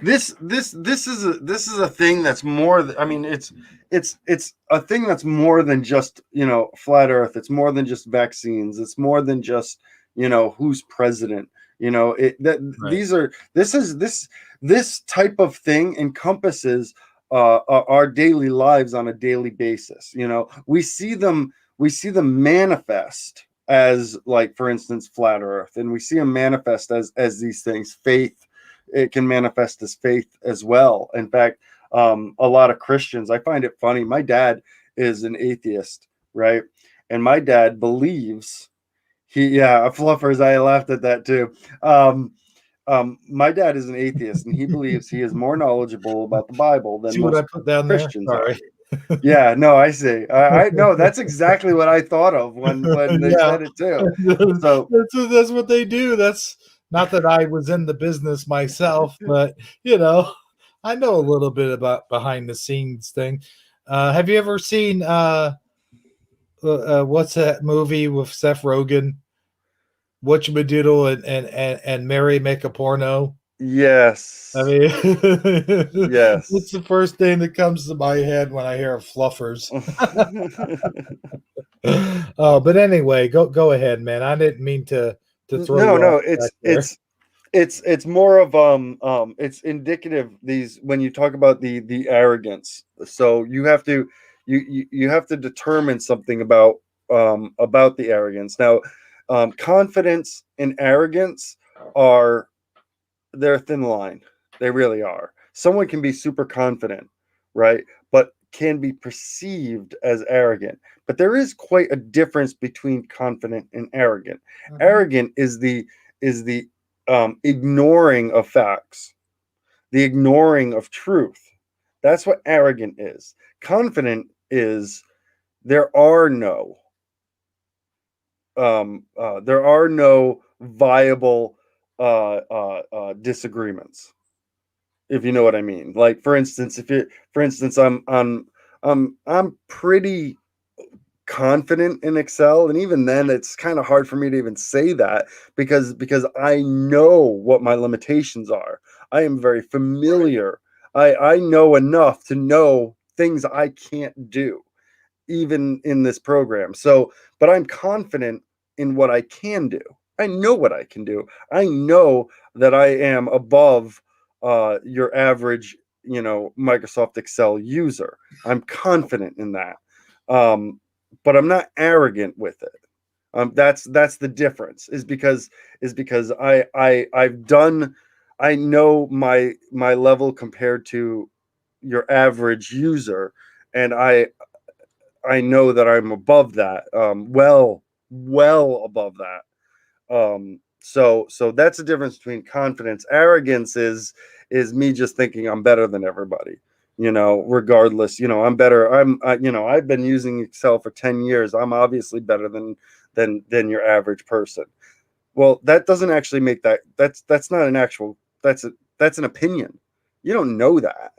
S2: This is a thing that's more. I mean, it's a thing that's more than just flat Earth. It's more than just vaccines. It's more than just who's president. You know, this type of thing encompasses our daily lives on a daily basis. You know, we see them manifest as, like, for instance, flat earth, and we see them manifest as these things. Faith, it can manifest as faith as well. In fact, a lot of Christians, I find it funny. My dad is an atheist, right? And my dad believes fluffers. I laughed at that too. My dad is an atheist, and he believes he is more knowledgeable about the Bible than
S1: See what I
S2: most
S1: put down
S2: Christians
S1: there?
S2: are.
S1: Sorry.
S2: Yeah, no, I see. I know that's exactly what I thought of when they
S1: Yeah.
S2: said it too. So
S1: That's what they do. That's not that I was in the business myself, but you know, I know a little bit about behind the scenes thing. Have you ever seen what's that movie with Seth Rogen? Whatchamadoodle and Mary make a porno.
S2: yes,
S1: I mean, it's
S2: yes.
S1: the first thing that comes to my head when I hear fluffers. But anyway, go ahead, man. I didn't mean to throw you
S2: No,
S1: off track there.
S2: it's more of it's indicative, these, when you talk about the arrogance. So you have to you have to determine something about the arrogance. Now, confidence and arrogance are, they're a thin line. They really are. Someone can be super confident, right? But can be perceived as arrogant. But there is quite a difference between confident and arrogant. Arrogant is the ignoring of facts, the ignoring of truth. That's what arrogant is. Confident is, there are no viable disagreements, if you know what I mean. Like, for instance, I'm pretty confident in Excel, and even then it's kind of hard for me to even say that, because I know what my limitations are. I am very familiar. I know enough to know things I can't do, even in this program. So, but I'm confident in what I can do. I know what I can do. I know that I am above your average, Microsoft Excel user. I'm confident in that. But I'm not arrogant with it. That's the difference. Is because I've done, I know my level compared to your average user, and I know that I'm above that, well above that. So that's the difference between confidence. Arrogance is me just thinking I'm better than everybody. Regardless, I'm better. I've been using Excel for 10 years. I'm obviously better than your average person. Well, that doesn't actually make that's not an actual, that's an opinion. You don't know that.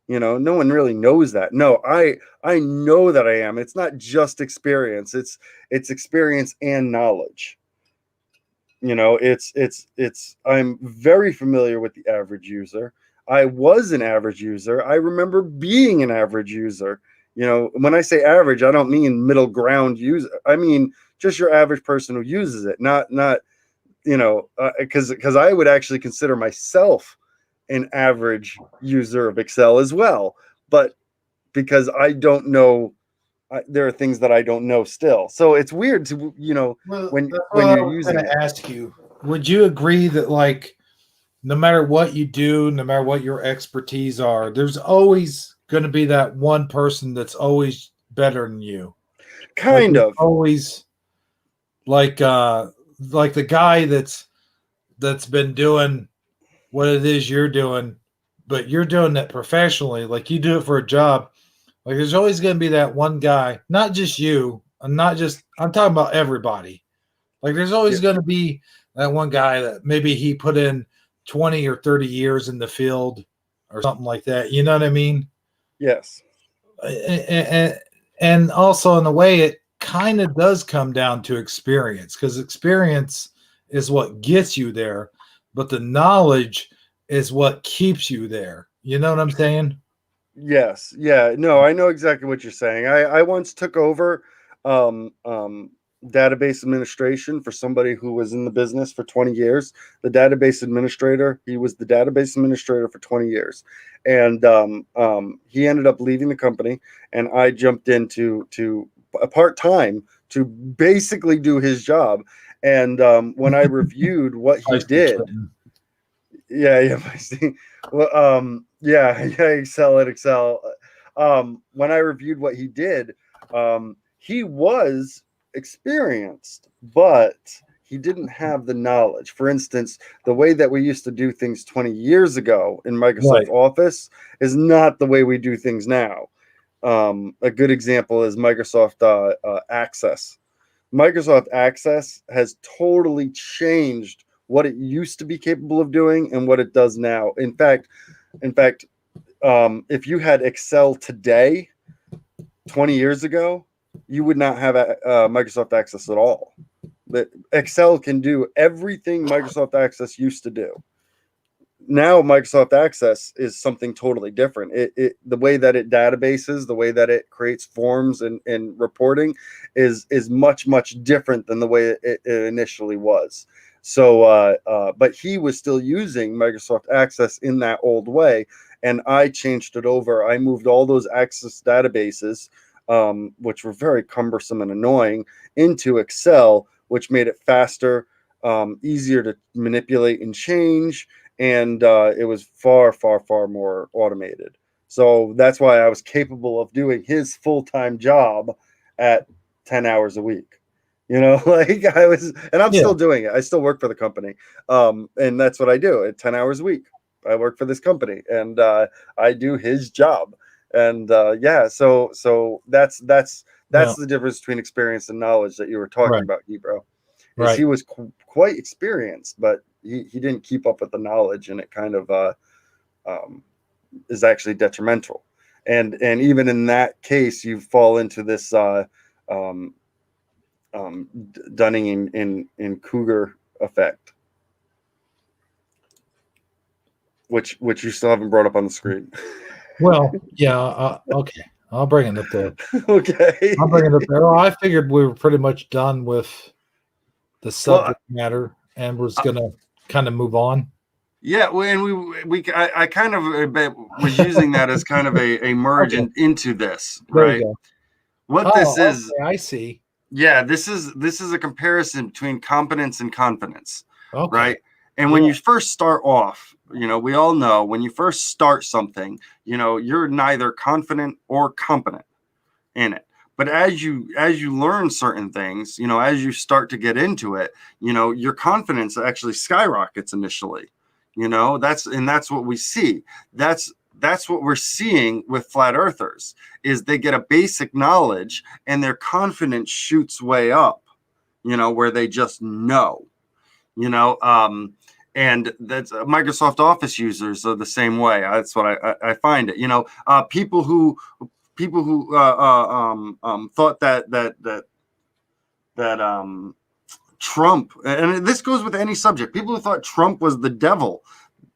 S2: No one really knows that. No, I know that I am. It's not just experience. It's experience and knowledge. I'm very familiar with the average user. I was an average user. I remember being an average user. When I say average, I don't mean middle ground user. I mean just your average person who uses it. Not because I would actually consider myself an average user of Excel as well. But because I don't know, there are things that I don't know still. So it's weird to, when you're using it.
S1: Ask you, would you agree that, like, no matter what you do, no matter what your expertise are, there's always going to be that one person that's always better than you?
S2: Kind of.
S1: Always, like the guy that's been doing what it is you're doing, but you're doing it professionally, like you do it for a job. Like, there's always going to be that one guy, not just you, I'm talking about everybody. Like, there's always going to be that one guy that maybe he put in 20 or 30 years in the field or something like that. You know what I mean?
S2: Yes.
S1: And also, in a way, it kind of does come down to experience, because experience is what gets you there, but the knowledge is what keeps you there. You know what I'm saying?
S2: Yes. Yeah. No, I know exactly what you're saying. I once took over database administration for somebody who was in the business for 20 years. The database administrator, he was the database administrator for 20 years. And he ended up leaving the company, and I jumped into a part-time to basically do his job. And when I reviewed what he did, yeah, well, yeah, Excel at Excel. When I reviewed what he did, he was experienced, but he didn't have the knowledge. For instance, the way that we used to do things 20 years ago in Microsoft Office is not the way we do things now. A good example is Microsoft Access. Microsoft Access has totally changed what it used to be capable of doing and what it does now. In fact, if you had Excel today, 20 years ago, you would not have Microsoft Access at all. But Excel can do everything Microsoft Access used to do. Now Microsoft Access is something totally different. The way that it databases, the way that it creates forms and reporting is much different than the way it initially was. So, but he was still using Microsoft Access in that old way, and I changed it over. I moved all those Access databases, which were very cumbersome and annoying, into Excel, which made it faster, easier to manipulate and change. And it was far more automated. So that's why I was capable of doing his full-time job at 10 hours a week. Like I was, and I'm still doing it. I still work for the company. And that's what I do at 10 hours a week. I work for this company, and I do his job. And so that's the difference between experience and knowledge that you were talking about, Hebrew. Right. He was quite experienced, but he didn't keep up with the knowledge, and it kind of is actually detrimental. And even in that case, you fall into this Dunning and Kruger effect, which you still haven't brought up on the screen.
S1: Well, yeah, okay. I'll bring it up there.
S2: Okay.
S1: I'll bring it up there. Well, I figured we were pretty much done with the subject matter, and was going to kind of move on.
S2: Yeah, and I kind of was using that as kind of a merge into this, right? What this is,
S1: I see.
S2: Yeah, this is a comparison between competence and confidence, right? And when you first start off, we all know when you first start something, you're neither confident or competent in it. But as you learn certain things, as you start to get into it, your confidence actually skyrockets initially. That's what we see. That's what we're seeing with flat earthers, is they get a basic knowledge and their confidence shoots way up, where they just know, and that's Microsoft Office users are the same way. That's what I find it. People who thought that Trump, and this goes with any subject, people who thought Trump was the devil,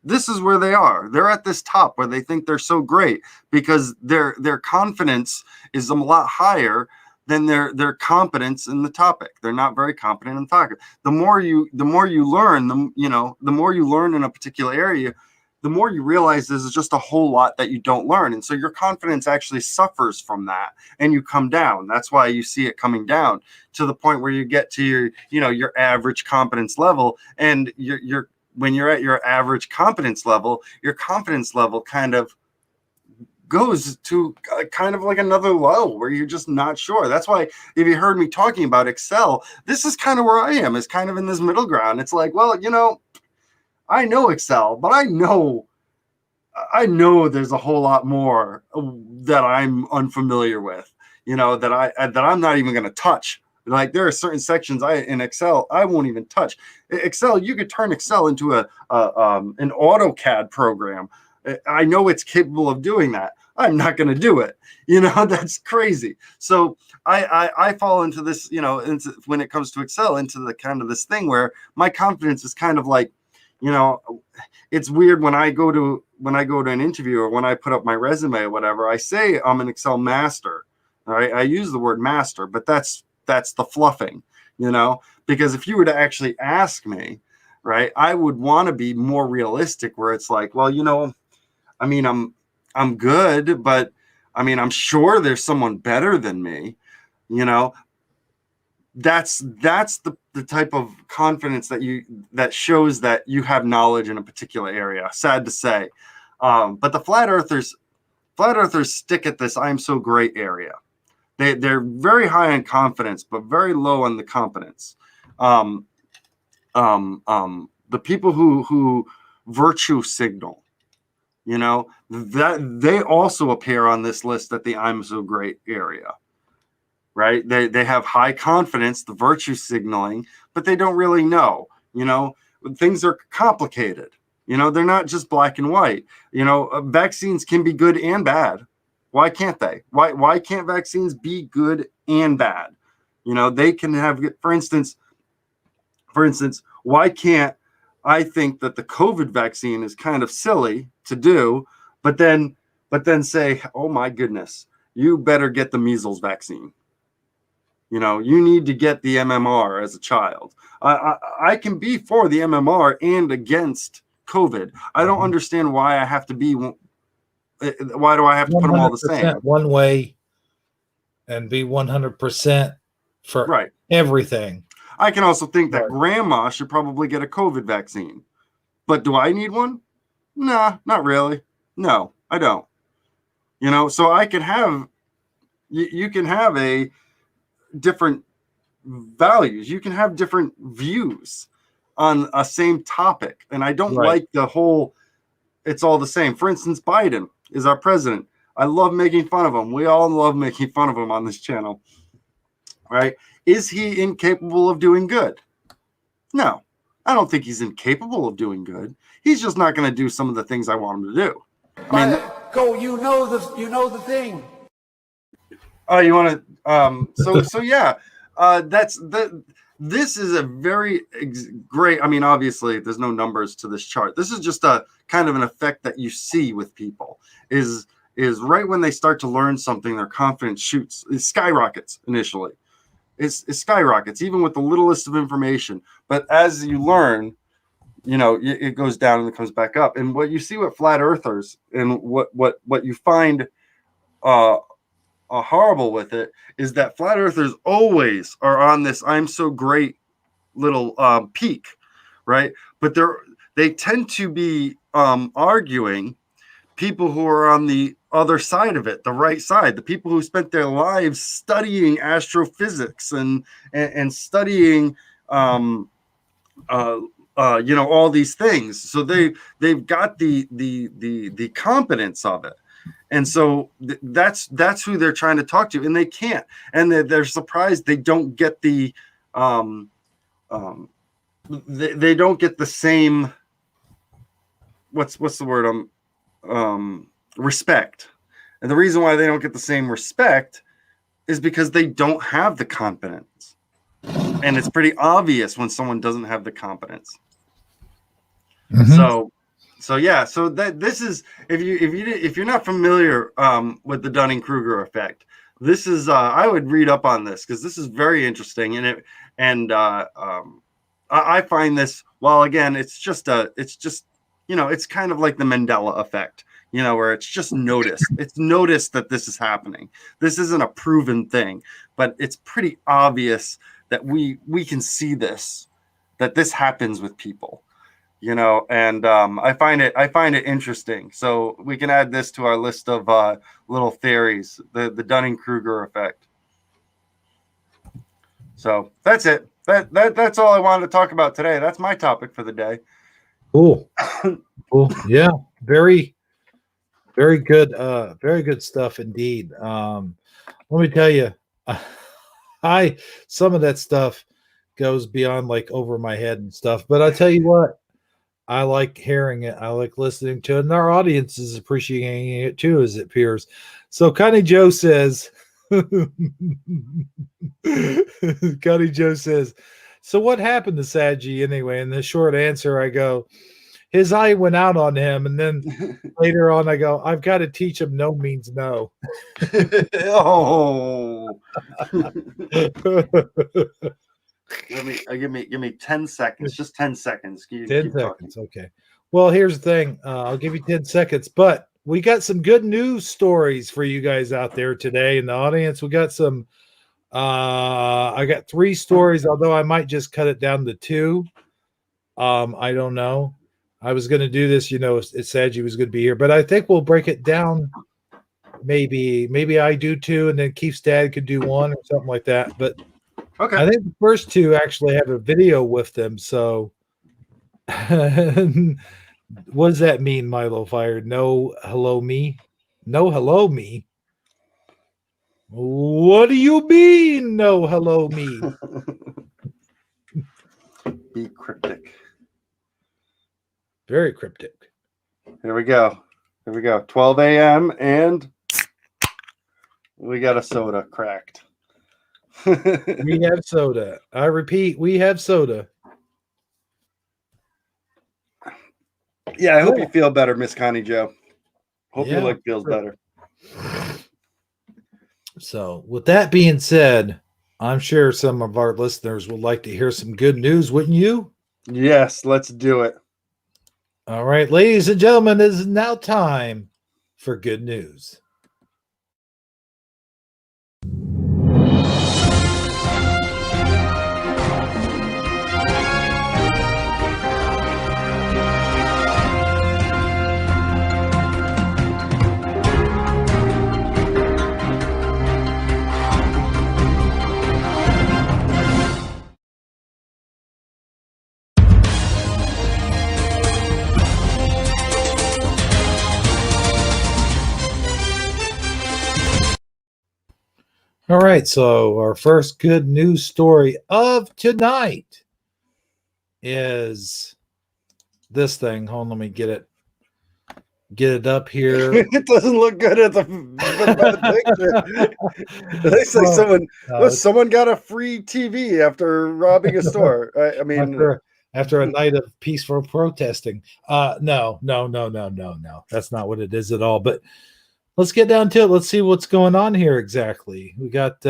S2: this is where they are. They're at this top where they think they're so great because their confidence is a lot higher than their competence in the topic. They're not very competent in the topic. The more you learn, the more you learn in a particular area, the more you realize there's just a whole lot that you don't learn. And so your confidence actually suffers from that, and you come down. That's why you see it coming down to the point where you get to your average competence level. And when you're at your average competence level, your confidence level kind of goes to kind of like another low where you're just not sure. That's why if you heard me talking about Excel, this is kind of where I am, is kind of in this middle ground. It's like, well, I know Excel, but I know there's a whole lot more that I'm unfamiliar with, that I'm not even going to touch. Like there are certain sections in Excel I won't even touch. Excel, you could turn Excel into an AutoCAD program. I know it's capable of doing that. I'm not going to do it. That's crazy. So I fall into this, when it comes to Excel, into the kind of this thing where my confidence is kind of like, it's weird when I go to an interview or when I put up my resume or whatever, I say I'm an Excel master. All right. I use the word master, but that's that's the fluffing, you know, because if you were to actually ask me, right, I would want to be more realistic where it's like, well, you know, I mean, I'm good, but I mean, I'm sure there's someone better than me, you know. That's the type of confidence that shows that you have knowledge in a particular area. Sad to say. But the flat earthers stick at this I'm so great area. They're very high in confidence, but very low on the competence. The people who virtue signal, you know, that they also appear on this list at the I'm so great area. Right? They have high confidence, the virtue signaling, but they don't really know, you know, things are complicated. You know, they're not just black and white. You know, vaccines can be good and bad. Why can't they? Why can't vaccines be good and bad? You know, they can have, for instance, why can't I think that the COVID vaccine is kind of silly to do, but then say, oh my goodness, you better get the measles vaccine. You know, you need to get the MMR as a child. I can be for the MMR and against COVID. I don't understand why I have to be. Why do I have to put them all the same?
S1: One way and be 100% for everything.
S2: I can also think that grandma should probably get a COVID vaccine. But do I need one? Nah, not really. No, I don't. You know, so I could have, you can have a different values. You can have different views on a same topic. And I don't like the whole, it's all the same. For instance, Biden is our president. I love making fun of him. We all love making fun of him on this channel. Right? Is he incapable of doing good? No, I don't think he's incapable of doing good. He's just not going to do some of the things I want him to do. I mean,
S7: go, you know the thing.
S2: Oh, you want to? So yeah. This is a very great. I mean, obviously, there's no numbers to this chart. This is just a kind of an effect that you see with people. Is right when they start to learn something, their confidence it skyrockets initially. It skyrockets even with the littlest of information. But as you learn, you know, it goes down and it comes back up. And what you see with flat earthers and what you find horrible with it is that flat earthers always are on this I'm so great little peak, right? But they tend to be arguing people who are on the other side of it, the right side, the people who spent their lives studying astrophysics and studying you know, all these things. So they've got the competence of it. And so that's who they're trying to talk to, and they can't. And they're surprised they don't get the they don't get the same what's the word respect. And the reason why they don't get the same respect is because they don't have the competence. And it's pretty obvious when someone doesn't have the competence.
S1: Mm-hmm.
S2: So yeah, so that this is if you're not familiar with the Dunning-Kruger effect, this is I would read up on this because this is very interesting, and I find this, well, again, it's just you know, it's kind of like the Mandela effect, you know, where it's just noticed. It's noticed that this is happening. This isn't a proven thing, but it's pretty obvious that we can see this, that this happens with people. You know, and I find it interesting. So we can add this to our list of little theories, the Dunning-Kruger effect. So that's it. That's all I wanted to talk about today. That's my topic for the day.
S1: Cool. Cool. Yeah. Very, very good stuff indeed. Let me tell you, some of that stuff goes beyond like over my head and stuff, but I tell you what, I like hearing it. I like listening to it, and our audience is appreciating it too, as it appears. So Connie Joe says, Connie Joe says, so what happened to Sadji anyway? And the short answer, I go, his eye went out on him, and then later on, I go, I've got to teach him no means no.
S2: Oh. Give me 10 seconds. Just 10 seconds.
S1: 10 seconds. Okay. Well, here's the thing. I'll give you 10 seconds, but we got some good news stories for you guys out there today in the audience. We got some. I got 3 stories, although I might just cut it down to 2. I don't know. I was going to do this, it said you was going to be here, but I think we'll break it down. Maybe I do 2, and then Keith's dad could do 1 or something like that. But
S2: okay,
S1: I think the first 2 actually have a video with them. So, what does that mean, Milo Fire? No, hello me. No, hello me. What do you mean? No, hello me.
S2: Be cryptic.
S1: Very cryptic.
S2: Here we go. 12 a.m. and we got a soda cracked.
S1: We have soda. I repeat, we have soda.
S2: Yeah, I hope you feel better, Miss Connie Joe. Hope your
S1: Yeah,
S2: leg feels better.
S1: So, with that being said, I'm sure some of our listeners would like to hear some good news, wouldn't you?
S2: Yes, let's do it.
S1: All right, ladies and gentlemen, it is now time for good news. All right, so our first good news story of tonight is this thing. Hold on, let me get it up here.
S2: It doesn't look good at the picture. They say someone got a free TV after robbing a store. I mean,
S1: after a night of peaceful protesting. No. That's not what it is at all. But let's get down to it. Let's see what's going on here exactly. We got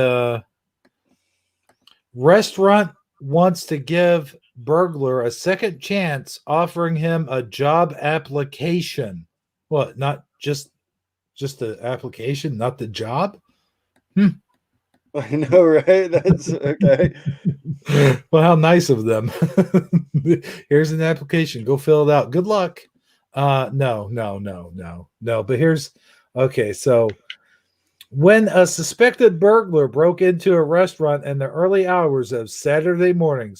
S1: restaurant wants to give burglar a second chance, offering him a job application. What? Not just the application, not the job?
S2: I know, right? That's okay.
S1: Well, how nice of them. Here's an application. Go fill it out. Good luck. No. But here's okay. So when a suspected burglar broke into a restaurant in the early hours of Saturday morning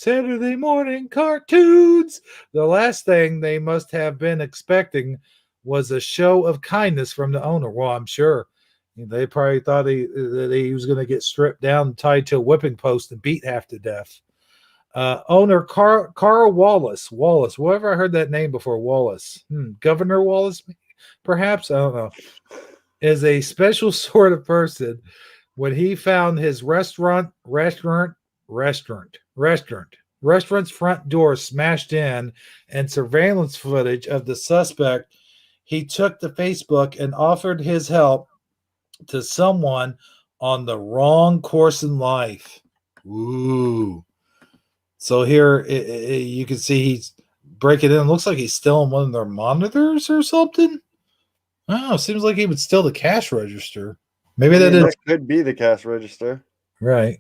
S1: cartoons, the last thing they must have been expecting was a show of kindness from the owner. Well, I'm sure they probably thought that he was going to get stripped down, tied to a whipping post, and beat half to death. Owner Carl Wallace, whoever I heard that name before, Wallace, Governor Wallace, perhaps, I don't know, is a special sort of person. When he found his restaurant's front door smashed in and surveillance footage of the suspect, he took to Facebook and offered his help to someone on the wrong course in life. Ooh. So here you can see he's breaking in. Looks like he's stealing one of their monitors or something. Oh, seems like he would steal the cash register. Maybe that
S2: could be the cash register.
S1: Right.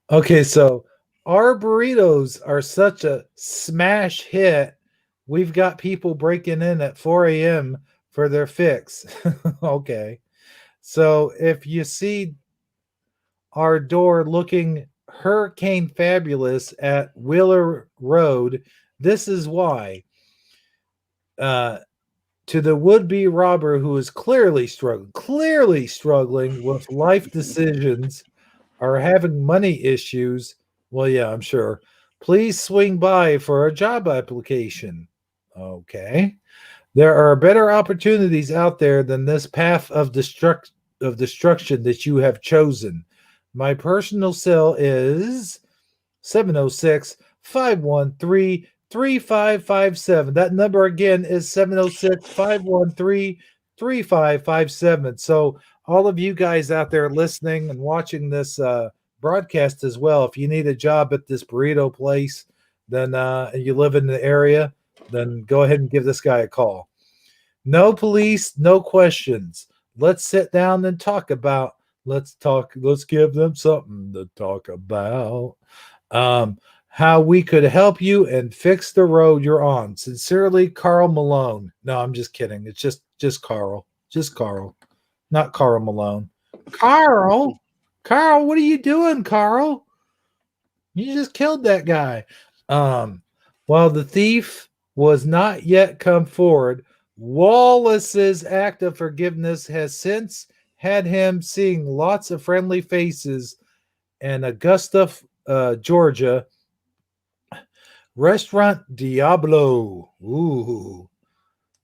S1: Okay, so our burritos are such a smash hit. We've got people breaking in at 4 a.m. for their fix. Okay. So if you see our door looking hurricane fabulous at Wheeler Road, this is why. To the would-be robber who is clearly struggling with life decisions or having money issues, well, yeah, I'm sure, please swing by for a job application. Okay. There are better opportunities out there than this path of destruction that you have chosen. My personal cell is 706-513 3557. That number again is 706-513-3557. So all of you guys out there listening and watching this broadcast as well, if you need a job at this burrito place, then and you live in the area, then go ahead and give this guy a call. No police, no questions. Let's sit down and talk about. Let's give them something to talk about. How we could help you and fix the road you're on. Sincerely, Carl Malone. No, I'm just kidding. It's just Carl. Just Carl. Not Carl Malone. Carl, what are you doing, Carl? You just killed that guy. While the thief was not yet come forward, Wallace's act of forgiveness has since had him seeing lots of friendly faces in Augusta, Georgia. Restaurant Diablo. Ooh.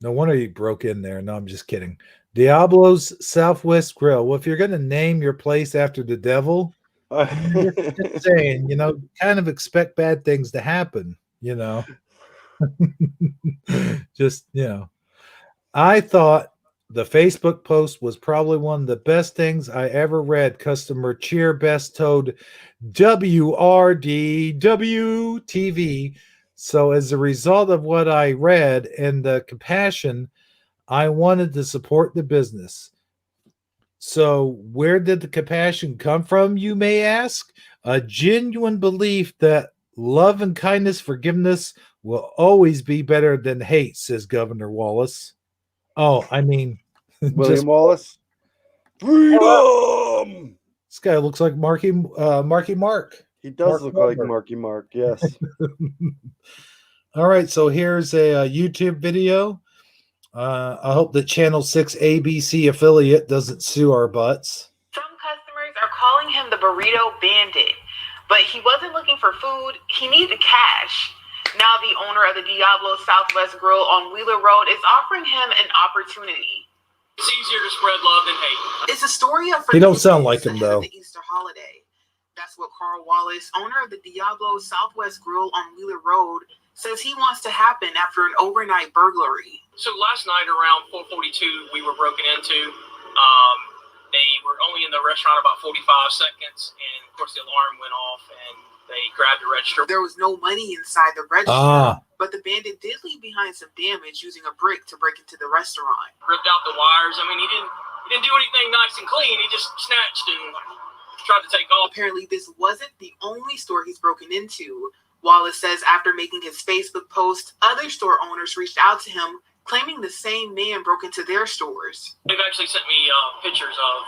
S1: No wonder he broke in there. No, I'm just kidding. Diablo's Southwest Grill. Well, if you're going to name your place after the devil, just saying, kind of expect bad things to happen, Just, I thought the Facebook post was probably one of the best things I ever read. Customer cheer best told WRDWTV. So as a result of what I read and the compassion, I wanted to support the business. So where did the compassion come from, you may ask? A genuine belief that love and kindness, forgiveness will always be better than hate, says Governor Wallace. Oh, I mean,
S2: William Wallace. Freedom.
S1: This guy looks like Marky Mark.
S2: He does look like Marky Mark, yes.
S1: All right, so here's a YouTube video. I hope the Channel 6 ABC affiliate doesn't sue our butts.
S10: Some customers are calling him the burrito bandit, but he wasn't looking for food. He needed cash. Now the owner of the Diablo Southwest Grill on Wheeler Road is offering him an opportunity.
S4: It's easier to spread love than hate.
S10: It's a story of
S1: He don't sound like him, though.
S10: The Easter holiday. That's what Carl Wallace, owner of the Diablo Southwest Grill on Wheeler Road, says he wants to happen after an overnight burglary.
S4: So last night around 4:42, we were broken into. They were only in the restaurant about 45 seconds, and of course the alarm went off, and they grabbed the register.
S10: There was no money inside the register, but the bandit did leave behind some damage using a brick to break into the restaurant.
S4: Ripped out the wires. I mean, he didn't do anything nice and clean. He just snatched and tried to take off.
S10: Apparently, this wasn't the only store he's broken into. Wallace says after making his Facebook post, other store owners reached out to him, claiming the same man broke into their stores.
S4: They've actually sent me pictures of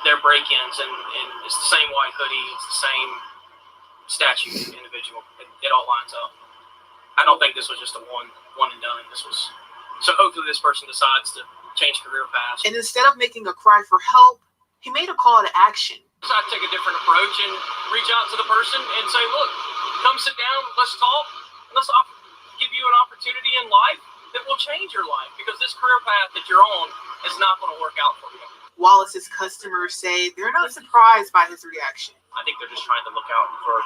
S4: their break-ins, and it's the same white hoodie, it's the same statue individual. It all lines up. I don't think this was just a one and done. So hopefully this person decides to change career paths.
S10: And instead of making a cry for help, he made a call to action.
S4: So I take a different approach and reach out to the person and say, look, come sit down, let's talk, and let's give you an opportunity in life that will change your life, because this career path that you're on is not going to work out for you.
S10: Wallace's customers say they're not surprised by his reaction.
S4: I think they're just trying to look out for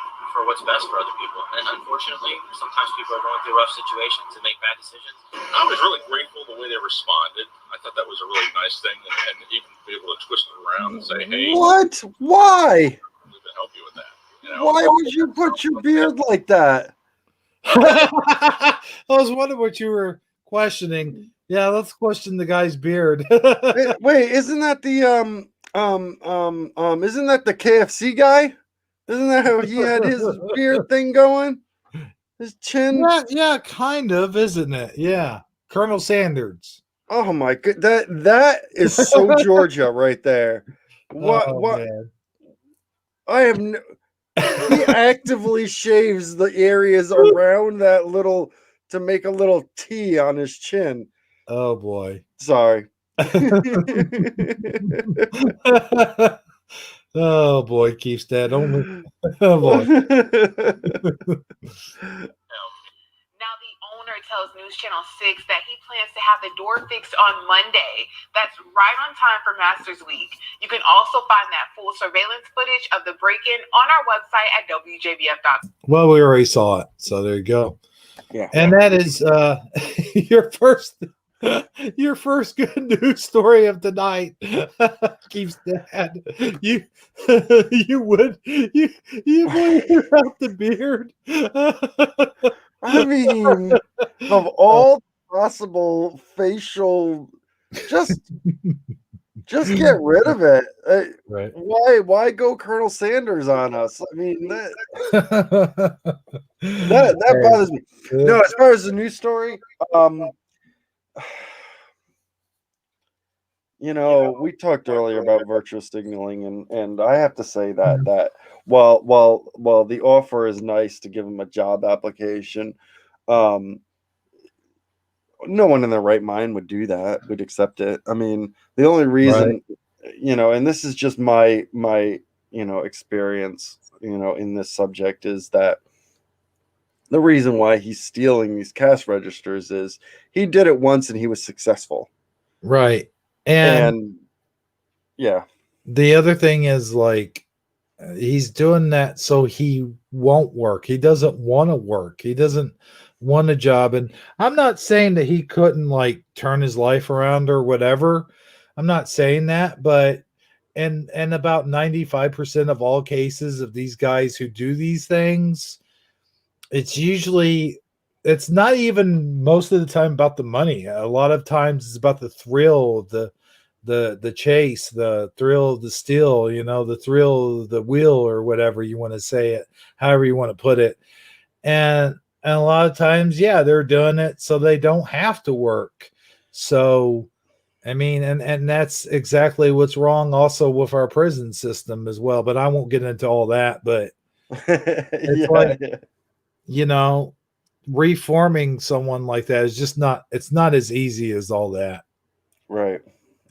S4: what's best for other people. And unfortunately, sometimes people are going through rough situations and make bad decisions.
S3: I was really grateful the way they responded. I thought that was a really nice thing, and even be able to twist it around and say, hey,
S2: what? Why?
S3: we can help you with that.
S2: Why would you put your beard like that?
S1: I was wondering what you were questioning. Yeah, let's question the guy's beard.
S2: Wait, isn't that the isn't that the KFC guy? Isn't that how he had his beard thing going? His chin?
S1: Yeah, kind of, isn't it? Yeah. Colonel Sanders.
S2: Oh my god, that is so Georgia right there. What man. I have he actively shaves the areas around that little to make a little T on his chin.
S1: Oh boy.
S2: Sorry.
S1: Oh boy, Keefstead. Only oh boy.
S10: Now the owner tells News Channel 6 that he plans to have the door fixed on Monday. That's right on time for Masters Week. You can also find that full surveillance footage of the break-in on our website at WJBF.com.
S1: Well, we already saw it, so there you go.
S2: Yeah.
S1: And that is your first good news story of the night. Keeps Dad. You would out the beard.
S2: I mean, of all possible facial, just get rid of it.
S1: Right.
S2: Why go Colonel Sanders on us? I mean, that bothers me. No, as far as the news story, we talked earlier about virtual signaling, and I have to say that while the offer is nice to give them a job application, no one in their right mind would do that, would accept it. I mean, the only reason, and this is just my experience, in this subject, is that the reason why he's stealing these cash registers is he did it once and he was successful.
S1: Right.
S2: And yeah.
S1: The other thing is, like, he's doing that so he won't work. He doesn't want to work. He doesn't want a job. And I'm not saying that he couldn't, like, turn his life around or whatever. I'm not saying that, but and about 95% of all cases of these guys who do these things, it's not even most of the time about the money. A lot of times it's about the thrill of the chase, the thrill of the steal, the thrill of the wheel, or whatever you want to say it, however you want to put it. And a lot of times, yeah, they're doing it so they don't have to work. So, I mean, and that's exactly what's wrong also with our prison system as well. But I won't get into all that. But it's reforming someone like that is just it's not as easy as all that.
S2: Right.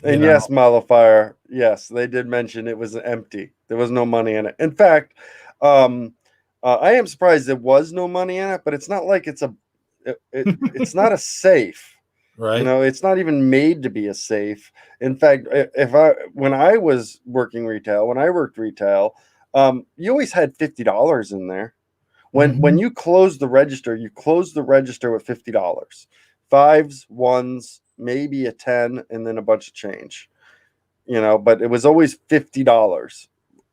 S2: And yes, Malifier, yes, they did mention it was empty. There was no money in it. In fact, I am surprised there was no money in it, but it's not like it's not a safe.
S1: Right.
S2: It's not even made to be a safe. In fact, when I was working retail, when I worked retail, you always had $50 in there. When you close the register, you close the register with $50. Fives, ones, maybe a 10, and then a bunch of change. But it was always $50.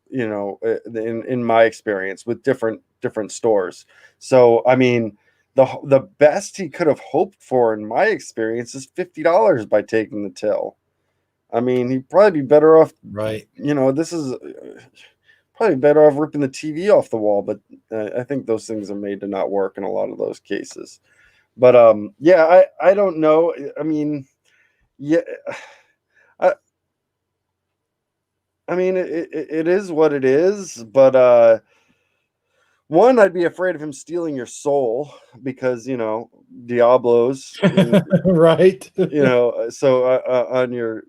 S2: In my experience with different stores. So I mean, the best he could have hoped for, in my experience, is $50 by taking the till. I mean, he'd probably be better off.
S1: Right.
S2: This is probably better off ripping the TV off the wall, but I think those things are made to not work in a lot of those cases. But yeah, I don't know. I mean, yeah, I mean, it is what it is. But one, I'd be afraid of him stealing your soul because Diablos,
S1: right?
S2: So on your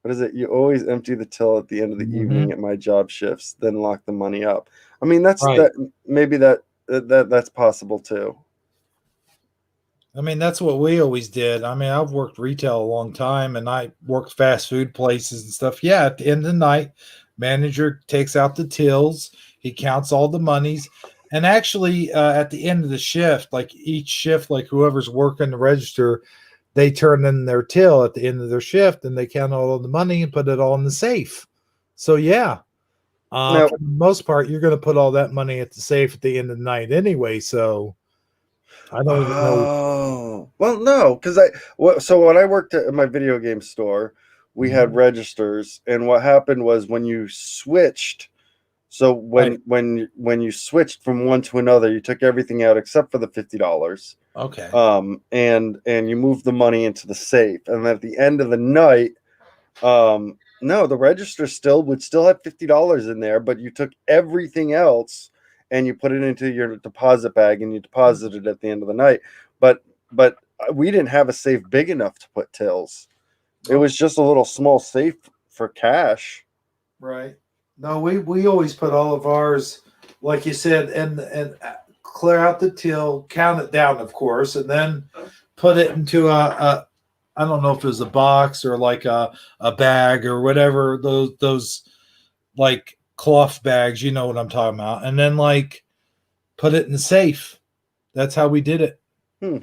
S2: what is it? You always empty the till at the end of the evening at my job shifts, then lock the money up. I mean, that's that. Maybe that's possible too.
S1: I mean, that's what we always did. I mean, I've worked retail a long time, and I worked fast food places and stuff. Yeah, at the end of the night, manager takes out the tills. He counts all the monies. And actually, at the end of the shift, like each shift, like whoever's working the register, they turn in their till at the end of their shift, and they count all the money and put it all in the safe. So, yeah, for the most part, you're going to put all that money at the safe at the end of the night anyway. So, I don't even know.
S2: Oh, well, no, because so when I worked at my video game store, we had registers, and what happened was when you switched. So when you switched from one to another, you took everything out except for the $50.
S1: Okay.
S2: And you moved the money into the safe, and then at the end of the night, no, the register would still have $50 in there, but you took everything else and you put it into your deposit bag and you deposited it at the end of the night. But we didn't have a safe big enough to put tills. It was just a little small safe for cash.
S1: Right. No, we always put all of ours, like you said, and clear out the till, count it down, of course, and then put it into a I don't know if it was a box or like a bag or whatever, those like cloth bags, you know what I'm talking about, and then like put it in the safe. That's how we did it.
S2: Hmm.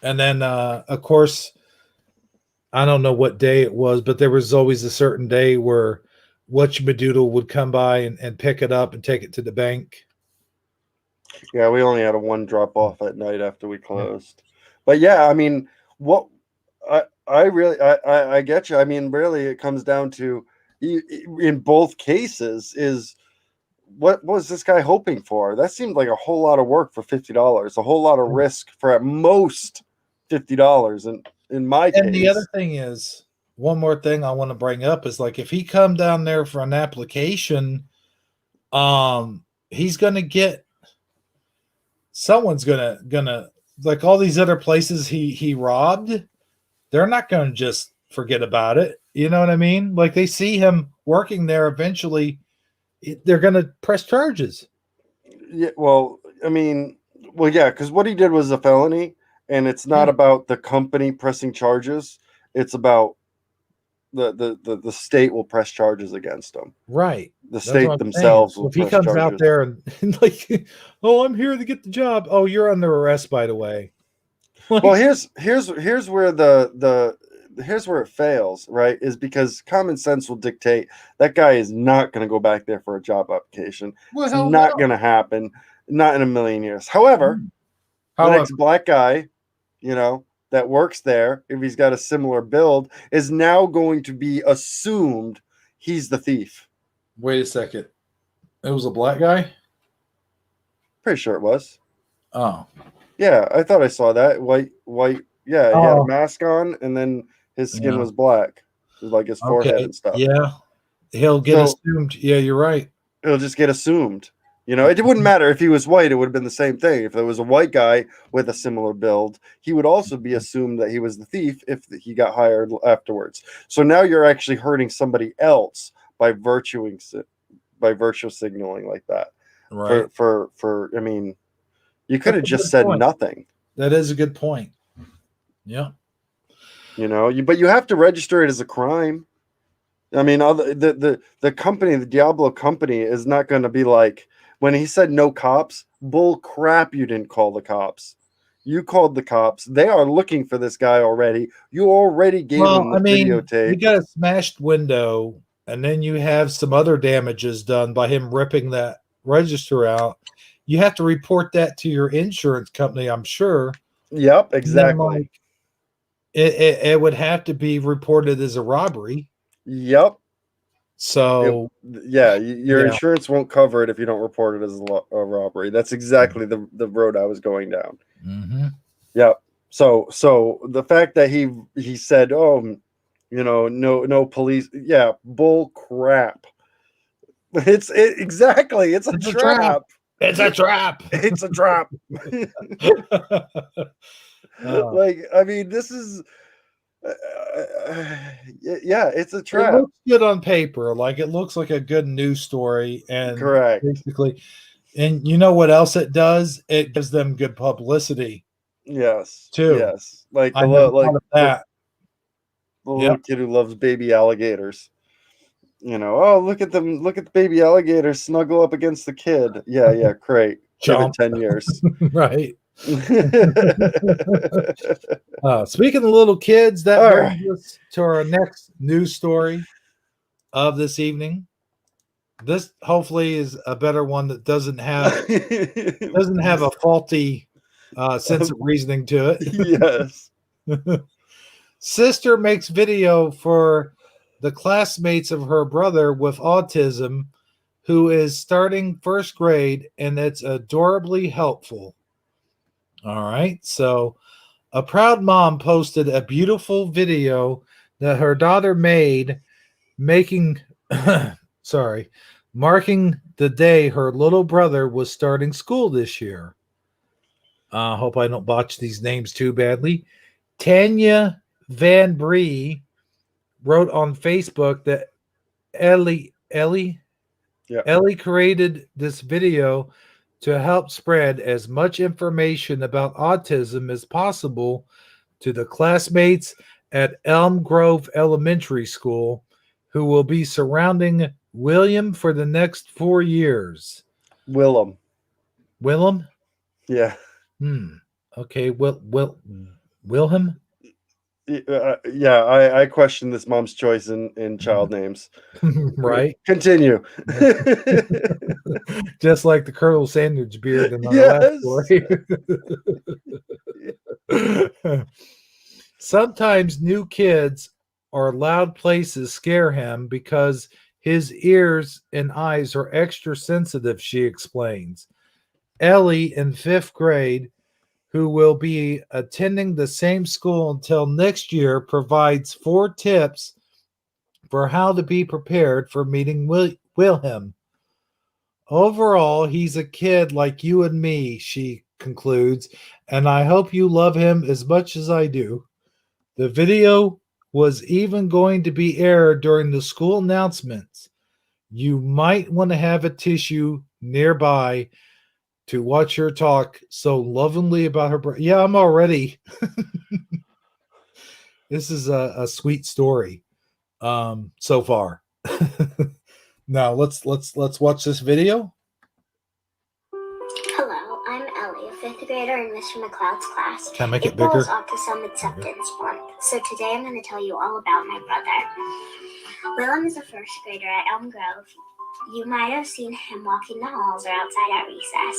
S1: And then, of course, I don't know what day it was, but there was always a certain day where Whatchamadoodle would come by and pick it up and take it to the bank.
S2: Yeah, we only had a one drop off at night after we closed. But yeah, I mean, what I really I get you. I mean, really, it comes down to in both cases is what was this guy hoping for? That seemed like a whole lot of work for $50, a whole lot of risk for at most $50. And in my case,
S1: And the other thing is, one more thing I want to bring up is like if he come down there for an application, he's gonna get someone's gonna like all these other places he robbed. They're not gonna just forget about it. You know what I mean? Like they see him working there eventually. They're going to press charges.
S2: Yeah, well, I mean, well, yeah, because what he did was a felony, and it's not about the company pressing charges. It's about the state will press charges against him.
S1: Right.
S2: The state themselves will
S1: if he
S2: press
S1: comes
S2: charges.
S1: out there and like, oh, I'm here to get the job. Oh, you're under arrest, by the way. Like,
S2: well, here's where here's where it fails, right? Is because common sense will dictate that guy is not going to go back there for a job application.
S1: Well,
S2: it's not going to happen, not in a million years. However, the next black guy, you know, that works there, if he's got a similar build, is now going to be assumed he's the thief.
S1: Wait a second. It was a black guy?
S2: Pretty sure it was.
S1: Oh.
S2: Yeah, I thought I saw that. White. Yeah, he had a mask on, and then his skin was black. It was like his forehead and stuff.
S1: Yeah. He'll get assumed. Yeah, you're right.
S2: It'll just get assumed. You know, it wouldn't matter if he was white. It would have been the same thing. If there was a white guy with a similar build, he would also be assumed that he was the thief if he got hired afterwards. So now you're actually hurting somebody else by virtue signaling like that.
S1: Right.
S2: For I mean, you could have just said nothing.
S1: That is a good point. Yeah.
S2: You know, but you have to register it as a crime. I mean, the company, the Diablo company, is not going to be like, when he said no cops, bull crap, you didn't call the cops. You called the cops. They are looking for this guy already. You already gave them the videotape.
S1: You got a smashed window, and then you have some other damages done by him ripping that register out. You have to report that to your insurance company, I'm sure.
S2: Yep, exactly.
S1: It would have to be reported as a robbery.
S2: Yep.
S1: So
S2: your insurance won't cover it if you don't report it as a robbery. That's exactly the road I was going down.
S1: Mm-hmm.
S2: Yep. So the fact that he said, oh, you know, no police. Yeah, bull crap. Exactly. It's a trap.
S1: It's a trap.
S2: It's a trap. Like, I mean, this is, it's a trap.
S1: It looks good on paper. Like, it looks like a good news story. And
S2: correct.
S1: Basically, and you know what else it does? It gives them good publicity.
S2: Yes.
S1: Too.
S2: Yes. Like
S1: I like that.
S2: The little kid who loves baby alligators. You know, oh, look at them. Look at the baby alligator snuggle up against the kid. Yeah, great. Give it 10 years.
S1: Right. Speaking of little kids, that brings us to our next news story of this evening. This hopefully is a better one that doesn't have a faulty sense of reasoning to it.
S2: Yes.
S1: Sister makes video for the classmates of her brother with autism who is starting first grade, and it's adorably helpful. All right. So a proud mom posted a beautiful video that her daughter made marking the day her little brother was starting school this year. I hope I don't botch these names too badly. Tanya Van Bree wrote on Facebook that Ellie created this video to help spread as much information about autism as possible to the classmates at Elm Grove Elementary School who will be surrounding William for the next 4 years.
S2: Willem?
S1: Yeah. Okay. Wilhelm?
S2: Yeah, I question this mom's choice in child names.
S1: Right.
S2: Continue.
S1: Just like the Colonel Sandwich beard in our last story. Sometimes new kids or loud places scare him because his ears and eyes are extra sensitive, she explains. Ellie in 5th grade, who will be attending the same school until next year, provides 4 tips for how to be prepared for meeting Wilhelm. Overall, he's a kid like you and me, she concludes, and I hope you love him as much as I do. The video was even going to be aired during the school announcements. You might want to have a tissue nearby to watch her talk so lovingly about her. Yeah, I'm already. This is a sweet story so far. Now let's watch this video.
S11: Hello, I'm Ellie, a 5th grader in Mr. McLeod's class.
S1: Can I make it
S11: April
S1: bigger?
S11: is Autism Acceptance Month, so today I'm going to tell you all about my brother. Willem is a 1st grader at Elm Grove. You might have seen him walking the halls or outside at recess.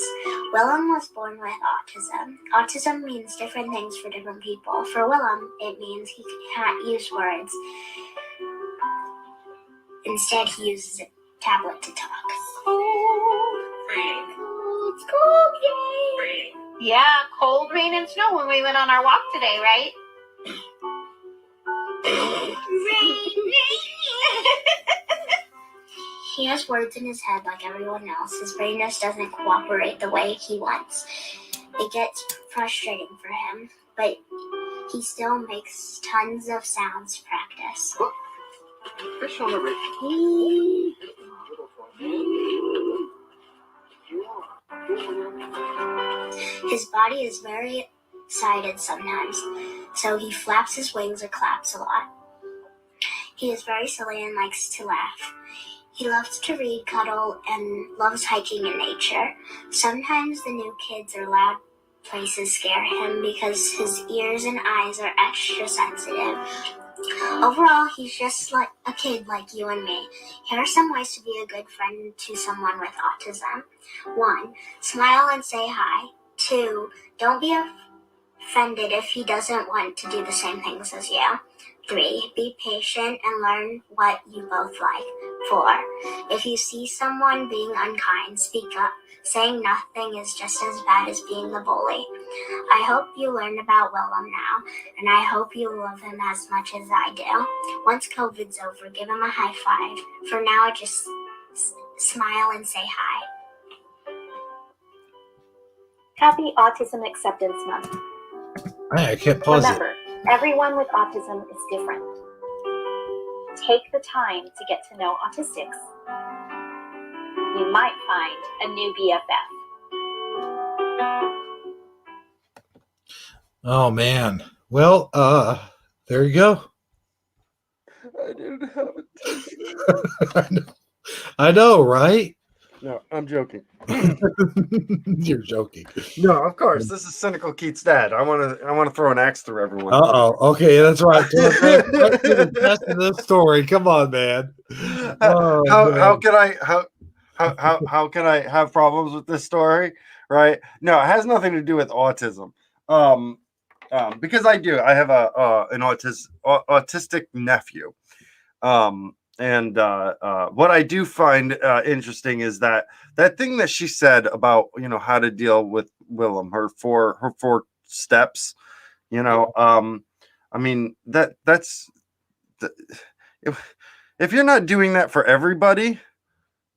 S11: Willem was born with autism. Autism means different things for different people. For Willem, it means he can't use words. Instead, he uses a tablet to talk. It's cold, yay!
S10: Yeah, cold, rain, and snow when we went on our walk today, right?
S11: Rain. He has words in his head like everyone else. His brain just doesn't cooperate the way he wants. It gets frustrating for him, but he still makes tons of sounds to practice.
S12: Fish on the rig.
S11: His body is very excited sometimes, so he flaps his wings or claps a lot. He is very silly and likes to laugh. He loves to read, cuddle, and loves hiking in nature. Sometimes the new kids or loud places scare him because his ears and eyes are extra sensitive. Overall, he's just like a kid like you and me. Here are some ways to be a good friend to someone with autism. 1. Smile and say hi. 2. Don't be offended if he doesn't want to do the same things as you. 3. Be patient and learn what you both like. 4. If you see someone being unkind, speak up. Saying nothing is just as bad as being a bully. I hope you learned about Willem now, and I hope you love him as much as I do. Once COVID's over, give him a high five. For now, just smile and say hi.
S13: Happy Autism Acceptance Month.
S1: I can't pause
S13: Remember, everyone with autism is different. Take the time to get to know autistics. You might find a new BFF.
S1: Oh man. Well, there you go.
S2: I didn't have it.
S1: I know, right?
S2: No, I'm joking.
S1: You're joking.
S2: No, of course. This is Cynical Keith's dad. I want to throw an axe through everyone.
S1: Okay, that's right. Let's do the rest of this story. Come on, man.
S2: How can I have problems with this story? Right? No, it has nothing to do with autism. Because I have an autistic nephew. And what I do find interesting is that thing that she said about, how to deal with Willem, her four steps, I mean, that's if you're not doing that for everybody,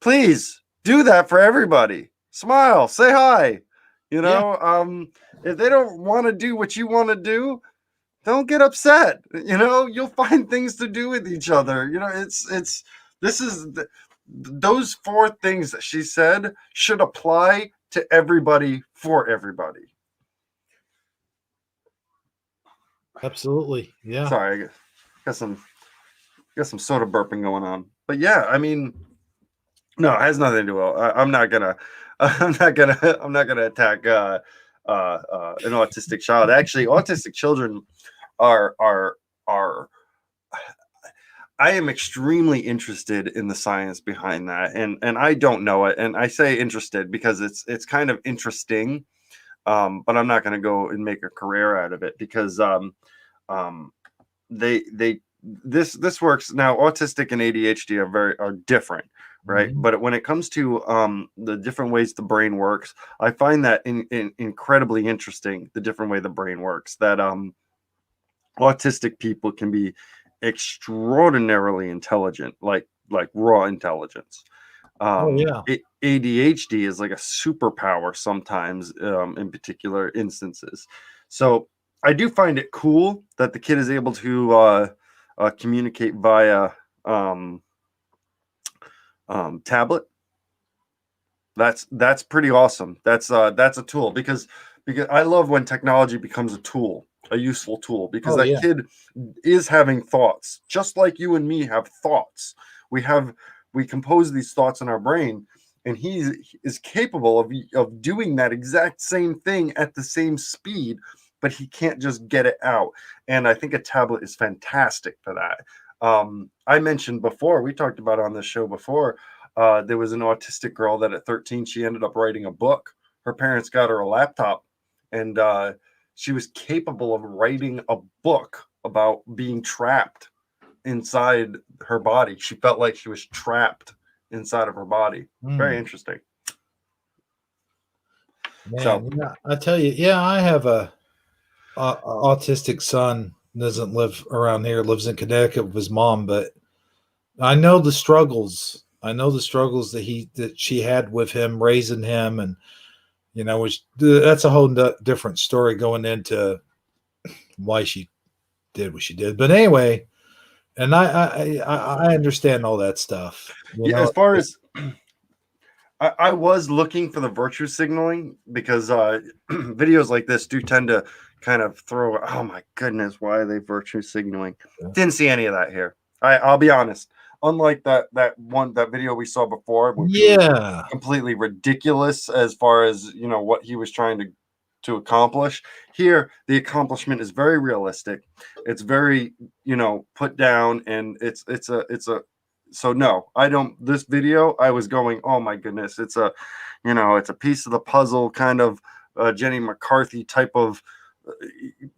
S2: please do that for everybody. Smile, say hi, if they don't want to do what you want to do, don't get upset. You'll find things to do with each other. Those 4 things that she said should apply to everybody for everybody.
S1: Absolutely. Yeah.
S2: Sorry, I got some soda burping going on. But yeah, I mean, no, it has nothing to do with I'm not gonna attack an autistic child. Actually, autistic children are I am extremely interested in the science behind that, and I don't know it, and I say interested because it's kind of interesting, but I'm not going to go and make a career out of it because this works now. Autistic and ADHD are different, right?
S1: Mhm.
S2: But when it comes to the different ways the brain works, I find that incredibly interesting. The different way the brain works, that autistic people can be extraordinarily intelligent, like raw intelligence.
S1: Oh yeah.
S2: ADHD is like a superpower sometimes, in particular instances. So I do find it cool that the kid is able to communicate via tablet. That's pretty awesome. That's a tool because I love when technology becomes a tool, a useful tool, because
S1: Oh
S2: that
S1: yeah.
S2: kid is having thoughts, just like you and me have thoughts. We compose these thoughts in our brain, and he is capable of doing that exact same thing at the same speed, but he can't just get it out. And I think a tablet is fantastic for that. I mentioned before, we talked about on this show before, there was an autistic girl that at 13, she ended up writing a book. Her parents got her a laptop, and she was capable of writing a book about being trapped inside her body. She felt like she was trapped inside of her body. Very interesting.
S1: Man,
S2: So,
S1: yeah, I tell you, yeah, I have a autistic son. Doesn't live around here. Lives in Connecticut with his mom, but I know the struggles. I know the struggles that she had with him raising him, and which that's a whole different story going into why she did what she did. But anyway, and I understand all that stuff.
S2: yeah, as far as I was looking for the virtue signaling, because videos like this do tend to kind of throw, oh my goodness, why are they virtue signaling? Didn't see any of that here. I'll be honest. Unlike that video we saw before, which was completely ridiculous as far as what he was trying to accomplish. Here, the accomplishment is very realistic. It's very put down, and it's a so no, I don't. This video, I was going, oh my goodness, it's a piece of the puzzle, kind of Jenny McCarthy type of.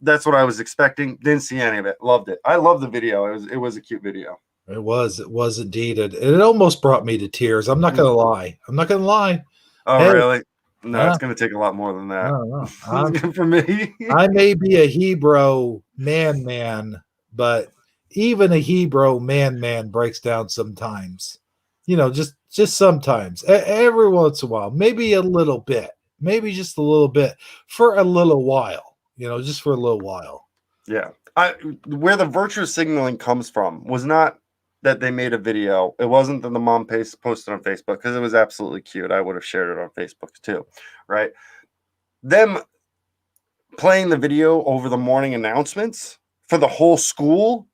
S2: That's what I was expecting. Didn't see any of it. Loved it. I love the video. It was a cute video.
S1: It was indeed. It almost brought me to tears. I'm not gonna lie.
S2: Oh,
S1: Hey,
S2: really? No, it's going to take a lot more than that.
S1: No.
S2: For me.
S1: I may be a Hebrew man, but even a Hebrew man breaks down sometimes. Just sometimes. Every once in a while, maybe a little bit, maybe just a little bit for a little while. Just for a little while.
S2: Yeah. Where the virtue signaling comes from was not that they made a video. It wasn't that the mom posted on Facebook, because it was absolutely cute. I would have shared it on Facebook too, right? Them playing the video over the morning announcements for the whole school.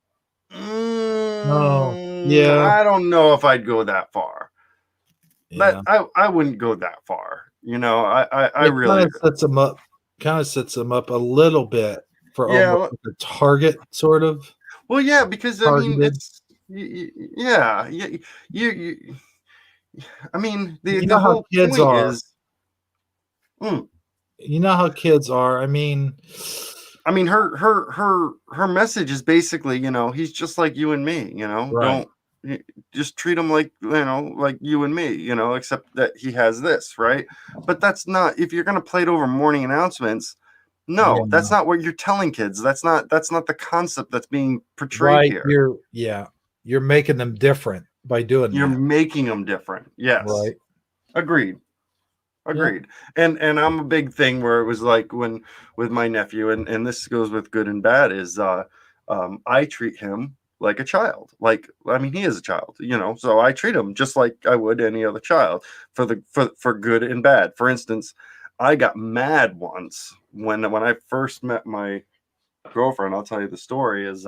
S1: Oh, yeah.
S2: I don't know if I'd go that far.
S1: Yeah.
S2: I wouldn't go that far. I really
S1: kind of sets them up a little bit for
S2: Yeah.
S1: almost like a target sort of.
S2: Well, yeah, because I mean,
S1: targeted.
S2: it's yeah, you I mean, the
S1: how
S2: whole
S1: kids
S2: point
S1: are.
S2: is,
S1: You know how kids are. I mean,
S2: her message is basically, he's just like you and me,
S1: Right.
S2: just treat him like, like you and me, except that he has this, right? But that's not, if you're going to play it over morning announcements, no,
S1: Yeah,
S2: that's not what you're telling kids. That's not the concept that's being portrayed
S1: right.
S2: here.
S1: You're making them different by doing
S2: You're
S1: that.
S2: making them different. Yes.
S1: Right.
S2: Agreed. And I'm a big thing where it was like when with my nephew, and this goes with good and bad, is I treat him like a child. Like, I mean, he is a child, so I treat him just like I would any other child for good and bad. For instance, I got mad once when I first met my girlfriend. I'll tell you the story is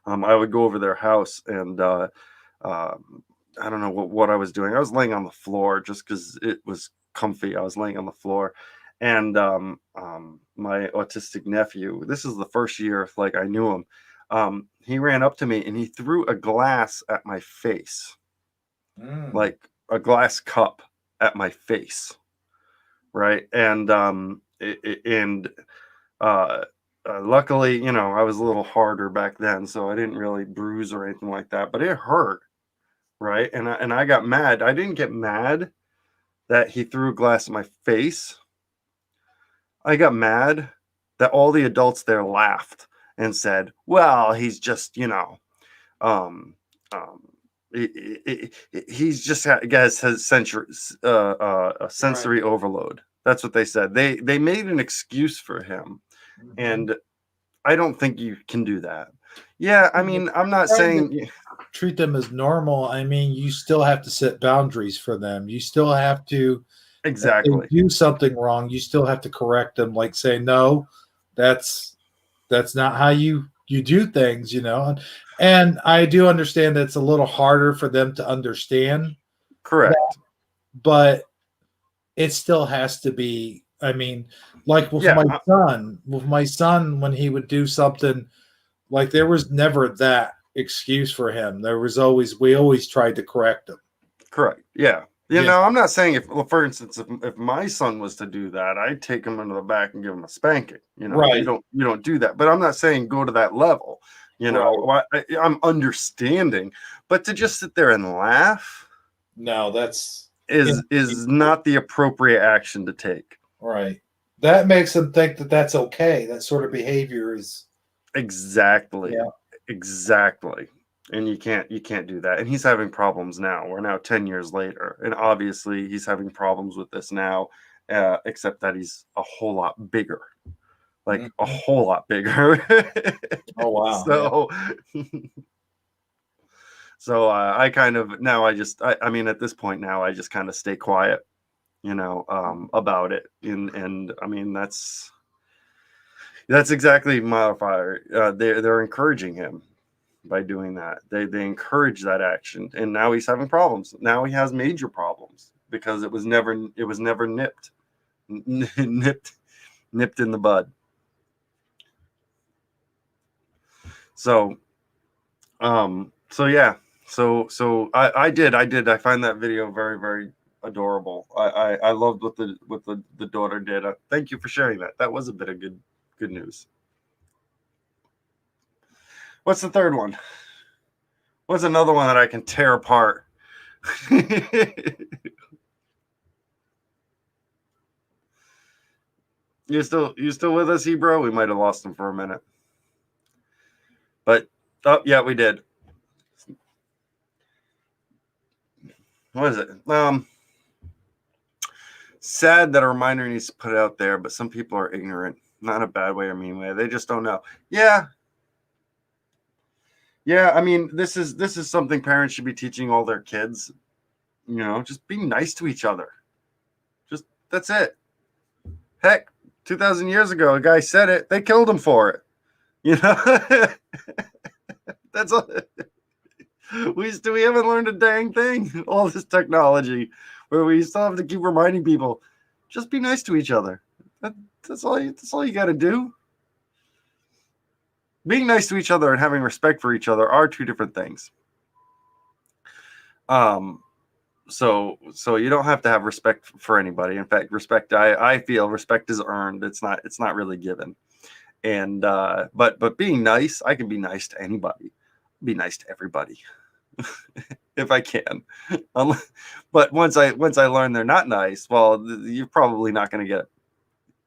S2: I would go over their house, and I don't know what I was doing. I was laying on the floor just because it was comfy. I was laying on the floor, And my autistic nephew, this is the first year like I knew him. He ran up to me and he threw a glass at my face, like a glass cup at my face, right? And luckily, you know, I was a little harder back then, so I didn't really bruise or anything like that, but it hurt, right? And I got mad. I didn't get mad that he threw a glass at my face. I got mad that all the adults there laughed and said, "Well, he's just, you know, um, he's just has sensory overload." That's what they said. They made an excuse for him, and I don't think you can do that. Yeah, I mean, I'm not saying
S1: treat them as normal. I mean, you still have to set boundaries for them. You still have to
S2: exactly
S1: if they do something wrong. You still have to correct them. Like say, no, that's not how you do things. You know, and I do understand that it's a little harder for them to understand.
S2: Correct,
S1: but it still has to be. I mean, like with my son, when he would do something, like there was never that excuse for him. There was we always tried to correct him.
S2: Correct. Yeah. You know, I'm not saying for instance, if my son was to do that, I'd take him into the back and give him a spanking. You know,
S1: right.
S2: you don't do that. But I'm not saying go to that level. You know, I'm understanding, but to just sit there and laugh,
S1: no, that's
S2: is not the appropriate action to take.
S1: Right. That makes them think that that's okay. That sort of behavior is
S2: exactly, exactly. And you can't do that. And he's having problems now. We're now 10 years later, and obviously he's having problems with this now, except that he's a whole lot bigger, like a whole lot bigger.
S1: Oh wow!
S2: So, so I kind of now I mean at this point now I just kind of stay quiet, you know, about it. And I mean that's exactly modifier. They're encouraging him by doing that. They encourage that action, and now he's having problems. Now he has major problems because it was never nipped in the bud. So yeah. So I find that video very, very adorable. I loved what the daughter did. Thank you for sharing that. That was a bit of good news. What's the third one? What's another one that I can tear apart? You still with us, Hebrew? We might have lost him for a minute. But oh yeah, we did. What is it? Sad that a reminder needs to put it out there, but some people are ignorant. Not in a bad way or mean way. They just don't know. Yeah. Yeah, I mean, this is something parents should be teaching all their kids. You know, just be nice to each other. Just that's it. Heck, 2,000 years ago, a guy said it. They killed him for it. You know, that's all. We haven't learned a dang thing. All this technology, where we still have to keep reminding people, just be nice to each other. That's all you got to do. Being nice to each other and having respect for each other are two different things. So you don't have to have respect for anybody. In fact, respect, I feel respect is earned. It's not really given. And but being nice, I can be nice to anybody. Be nice to everybody if I can. But once I learn they're not nice, well, you're probably not going to get.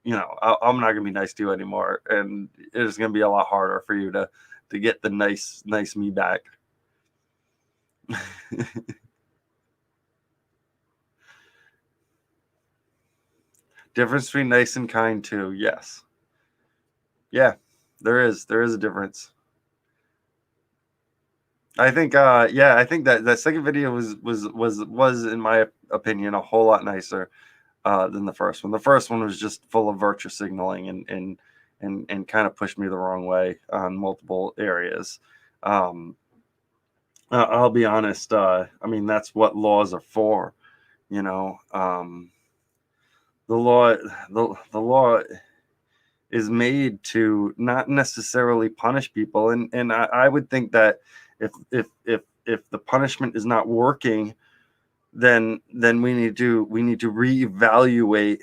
S2: You know, I'm not going to be nice to you anymore, and it's going to be a lot harder for you to get the nice me back. Difference between nice and kind too. Yes. Yeah, there is a difference. I think I think that second video was in my opinion a whole lot nicer than the first one. The first one was just full of virtue signaling and kind of pushed me the wrong way on multiple areas. I'll be honest. I mean, that's what laws are for. You know, the the law the law is made to not necessarily punish people, and I would think that if the punishment is not working, then we need to reevaluate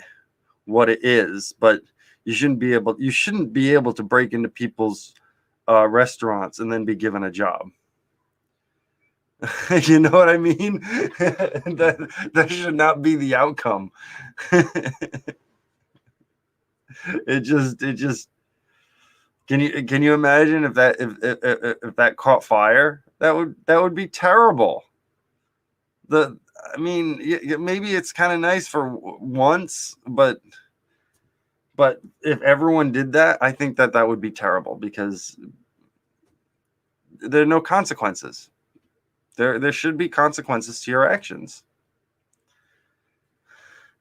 S2: what it is. But you shouldn't be able to break into people's restaurants and then be given a job. You know what I mean? that should not be the outcome. It just can you imagine if that caught fire? That would be terrible. Maybe it's kind of nice for once, but if everyone did that, I think that would be terrible, because there are no consequences. There should be consequences to your actions.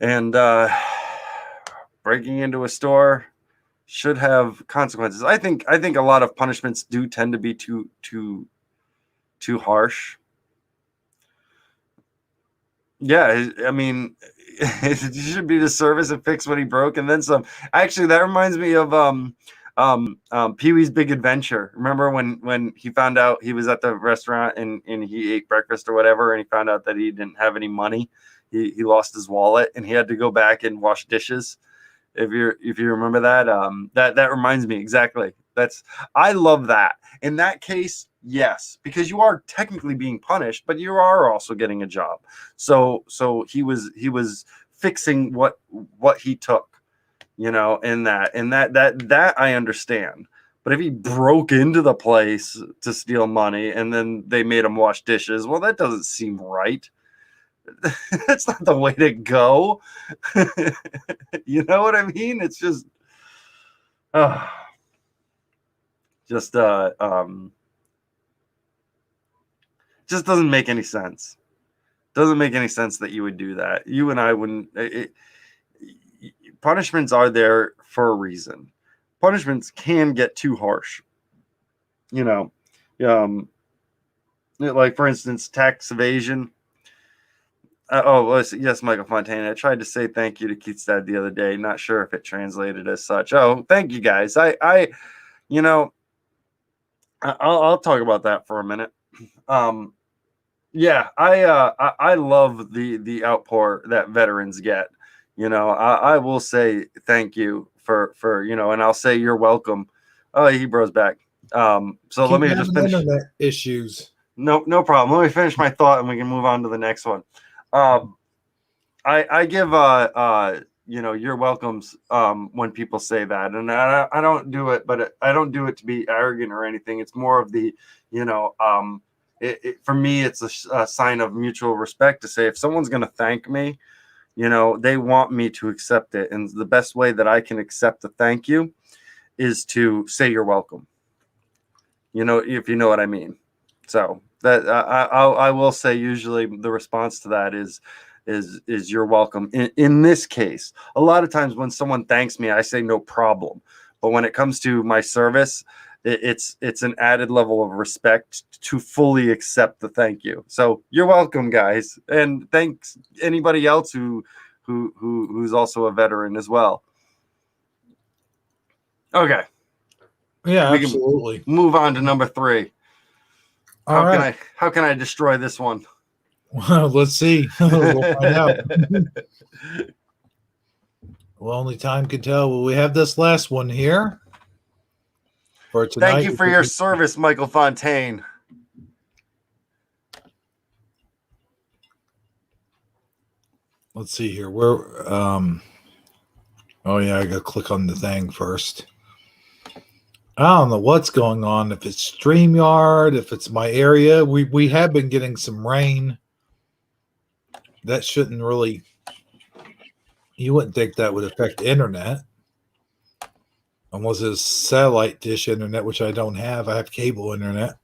S2: And breaking into a store should have consequences. I think a lot of punishments do tend to be too harsh. Yeah, I mean, it should be the service and fix what he broke and then some. Actually, that reminds me of Pee-wee's Big Adventure. Remember when he found out he was at the restaurant and he ate breakfast or whatever, and he found out that he didn't have any money. He lost his wallet and he had to go back and wash dishes. If you remember that, that reminds me exactly. I love that. In that case, yes, because you are technically being punished, but you are also getting a job. So he was fixing what he took, in that I understand. But if he broke into the place to steal money and then they made him wash dishes, well, that doesn't seem right. That's not the way to go. You know what I mean? It's just just doesn't make any sense. Doesn't make any sense that you would do that. You and I wouldn't. Punishments are there for a reason. Punishments can get too harsh. Like, for instance, tax evasion. Yes, Michael Fontaine. I tried to say thank you to Keith's dad the other day. Not sure if it translated as such. Oh, thank you guys. I'll talk about that for a minute. I love the outpour that veterans get. I will say thank you for and I'll say you're welcome. Oh, he bro's back. So
S1: Keep
S2: let me just finish.
S1: internet issues.
S2: No problem. Let me finish my thought and we can move on to the next one. I give you're welcomes when people say that, and I don't do it, but I don't do it to be arrogant or anything. It's more of the for me, it's a sign of mutual respect to say if someone's going to thank me, they want me to accept it, and the best way that I can accept the thank you is to say you're welcome. If you know what I mean. So that I will say usually the response to that is you're welcome. In this case, a lot of times when someone thanks me, I say no problem. But when it comes to my service, it's an added level of respect to fully accept the thank you. So you're welcome, guys, and thanks anybody else who's also a veteran as well. Okay.
S1: Yeah, absolutely.
S2: Move on to number 3.
S1: How
S2: can I destroy this one?
S1: Well, let's see. We'll find out. Well, only time can tell. Well, we have this last one here for tonight.
S2: Thank you for your service, Michael Fontaine.
S1: Let's see here. Where oh yeah, I gotta click on the thing first. I don't know what's going on. If it's StreamYard, if it's my area. We have been getting some rain. That shouldn't really, you wouldn't think that would affect the internet. Unless it's satellite dish internet, which I don't have. I have cable internet.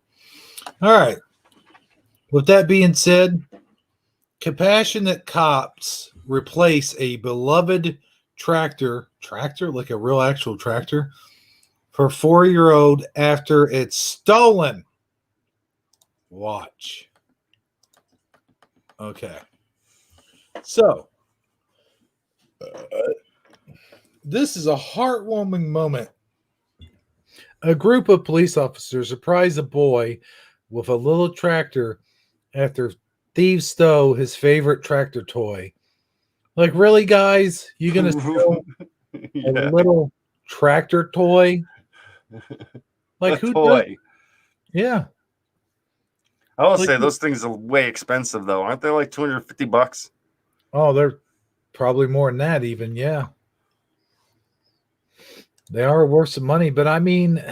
S1: All right. With that being said, compassionate cops replace a beloved tractor like a real actual tractor, for 4-year-old after it's stolen. Watch. Okay. So, This is a heartwarming moment. A group of police officers surprise a boy with a little tractor after thieves stole his favorite tractor toy. Like, really, guys? You gonna steal a little tractor toy? Like, who does? Yeah.
S2: I will
S1: Like,
S2: say those things are way expensive, though. Aren't they like $250?
S1: Oh, they're probably more than that, even. Yeah. They are worth some money, but I mean,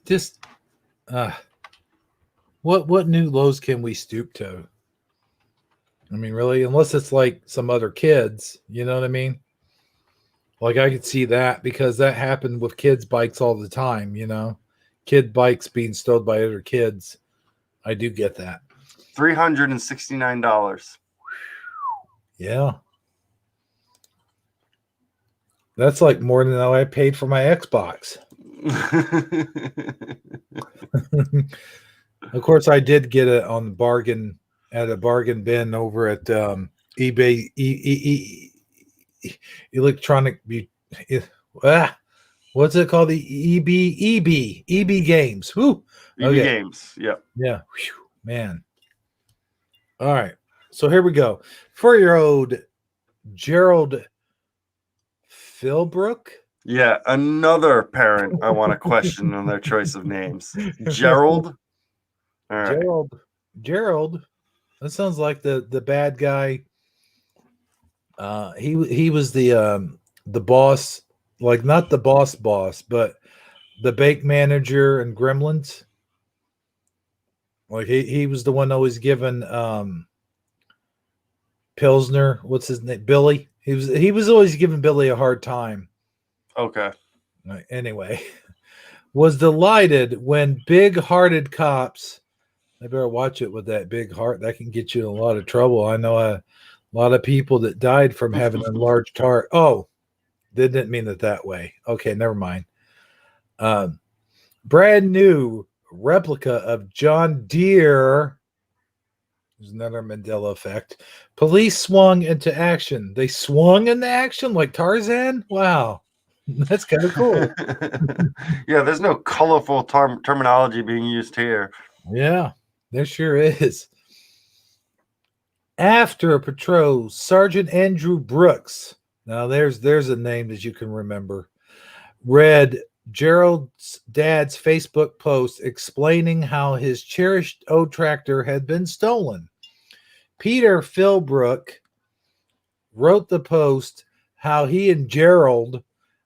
S1: just what new lows can we stoop to? I mean, really, unless it's like some other kids, you know what I mean? Like, I could see that because that happened with kids' bikes all the time, you know, kid bikes being stolen by other kids. I do get that.
S2: $369.
S1: Yeah. That's like more than I paid for my Xbox. Of course, I did get it on bargain at a bargain bin over at eBay. Electronic. What's it called? The EB Games. Whoo.
S2: EB Games. Yep.
S1: Yeah. Whew, man. All right. So here we go. 4-year-old Gerald Philbrook.
S2: Yeah, another parent I want to question on their choice of names. Gerald. All right.
S1: Gerald. That sounds like the bad guy. He was the boss, like not the boss, but the bank manager in Gremlins. Like he was the one always given Pilsner. What's his name? Billy. He was always giving Billy a hard time.
S2: Okay.
S1: Anyway, was delighted when big-hearted cops. I better watch it with that big heart. That can get you in a lot of trouble. I know a lot of people that died from having a enlarged heart. Oh, they didn't mean it that way. Okay, never mind. Brand new replica of John Deere. There's another Mandela effect. Police swung into action. They swung into action like Tarzan? Wow. That's kind of cool.
S2: Yeah, there's no colorful terminology being used here.
S1: Yeah, there sure is. After a patrol, Sergeant Andrew Brooks. Now there's a name that you can remember. Read Gerald's dad's Facebook post explaining how his cherished old tractor had been stolen. Peter Philbrook wrote the post how he and Gerald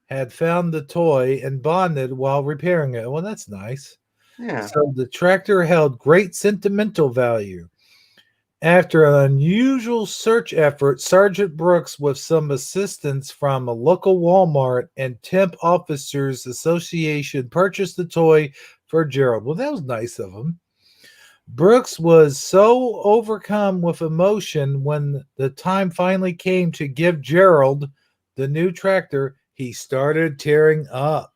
S1: had found the toy and bonded while repairing it. Well, that's nice.
S2: Yeah.
S1: So the tractor held great sentimental value. After an unusual search effort, Sergeant Brooks, with some assistance from a local Walmart and Temp Officers Association, purchased the toy for Gerald. Well, that was nice of him. Brooks was so overcome with emotion when the time finally came to give Gerald the new tractor, he started tearing up.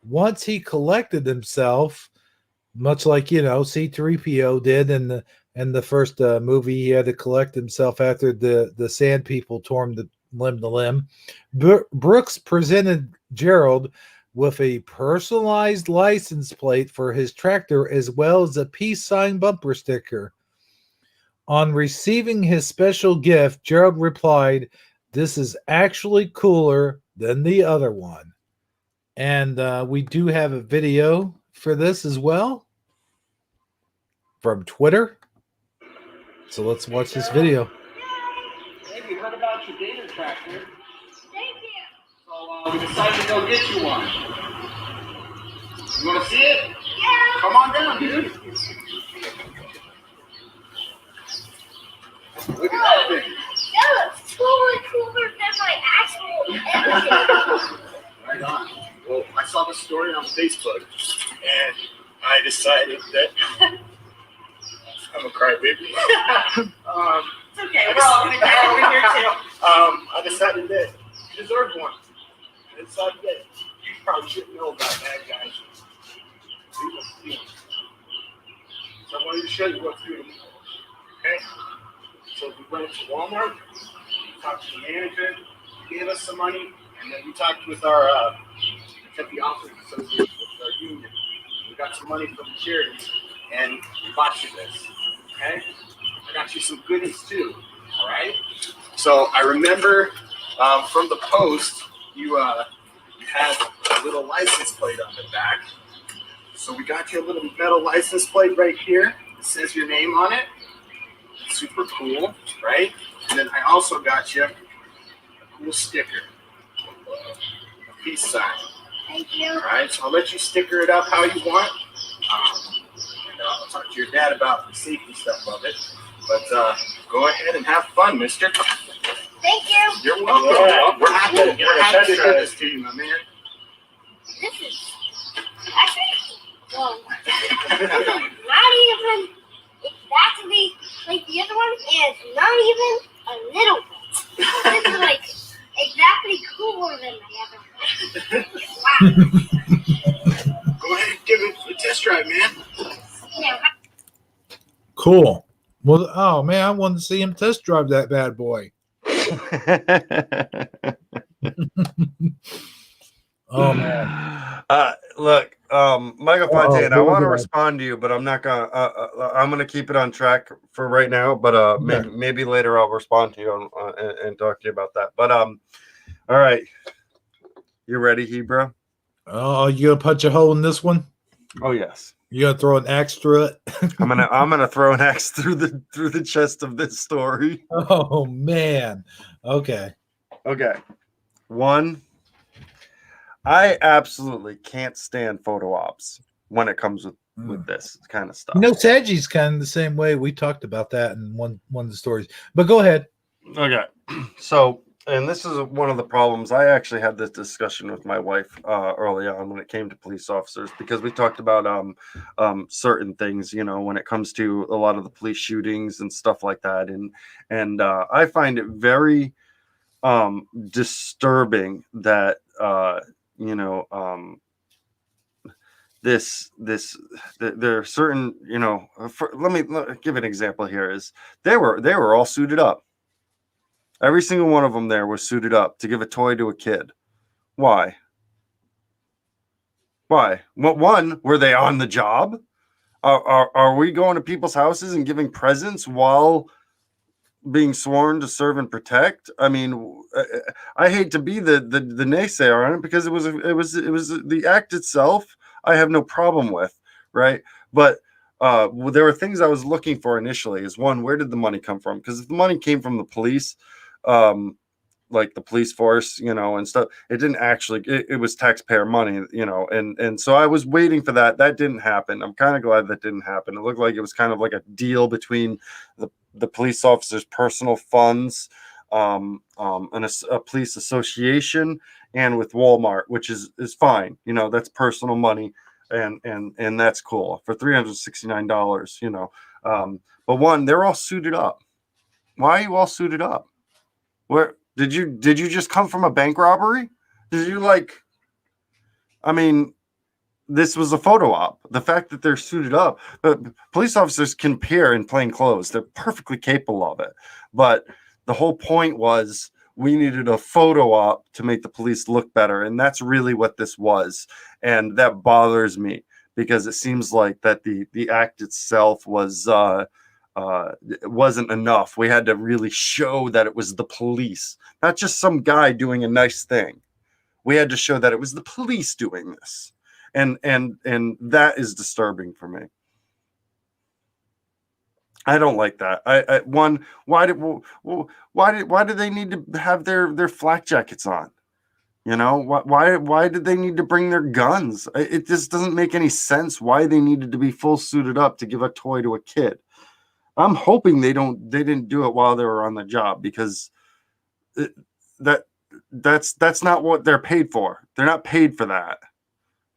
S1: Once he collected himself, much like, C-3PO did in the first movie, he had to collect himself after the Sand People tore him limb to limb. Brooks presented Gerald with a personalized license plate for his tractor as well as a peace sign bumper sticker. On receiving his special gift, Gerald replied, "This is actually cooler than the other one." And we do have a video for this as well from Twitter. So let's watch this video.
S7: Hey, we heard about your data tractor. Thank you. So we decided to go get you one. You want to see it? Yeah. Come on down, dude. Look at that thing.
S9: That looks totally cooler than my actual engine.
S7: Right on. Well, I saw the story on Facebook, and I decided that I'm a crybaby.
S10: It's okay. We're all gonna die over here too.
S7: I decided that you deserved one. I decided that you probably shouldn't know about bad guys. So I wanted to show you what to do tomorrow. Okay? So we went to Walmart, talked to the manager, he gave us some money, and then we talked with our Kentucky Officers Association, with our union. We got some money from the charities, and we bought you this. Okay? I got you some goodies too. All right? So I remember from the post, you had a little license plate on the back. So we got you a little metal license plate right here. It says your name on it. Super cool, right? And then I also got you a cool sticker, a peace sign.
S9: Thank you.
S7: All right, so I'll let you sticker it up how you want. And I'll talk to your dad about the safety stuff of it. But go ahead and have fun, mister.
S9: Thank you.
S7: You're welcome.
S2: Yeah.
S7: We're happy to give this to you, my man.
S9: This is actually, well, not even exactly like the other one, and not even a little bit. This is like exactly cooler than the other one. Wow.
S7: Go ahead and give it a test drive, man.
S9: Yeah.
S1: Cool. Well, oh man, I wanted to see him test drive that bad boy. Oh man.
S2: Look, Michael
S1: Uh-oh,
S2: Fontaine, I
S1: what was
S2: want to
S1: it?
S2: respond to you, but I'm not gonna. I'm gonna keep it on track for right now. But maybe later I'll respond to you and talk to you about that. But all right, you ready, Hebrew?
S1: Oh, you gonna punch a hole in this one?
S2: Oh yes.
S1: You gonna throw an axe through it?
S2: I'm gonna throw an axe through the chest of this story.
S1: Oh man. Okay.
S2: Okay. One, I absolutely can't stand photo ops when it comes with this kind of stuff.
S1: You know, Saji's kind of the same way. We talked about that in one of the stories. But go ahead.
S2: Okay. So, and this is one of the problems. I actually had this discussion with my wife early on when it came to police officers, because we talked about certain things, you know, when it comes to a lot of the police shootings and stuff like that. And I find it very disturbing that you know, there are certain, you know, let me give an example here. Is they were all suited up. Every single one of them there was suited up to give a toy to a kid. Why? What one, were they on the job? Are we going to people's houses and giving presents while being sworn to serve and protect? I mean, I hate to be the naysayer on it, because it was the act itself I have no problem with, right? But there were things I was looking for initially. Is one, where did the money come from? Because if the money came from the police, like the police force, you know, and stuff, it didn't actually. It was taxpayer money, you know, and so I was waiting for that. That didn't happen. I'm kind of glad that didn't happen. It looked like it was kind of like a deal between the police officers' personal funds, and a police association, and with Walmart, which is fine. You know, that's personal money, and that's cool for $369. You know, but one, they're all suited up. Why are you all suited up? Where did you just come from a bank robbery? Did you I mean, this was a photo op. The fact that they're suited up, police officers can appear in plain clothes. They're perfectly capable of it. But the whole point was we needed a photo op to make the police look better. And that's really what this was. And that bothers me, because it seems like that the act itself was it wasn't enough. We had to really show that it was the police, not just some guy doing a nice thing. We had to show that it was the police doing this. And that is disturbing for me. I don't like that. Why did they need to have their flak jackets on? You know, why did they need to bring their guns? It just doesn't make any sense why they needed to be full suited up to give a toy to a kid. I'm hoping they didn't do it while they were on the job, because that's not what they're paid for. They're not paid for that.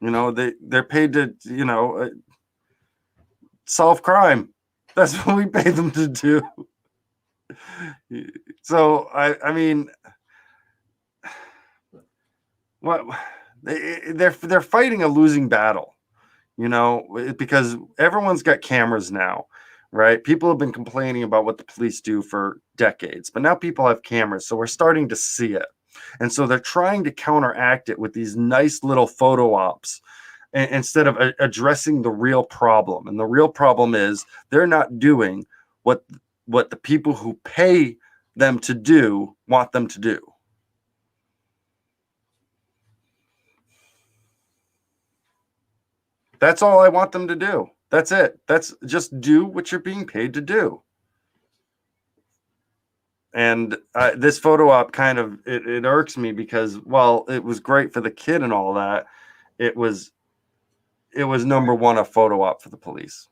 S2: You know, they're paid to, you know, solve crime. That's what we pay them to do. So I mean, what they're fighting a losing battle, you know, because everyone's got cameras now, right? People have been complaining about what the police do for decades, but now people have cameras, so we're starting to see it. And so they're trying to counteract it with these nice little photo ops instead of addressing the real problem. And the real problem is they're not doing what the people who pay them to do want them to do. That's all I want them to do. That's it. That's just do what you're being paid to do. And this photo op kind of it irks me because while it was great for the kid and all that, it was number one a photo op for the police.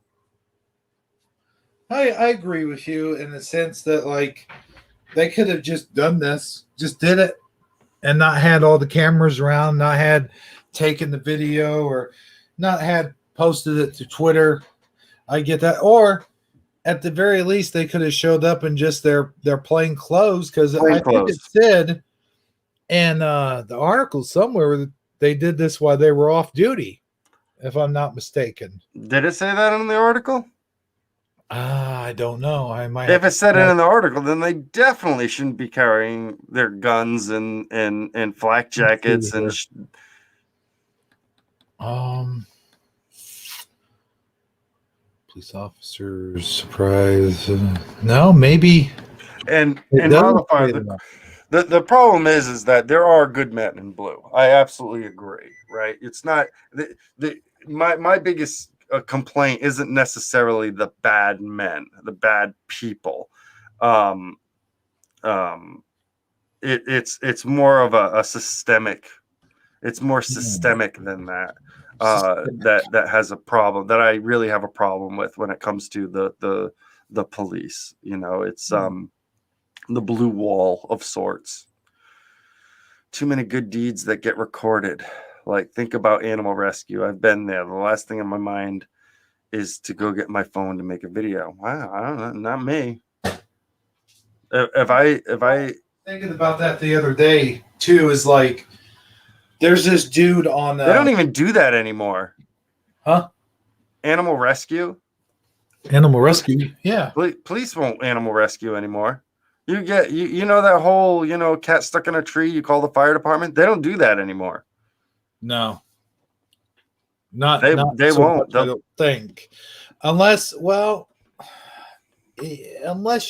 S1: I agree with you in the sense that like they could have just done this, just did it, and not had all the cameras around, not had taken the video or not had posted it to Twitter. I get that. Or at the very least, they could have showed up in just their plain clothes, because I think it said in the article somewhere that they did this while they were off duty, if I'm not mistaken.
S2: Did it say that in the article?
S1: I don't know. I might.
S2: If it said it in the article, then they definitely shouldn't be carrying their guns and flak jackets and.
S1: Police officers surprise. No, maybe.
S2: And the problem is that there are good men in blue. I absolutely agree. Right? It's not my biggest complaint isn't necessarily the bad men, the bad people. It's more of a systemic. It's more systemic than that. That has a problem that I really have a problem with when it comes to the police. You know, it's the blue wall of sorts. Too many good deeds that get recorded. Like, think about animal rescue. I've been there. The last thing on my mind is to go get my phone to make a video. Wow, I don't know, not me. If I
S1: thinking about that the other day too, is like there's this dude on.
S2: They don't even do that anymore.
S1: Huh?
S2: Animal rescue.
S1: Animal rescue. Yeah.
S2: Police won't animal rescue anymore. You get you know that whole cat stuck in a tree. You call the fire department. They don't do that anymore.
S1: No.
S2: They
S1: so
S2: won't.
S1: Much, I don't think, unless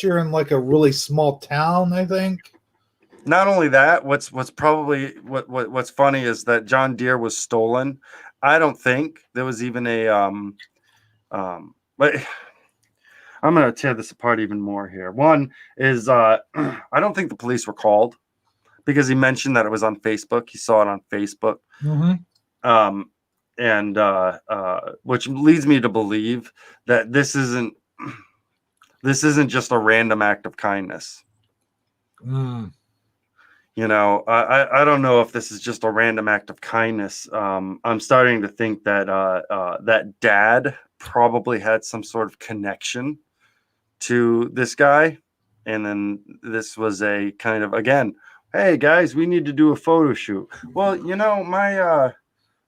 S1: you're in like a really small town. I think.
S2: Not only that, what's funny is that John Deere was stolen. I don't think there was even a but I'm going to tear this apart even more here. One is I don't think the police were called because he mentioned that it was on Facebook. He saw it on Facebook.
S1: Mm-hmm.
S2: And which leads me to believe that this isn't just a random act of kindness.
S1: Mm.
S2: I don't know if this is just a random act of kindness. I'm starting to think that that dad probably had some sort of connection to this guy, and then this was a kind of, again, hey guys, we need to do a photo shoot. Well, my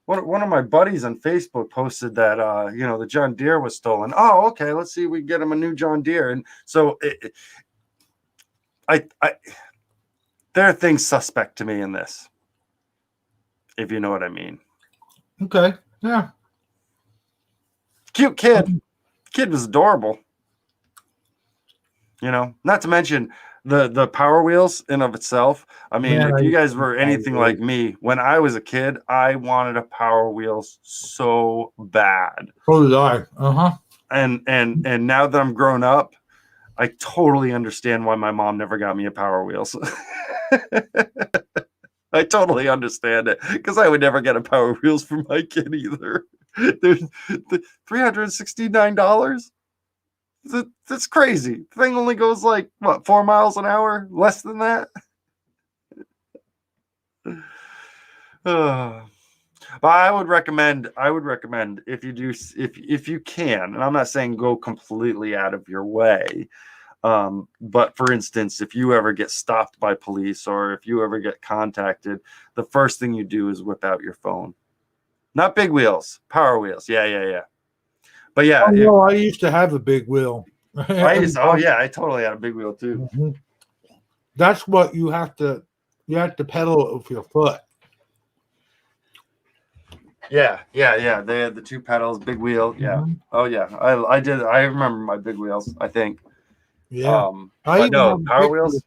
S2: one of my buddies on Facebook posted that the John Deere was stolen. Oh, okay, let's see if we can get him a new John Deere. And so there are things suspect to me in this, if you know what I mean.
S1: Okay. Yeah.
S2: Cute kid. Kid was adorable. Not to mention the Power Wheels in of itself. I mean, if you guys were anything like me, when I was a kid, I wanted a Power Wheels so bad.
S1: So did I. Uh-huh.
S2: And now that I'm grown up, I totally understand why my mom never got me a Power Wheels. I totally understand it because I would never get a Power Wheels for my kid either. There's $369. That's crazy. The thing only goes like 4 miles an hour, less than that. But I would recommend if you can, and I'm not saying go completely out of your way. But for instance, if you ever get stopped by police or if you ever get contacted, the first thing you do is whip out your phone. Not big wheels, Power Wheels. Yeah. But yeah.
S1: I used to have a big wheel.
S2: I totally had a big wheel too.
S1: Mhm. That's what you have to pedal it with your foot.
S2: Yeah. They had the two pedals, big wheel. Yeah.
S1: Mhm.
S2: Oh yeah. I did. I remember my big wheels. I think.
S1: Yeah.
S2: But no power wheels.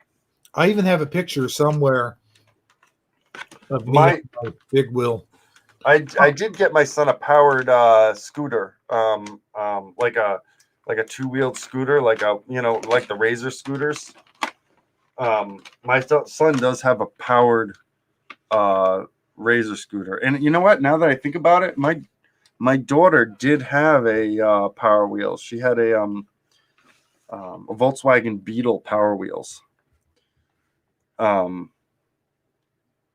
S1: I even have a picture somewhere of me
S2: My
S1: on my big wheel.
S2: I did get my son a powered scooter, like a 2-wheeled scooter, like like the Razor scooters. My son does have a powered Razor scooter, and you know what? Now that I think about it, my daughter did have a Power Wheels. She had a Volkswagen Beetle Power Wheels.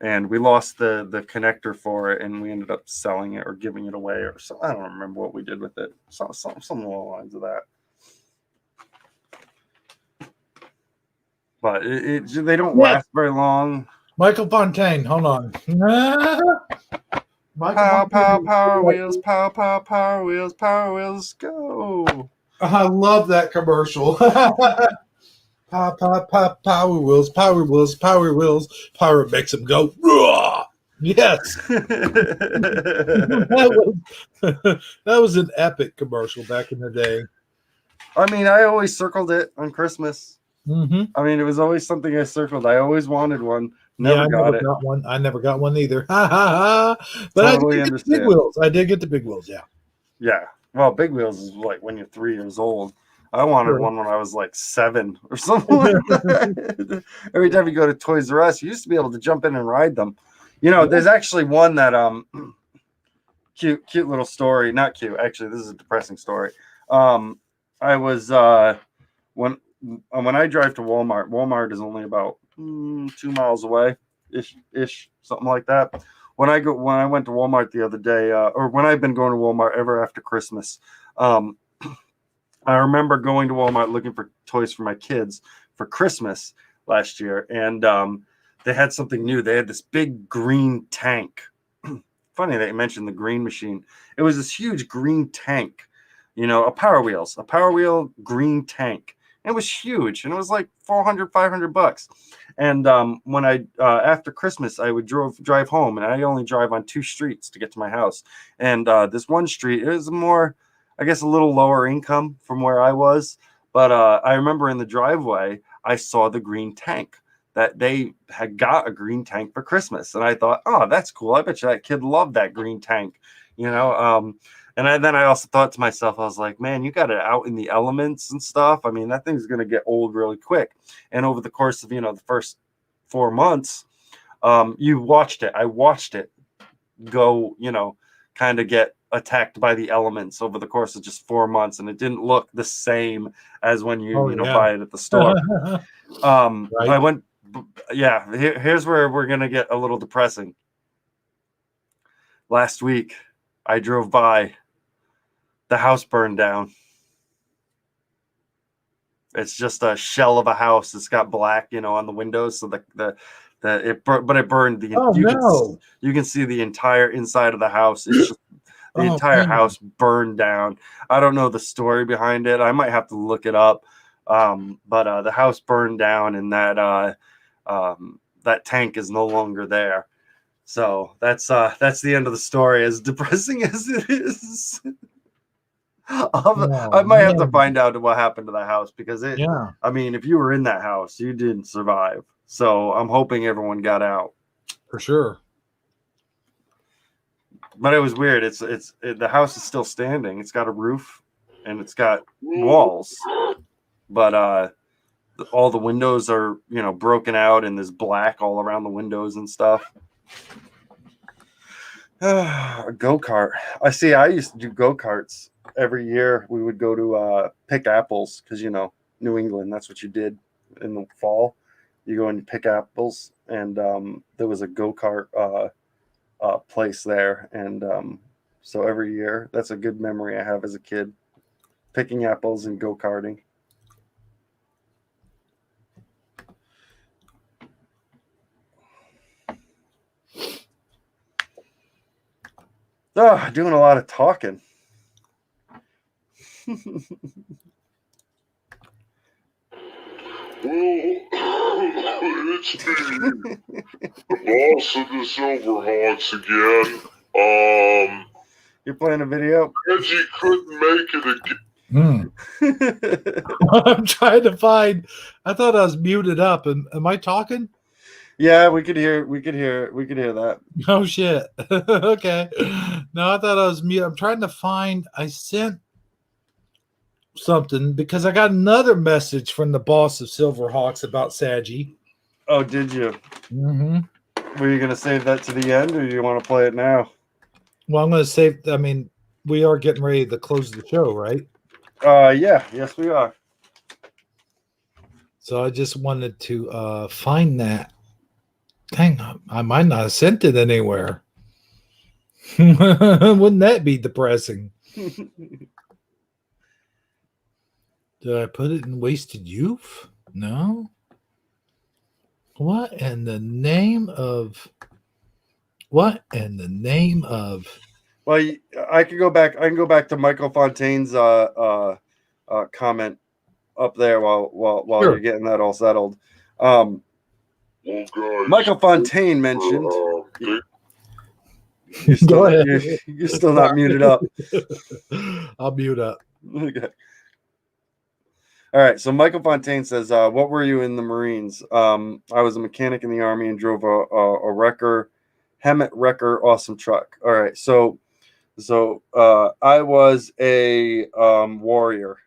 S2: And we lost the connector for it, and we ended up selling it or giving it away or something. I don't remember what we did with it. Something along the lines of that. But they don't last very long.
S1: Michael Fontaine, hold on.
S2: Power wheels, power wheels, go.
S1: I love that commercial. Power wheels, power wheels, power wheels. Power makes them go. Raw! Yes. that was an epic commercial back in the day.
S2: I mean, I always circled it on Christmas.
S1: Mm-hmm.
S2: I mean, it was always something I circled. I always wanted one. Never got
S1: one. I never got one either. But
S2: totally
S1: I did get the big wheels. I did get the big wheels. Yeah.
S2: Yeah. Well, big wheels is like when you're 3 years old. I wanted one when I was like 7 or something like that. Every time you go to Toys R Us, you used to be able to jump in and ride them. There's actually one that cute little story. Not cute, actually. This is a depressing story. I was when I drive to Walmart. Walmart is only about 2 miles away, ish, something like that. When I went to Walmart the other day, or when I've been going to Walmart ever after Christmas, I remember going to Walmart looking for toys for my kids for Christmas last year, and they had something new. They had this big green tank. Funny that you mentioned the green machine. It was this huge green tank, a Power Wheel green tank. It was huge, and it was like $400-$500. And when I after Christmas, I would drive home, and I only drive on 2 streets to get to my house. And this one street, it was more, I guess, a little lower income from where I was. But I remember in the driveway, I saw the green tank, that they had got a green tank for Christmas. And I thought, oh, that's cool. I bet you that kid loved that green tank, And then I also thought to myself, I was like, man, you got it out in the elements and stuff. I mean, that thing's going to get old really quick. And over the course of, the first 4 months, you watched it. I watched it go, kind of get attacked by the elements over the course of just 4 months. And it didn't look the same as when you, buy it at the store.
S1: Right.
S2: I went, here's where we're going to get a little depressing. Last week, I drove by. The house burned down. It's just a shell of a house. It's got black, on the windows. So it burned. You can see the entire inside of the house. It's just, the entire house burned down. I don't know the story behind it. I might have to look it up. But the house burned down, and that tank is no longer there. So that's the end of the story. As depressing as it is. I might have to find out what happened to the house, because I mean, if you were in that house, you didn't survive. So I'm hoping everyone got out.
S1: For sure.
S2: But it was weird. The house is still standing. It's got a roof and it's got walls, but all the windows are, broken out, and there's black all around the windows and stuff. A go-kart. I used to do go-karts. Every year we would go to pick apples, because New England, that's what you did in the fall. You go and pick apples, and there was a go-kart place there, and so every year, that's a good memory I have as a kid, picking apples and go-karting. Doing a lot of talking.
S3: It's me, the boss of the Silverhawks again.
S2: You're playing a video?
S3: Reggie couldn't make it again.
S1: I'm trying to find. I thought I was muted up. Am I talking?
S2: Yeah, we could hear that.
S1: Oh shit. Okay. No, I thought I was mute. I'm trying to find. I sent something because I got another message from the boss of Silverhawks about Saggy.
S2: Oh, did you?
S1: Mm-hmm.
S2: Were you gonna save that to the end, or do you want to play it now?
S1: Well, I'm going to save. I mean, we are getting ready to close the show, right?
S2: Yeah. Yes, we are.
S1: So I just wanted to find that. Dang, I might not have sent it anywhere. Wouldn't that be depressing? Did I put it in wasted youth? No. What in the name of? What in the name of?
S2: Well, I can go back. I can go back to Michael Fontaine's comment up there while
S1: Sure.
S2: you're getting that all settled. Michael Fontaine mentioned. You're still not muted up.
S1: I'll mute up.
S2: Okay. All right. So Michael Fontaine says, "What were you in the Marines?" I was a mechanic in the Army and drove a wrecker, Hemet wrecker, awesome truck. All right. So I was a warrior.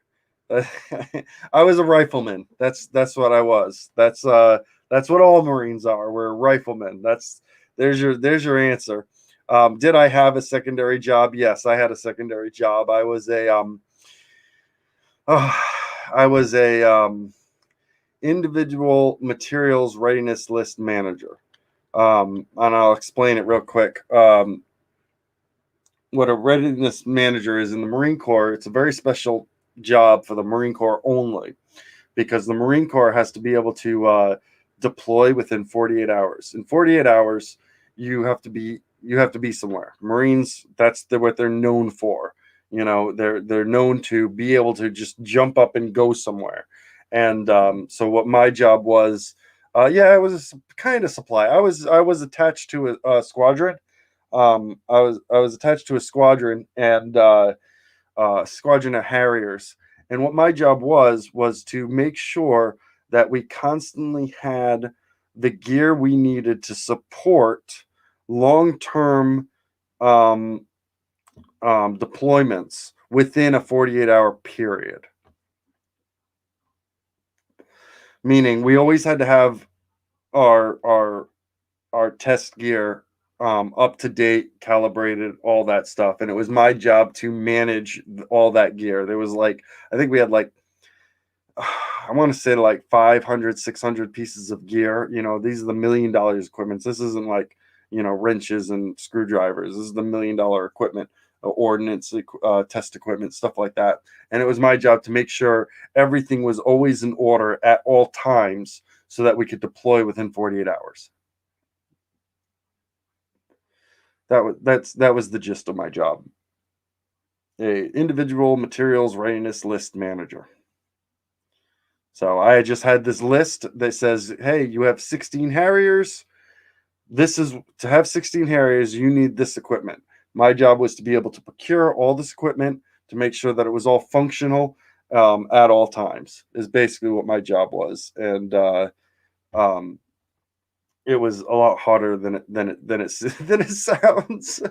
S2: I was a rifleman. That's what I was. That's what all Marines are. We're riflemen. There's your answer. Did I have a secondary job? Yes, I had a secondary job. I was a individual materials readiness list manager. And I'll explain it real quick. What a readiness manager is in the Marine Corps, it's a very special job for the Marine Corps only, because the Marine Corps has to be able to deploy within 48 hours. In 48 hours, you have to be somewhere. Marines, that's what they're known for. You know, they're known to be able to just jump up and go somewhere. And so what my job was, it was kind of supply. I was attached to a squadron. I was attached to a squadron and squadron of Harriers. And what my job was to make sure that we constantly had the gear we needed to support long-term deployments within a 48-hour period. Meaning we always had to have our test gear up to date, calibrated, all that stuff. And it was my job to manage all that gear. There was I think we had I want to say 500, 600 pieces of gear. You know, these are the $1 million equipment. This isn't wrenches and screwdrivers. This is the $1 million equipment, ordnance, test equipment, stuff like that. And it was my job to make sure everything was always in order at all times so that we could deploy within 48 hours. That was the gist of my job. A individual materials readiness list manager. So I just had this list that says, hey, you have 16 Harriers. To have 16 Harriers, you need this equipment. My job was to be able to procure all this equipment to make sure that it was all functional at all times, is basically what my job was. And it was a lot harder than it sounds.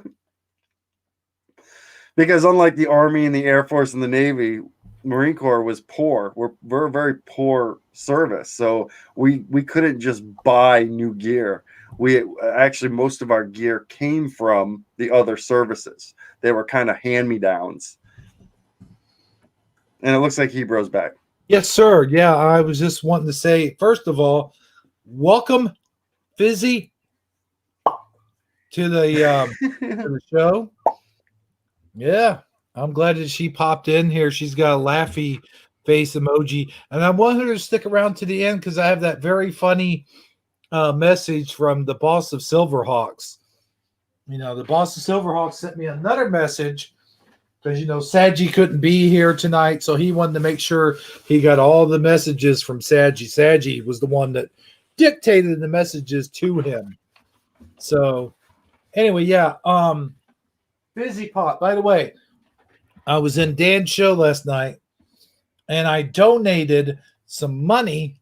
S2: Because unlike the Army and the Air Force and the Navy, Marine Corps was poor. We're a very poor service, so we couldn't just buy new gear. We actually, most of our gear came from the other services. They were kind of hand-me-downs. And it looks like Hebro's back.
S1: Yes, sir. Yeah, I was just wanting to say, first of all, welcome, Fizzy, to the show. Yeah, I'm glad that she popped in here. She's got a laughy face emoji, and I want her to stick around to the end because I have that very funny message from the boss of Silverhawks. You know, the boss of Silverhawks sent me another message because Sadji couldn't be here tonight, so he wanted to make sure he got all the messages from Sadji. Sadji was the one that dictated the messages to him. So anyway, yeah. Busy Pot. By the way, I was in Dan's show last night, and I donated some money,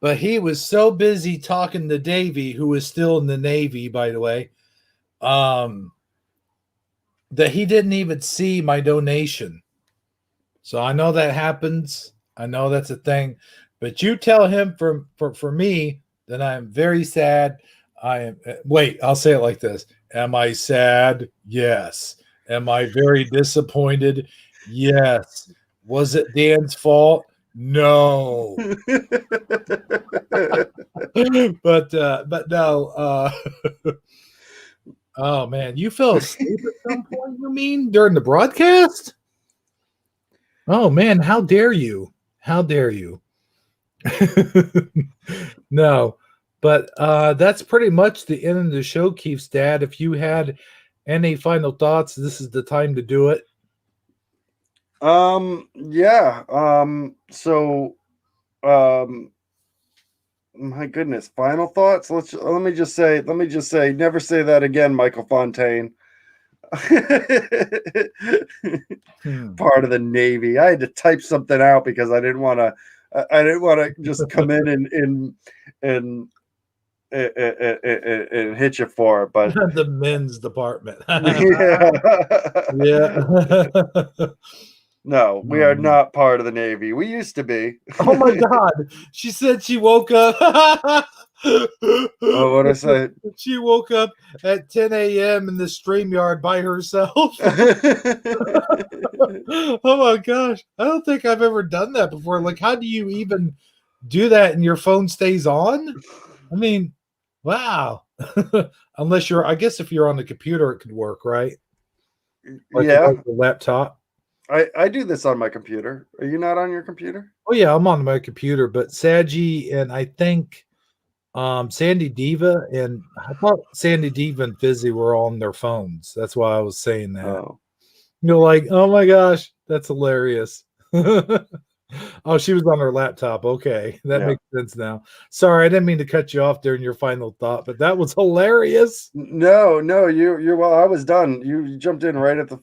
S1: but he was so busy talking to Davey, who is still in the Navy, by the way, that he didn't even see my donation. So I know that happens. I know that's a thing. But you tell him for me that I'm very sad. I'll say it like this. Am I sad? Yes. Am I very disappointed? Yes. Was it Dan's fault? No. but no. Oh man, you fell asleep at some point, you mean, during the broadcast? Oh man, how dare you? How dare you? No, but that's pretty much the end of the show, Keith's dad. If you had any final thoughts, this is the time to do it.
S2: My goodness, final thoughts. Let me just say, never say that again, Michael Fontaine. Part of the Navy. I had to type something out because I didn't want to just come in and hit you for it. But
S1: the men's department.
S2: Yeah. No, we are not part of the Navy. We used to be.
S1: Oh my God. She said she woke up.
S2: Oh, what I say?
S1: She woke up at 10 a.m. in the StreamYard by herself. Oh my gosh. I don't think I've ever done that before. Like, how do you even do that and your phone stays on? I mean, wow. Unless I guess if you're on the computer, it could work, right? Like the laptop.
S2: I do this on my computer. Are you not on your computer?
S1: Oh yeah, I'm on my computer, but Sadji and I think Sandy Diva, and I thought Sandy Diva and Fizzy were on their phones. That's why I was saying that.
S2: Oh.
S1: Like, oh my gosh, that's hilarious. Oh, she was on her laptop. Okay, that makes sense now. Sorry, I didn't mean to cut you off during your final thought, but that was hilarious.
S2: No, you're well. I was done. You jumped in right at the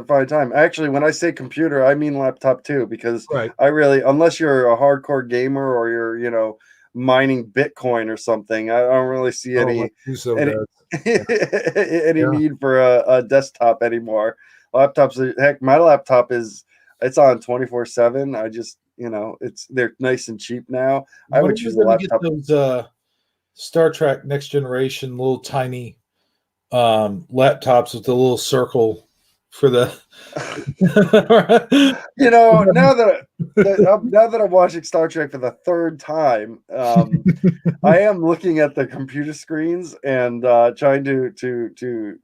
S2: fine time. Actually, when I say computer, I mean laptop too, because I really, unless you're a hardcore gamer or you're mining Bitcoin or something, I don't really see any need for a desktop anymore. Laptops, heck, my laptop it's on 24/7. I just, they're nice and cheap now. I would choose a laptop.
S1: Get those Star Trek Next Generation little tiny laptops with the little circle for the.
S2: Now that I'm watching Star Trek for the third time, I am looking at the computer screens and trying to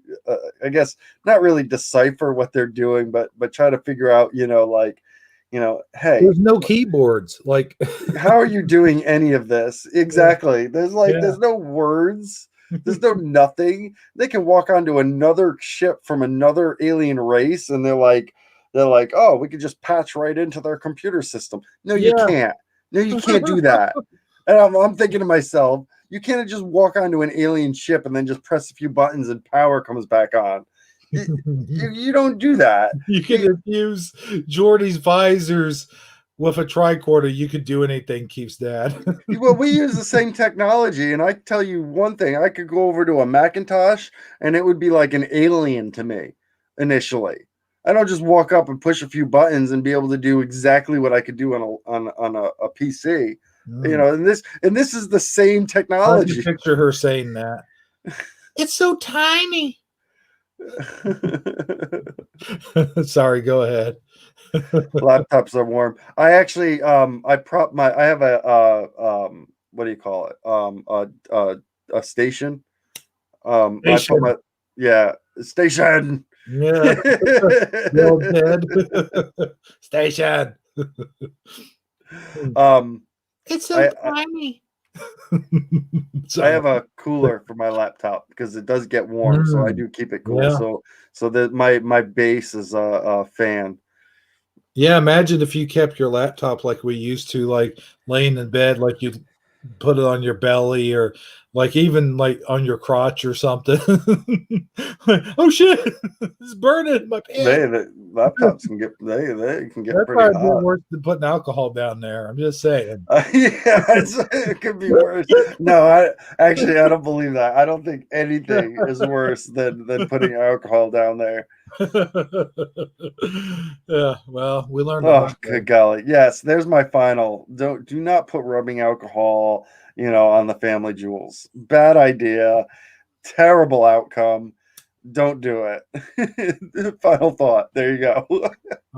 S2: I guess not really decipher what they're doing, but try to figure out, hey,
S1: there's no keyboards. Like,
S2: how are you doing any of this? Exactly. There's no words. There's no nothing. They can walk onto another ship from another alien race, and they're like, oh, we could just patch right into their computer system. No, you can't. No, you can't do that. And I'm thinking to myself, you can't just walk onto an alien ship and then just press a few buttons and power comes back on. You don't do that.
S1: You can infuse Jordy's visors with a tricorder. You could do anything, Keith's dad.
S2: Well, we use the same technology, and I tell you one thing: I could go over to a Macintosh, and it would be like an alien to me initially. I don't just walk up and push a few buttons and be able to do exactly what I could do on a PC. And this is the same technology.
S1: I can picture her saying that. It's so tiny. Sorry, go ahead.
S2: Laptops are warm. I actually I have a what do you call it? A station.
S1: Station.
S2: I put station.
S1: Yeah. Station.
S2: It's so
S1: tiny. So,
S2: I have a cooler for my laptop because it does get warm, so I do keep it cool.
S1: Yeah.
S2: So that my base is a fan.
S1: Yeah, imagine if you kept your laptop like we used to, like laying in bed, like you put it on your belly or like even like on your crotch or something. Like, oh shit, it's burning my pants.
S2: The laptops can get they can get
S1: That's
S2: pretty
S1: probably
S2: hot.
S1: worse than putting alcohol down there. I'm just saying.
S2: Yeah, it could be worse. No, I don't believe that. I don't think anything is worse than putting alcohol down there.
S1: Yeah, well, we learned.
S2: Oh, good golly. Yes, there's my final. Do not put rubbing alcohol, on the family jewels. Bad idea. Terrible outcome. Don't do it. Final thought. There you go.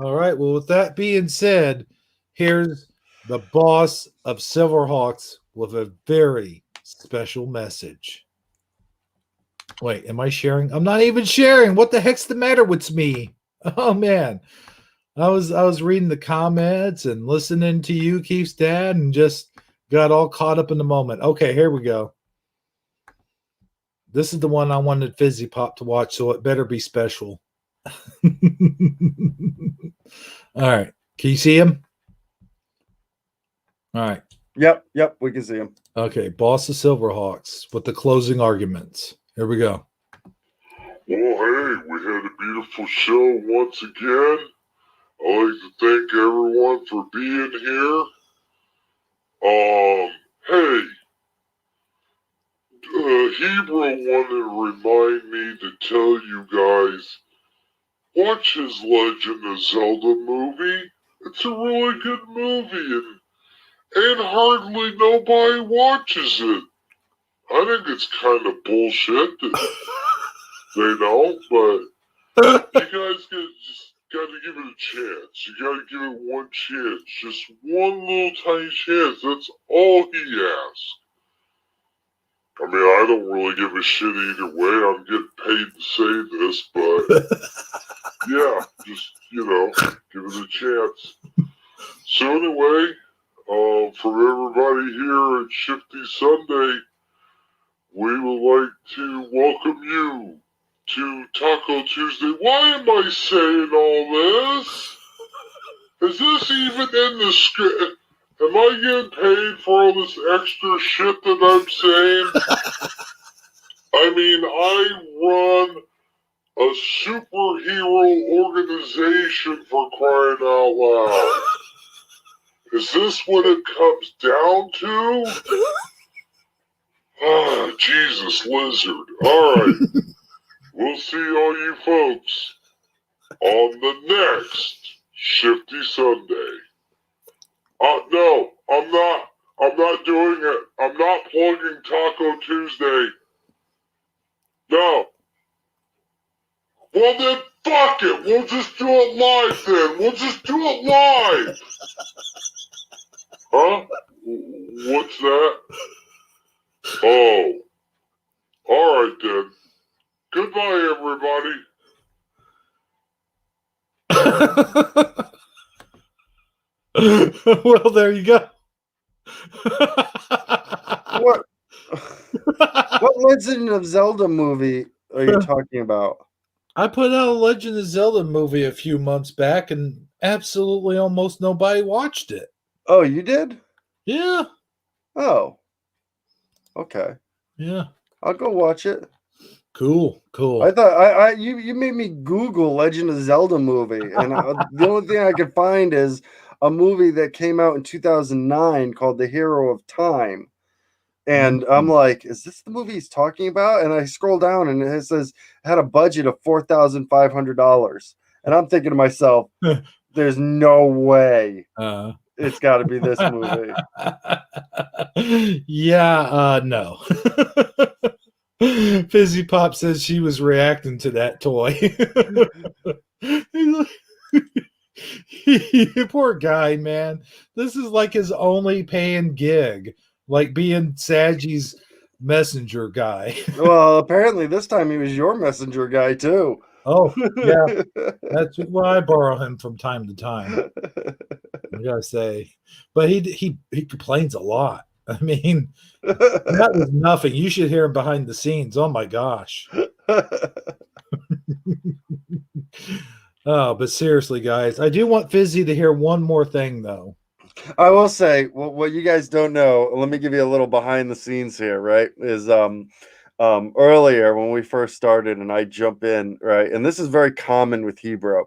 S1: All right. Well, with that being said, here's the boss of Silverhawks with a very special message. Wait, am I sharing? I'm not even sharing. What the heck's the matter with me? Oh man. I was reading the comments and listening to you, Keith's dad, and just got all caught up in the moment. Okay, here we go. This is the one I wanted Fizzy Pop to watch, so it better be special. All right. Can you see him? All right.
S2: Yep, we can see him.
S1: Okay, boss of Silverhawks with the closing arguments. Here we go.
S3: Well, hey, we had a beautiful show once again. I'd like to thank everyone for being here. Hey, Hebrew wanted to remind me to tell you guys, watch his Legend of Zelda movie. It's a really good movie, and hardly nobody watches it. I think it's kind of bullshit that they don't, but you guys got to give it a chance. You got to give it one chance. Just one little tiny chance. That's all he asks. I mean, I don't really give a shit either way. I'm getting paid to say this, but yeah, just, give it a chance. So anyway, for everybody here at Shifty Sunday, we would like to welcome you to Taco Tuesday. Why am I saying all this? Is this even in the script? Am I getting paid for all this extra shit that I'm saying? I mean, I run a superhero organization, for crying out loud. Is this what it comes down to? Ah, Jesus, lizard. Alright. We'll see all you folks on the next Shifty Sunday. No, I'm not doing it. I'm not plugging Taco Tuesday. No. Well then, fuck it. We'll just do it live then. We'll just do it live. Huh? What's that? Oh. Alright then. Goodbye, everybody.
S1: Well, there you go.
S2: What Legend of Zelda movie are you talking about?
S1: I put out a Legend of Zelda movie a few months back, and absolutely almost nobody watched it.
S2: Oh, you did?
S1: Yeah.
S2: Oh. Okay.
S1: Yeah.
S2: I'll go watch it.
S1: Cool.
S2: I thought you made me Google Legend of Zelda movie, and the only thing I could find is a movie that came out in 2009 called The Hero of Time. And I'm like, is this the movie he's talking about? And I scroll down and it says it had a budget of $4,500. And I'm thinking to myself, there's no way it's got to be this movie.
S1: Yeah, no. Fizzy Pop says she was reacting to that toy. Poor guy, man. This is like his only paying gig, like being Sagi's messenger guy.
S2: Well, apparently this time he was your messenger guy too.
S1: Oh, yeah. That's why I borrow him from time to time. I gotta say. But he complains a lot. I mean, that was nothing. You should hear him behind the scenes. Oh my gosh. Oh, but seriously, guys, I do want Fizzy to hear one more thing, though.
S2: I will say, what you guys don't know, let me give you a little behind the scenes here, right? Is earlier when we first started and I jump in, right? And this is very common with Hebrew.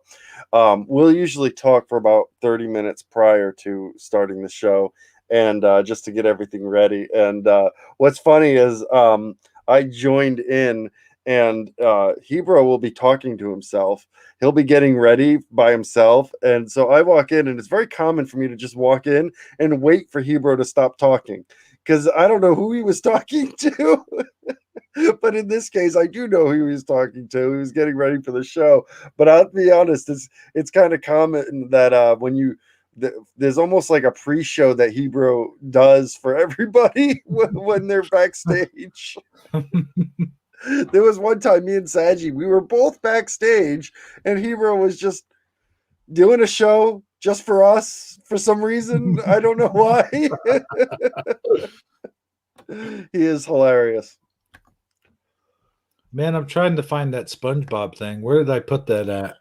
S2: We'll usually talk for about 30 minutes prior to starting the show and just to get everything ready. And what's funny is I joined in and Hebrew will be talking to himself. He'll be getting ready by himself. And so I walk in, and it's very common for me to just walk in and wait for Hebrew to stop talking because I don't know who he was talking to. But in this case, I do know who he was talking to. He was getting ready for the show. But I'll be honest, it's kind of common that when you there's almost like a pre-show that Hebrew does for everybody when they're backstage. There was one time me and Saji, we were both backstage, and Hebrew was just doing a show just for us for some reason. I don't know why. He is hilarious.
S1: Man, I'm trying to find that SpongeBob thing. Where did I put that at?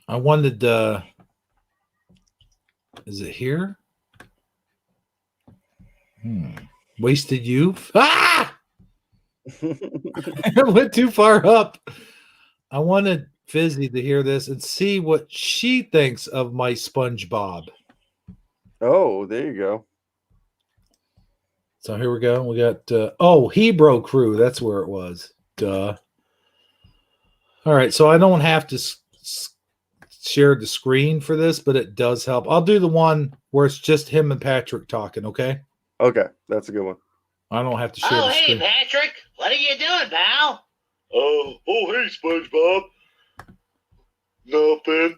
S1: I wanted is it here? Wasted Youth. Ah! I went too far up. I wanted Fizzy to hear this and see what she thinks of my SpongeBob.
S2: Oh, there you go.
S1: So here we go. We got Hebrew Crew. That's where it was. Duh. All right, so I don't have to share the screen for this, but it does help. I'll do the one where it's just him and Patrick talking, okay?
S2: Okay, that's a good one.
S1: I don't have to share the screen.
S5: Hey, Patrick. What are you doing, pal?
S3: Hey, SpongeBob. Nothing.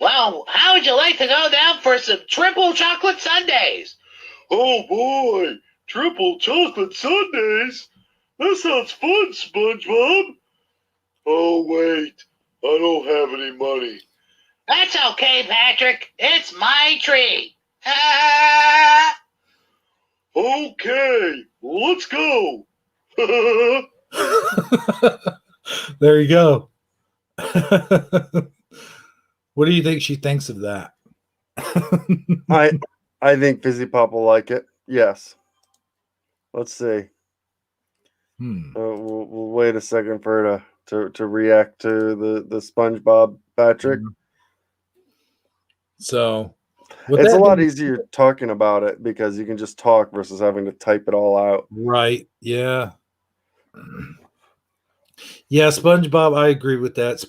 S5: Well, how would you like to go down for some triple chocolate sundaes?
S3: Oh boy, triple chocolate sundaes? That sounds fun, SpongeBob. Oh wait, I don't have any money.
S5: That's okay, Patrick. It's my treat.
S3: Okay, let's go.
S1: There you go. What do you think she thinks of that?
S2: I think Fizzy Pop will like it. Yes. Let's see. We'll wait a second for her to react to the SpongeBob Patrick.
S1: So
S2: it's a lot easier talking about it because you can just talk versus having to type it all out.
S1: Right. Yeah. Yeah, SpongeBob, I agree with that.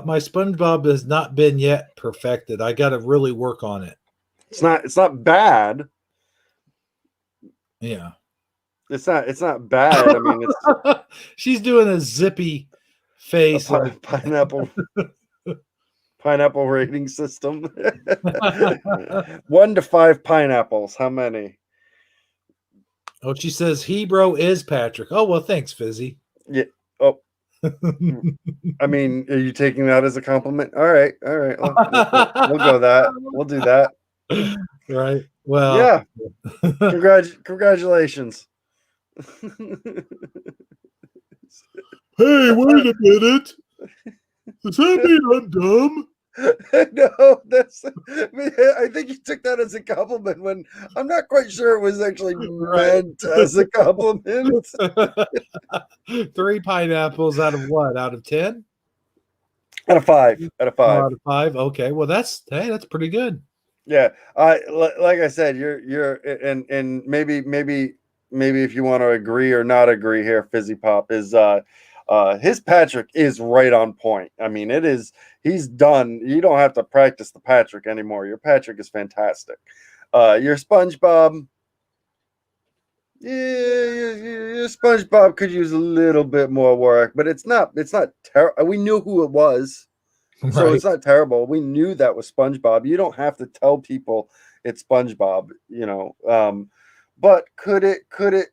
S1: My SpongeBob has not been yet perfected. I got to really work on it.
S2: It's not bad.
S1: Yeah.
S2: It's not bad. I mean, it's
S1: she's doing a zippy face,
S2: like pineapple rating system. 1 to 5 pineapples. How many?
S1: Oh, she says Hebrew is Patrick. Oh, well, thanks, Fizzy.
S2: Yeah. Oh. I mean, are you taking that as a compliment? All right. We'll go that. We'll do that.
S1: Right. Well,
S2: yeah. Congratulations.
S1: Hey, wait a minute. Does that mean I'm dumb?
S2: No, I think you took that as a compliment when I'm not quite sure it was actually meant as a compliment.
S1: 3 pineapples out of what? Out of 10?
S2: Out of 5. Out of 5.
S1: Oh, out of 5. Okay. Well, that's pretty good.
S2: Yeah. Like I said, you're and maybe if you want to agree or not agree here, Fizzy Pop is his Patrick is right on point. I mean, he's done. You don't have to practice the Patrick anymore. Your Patrick is fantastic. Your SpongeBob, your SpongeBob could use a little bit more work, but it's not terrible. We knew who it was, so it's not terrible. We knew that was SpongeBob. You don't have to tell people it's SpongeBob, but could it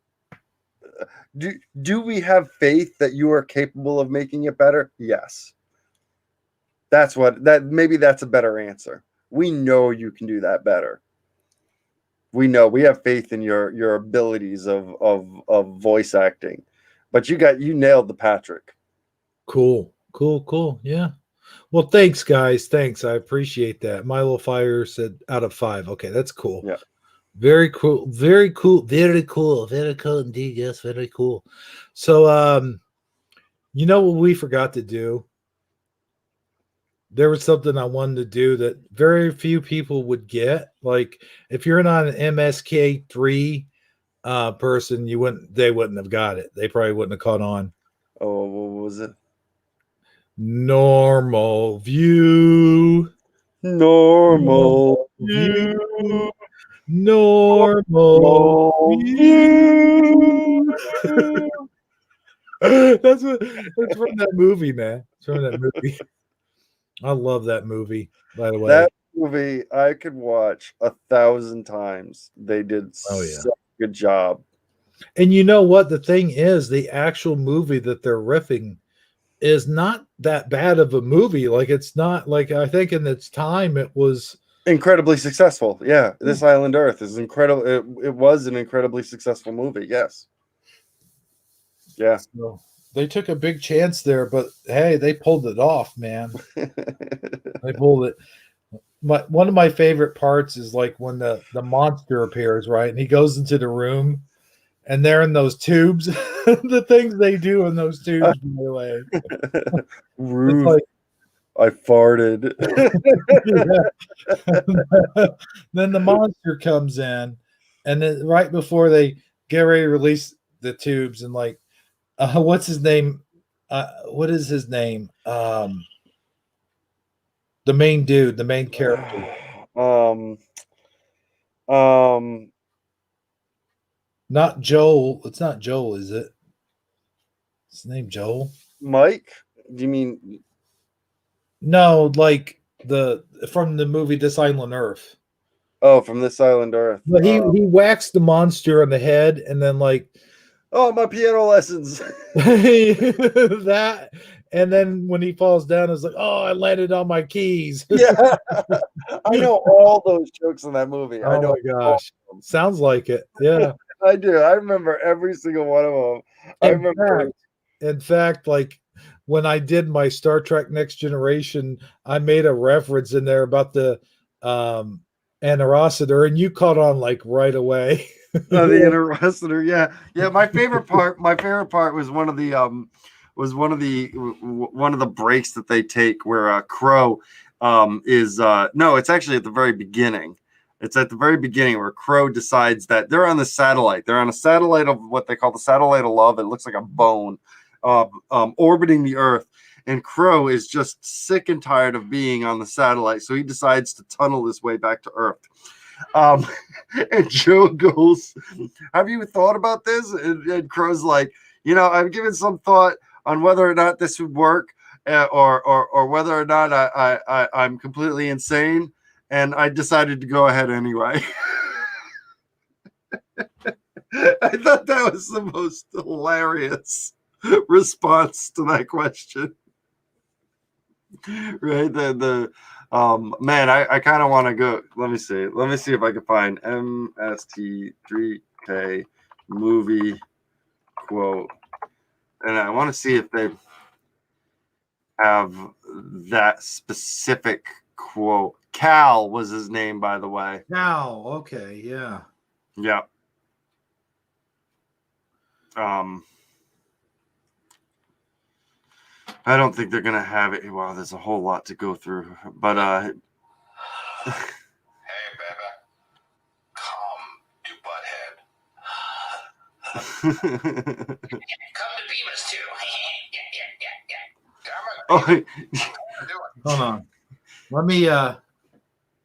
S2: do we have faith that you are capable of making it better? Yes. Maybe that's a better answer. We know you can do that better. We know, we have faith in your abilities of voice acting, but you nailed the Patrick.
S1: Cool. Yeah. Well, thanks, guys. Thanks. I appreciate that. Milo Fire said out of 5. Okay, that's cool.
S2: Yeah.
S1: Very cool. Very cool. Very cool. Very cool indeed. Yes, very cool. So, you know what we forgot to do? There was something I wanted to do that very few people would get. Like, if you're not an MSK3 person, they wouldn't have got it. They probably wouldn't have caught on.
S2: Oh, what was it?
S1: Normal view.
S2: Normal view.
S1: Normal view. That's from that movie, man. It's from that movie. I love that movie, by the way.
S2: That movie I could watch 1,000 times. They did such a good job.
S1: And you know what? The thing is, the actual movie that they're riffing is not that bad of a movie. Like, it's not like, I think in its time it was
S2: incredibly successful. Yeah, This Island Earth is incredible. It was an incredibly successful movie. Yes. Yeah.
S1: So they took a big chance there, but hey, they pulled it off, man. They pulled it. One of my favorite parts is like when the monster appears, right? And he goes into the room and they're in those tubes. The things they do in those tubes, by the way.
S2: Ruth, like, I farted.
S1: Then the monster comes in, and then right before they get ready to release the tubes, and like, what's his name? What is his name? The main dude, the main character. Not Joel. It's not Joel, is it? His name Joel?
S2: Mike? Do you mean?
S1: No, like from the movie This Island Earth.
S2: Oh, from This Island Earth.
S1: But he whacks the monster on the head, and then like,
S2: oh, my piano lessons.
S1: That, and then when he falls down, it's like, oh, I landed on my keys.
S2: Yeah, I know all those jokes in that movie. I know.
S1: Oh my gosh, sounds like it. Yeah,
S2: I do. I remember every single one of them.
S1: In fact, like when I did my Star Trek Next Generation, I made a reference in there about the anorositor, and you caught on like right away.
S2: The anorositor, yeah. My favorite part was one of the breaks that they take where Crow it's actually at the very beginning. It's at the very beginning where Crow decides that they're on the satellite. They're on a satellite of what they call the satellite of love. It looks like a bone orbiting the Earth. And Crow is just sick and tired of being on the satellite. So he decides to tunnel his way back to Earth. And Joe goes, have you thought about this? And Crow's like, I've given some thought on whether or not this would work or whether or not I'm completely insane. And I decided to go ahead anyway. I thought that was the most hilarious response to that question. Right? Man, I kind of want to go. Let me see if I can find MST3K movie quote. And I want to see if they have that specific quote. Cal was his name, by the way.
S1: Cal, okay, yeah.
S2: Yeah. I don't think they're gonna have it. Wow, there's a whole lot to go through. But
S14: hey, baby, come to Butthead. Come to Beavis too. Damn it.
S1: Hold on. Let me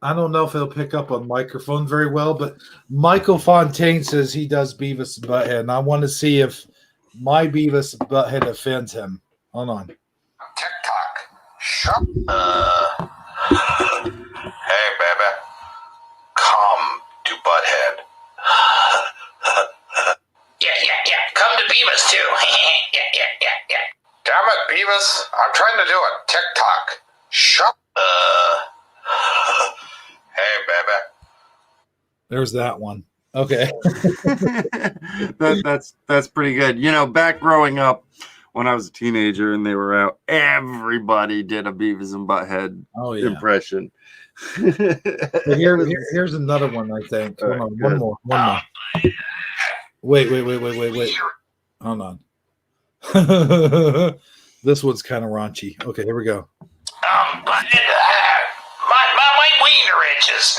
S1: I don't know if it'll pick up on microphone very well, but Michael Fontaine says he does Beavis and Butthead, and I want to see if my Beavis and Butthead offends him. Hold on.
S14: TikTok. Shut Hey, baby. Come to Butthead. Yeah. Come to Beavis too. Yeah. Damn it, Beavis. I'm trying to do a TikTok. Shut. Hey, baby.
S1: There's that one. Okay.
S2: That's pretty good. You know, back growing up when I was a teenager and they were out, everybody did a Beavis and Butthead impression.
S1: Here's another one, I think. Hold on, one more. Wait. Hold on. This one's kind of raunchy. Okay, here we go.
S14: My wiener itches.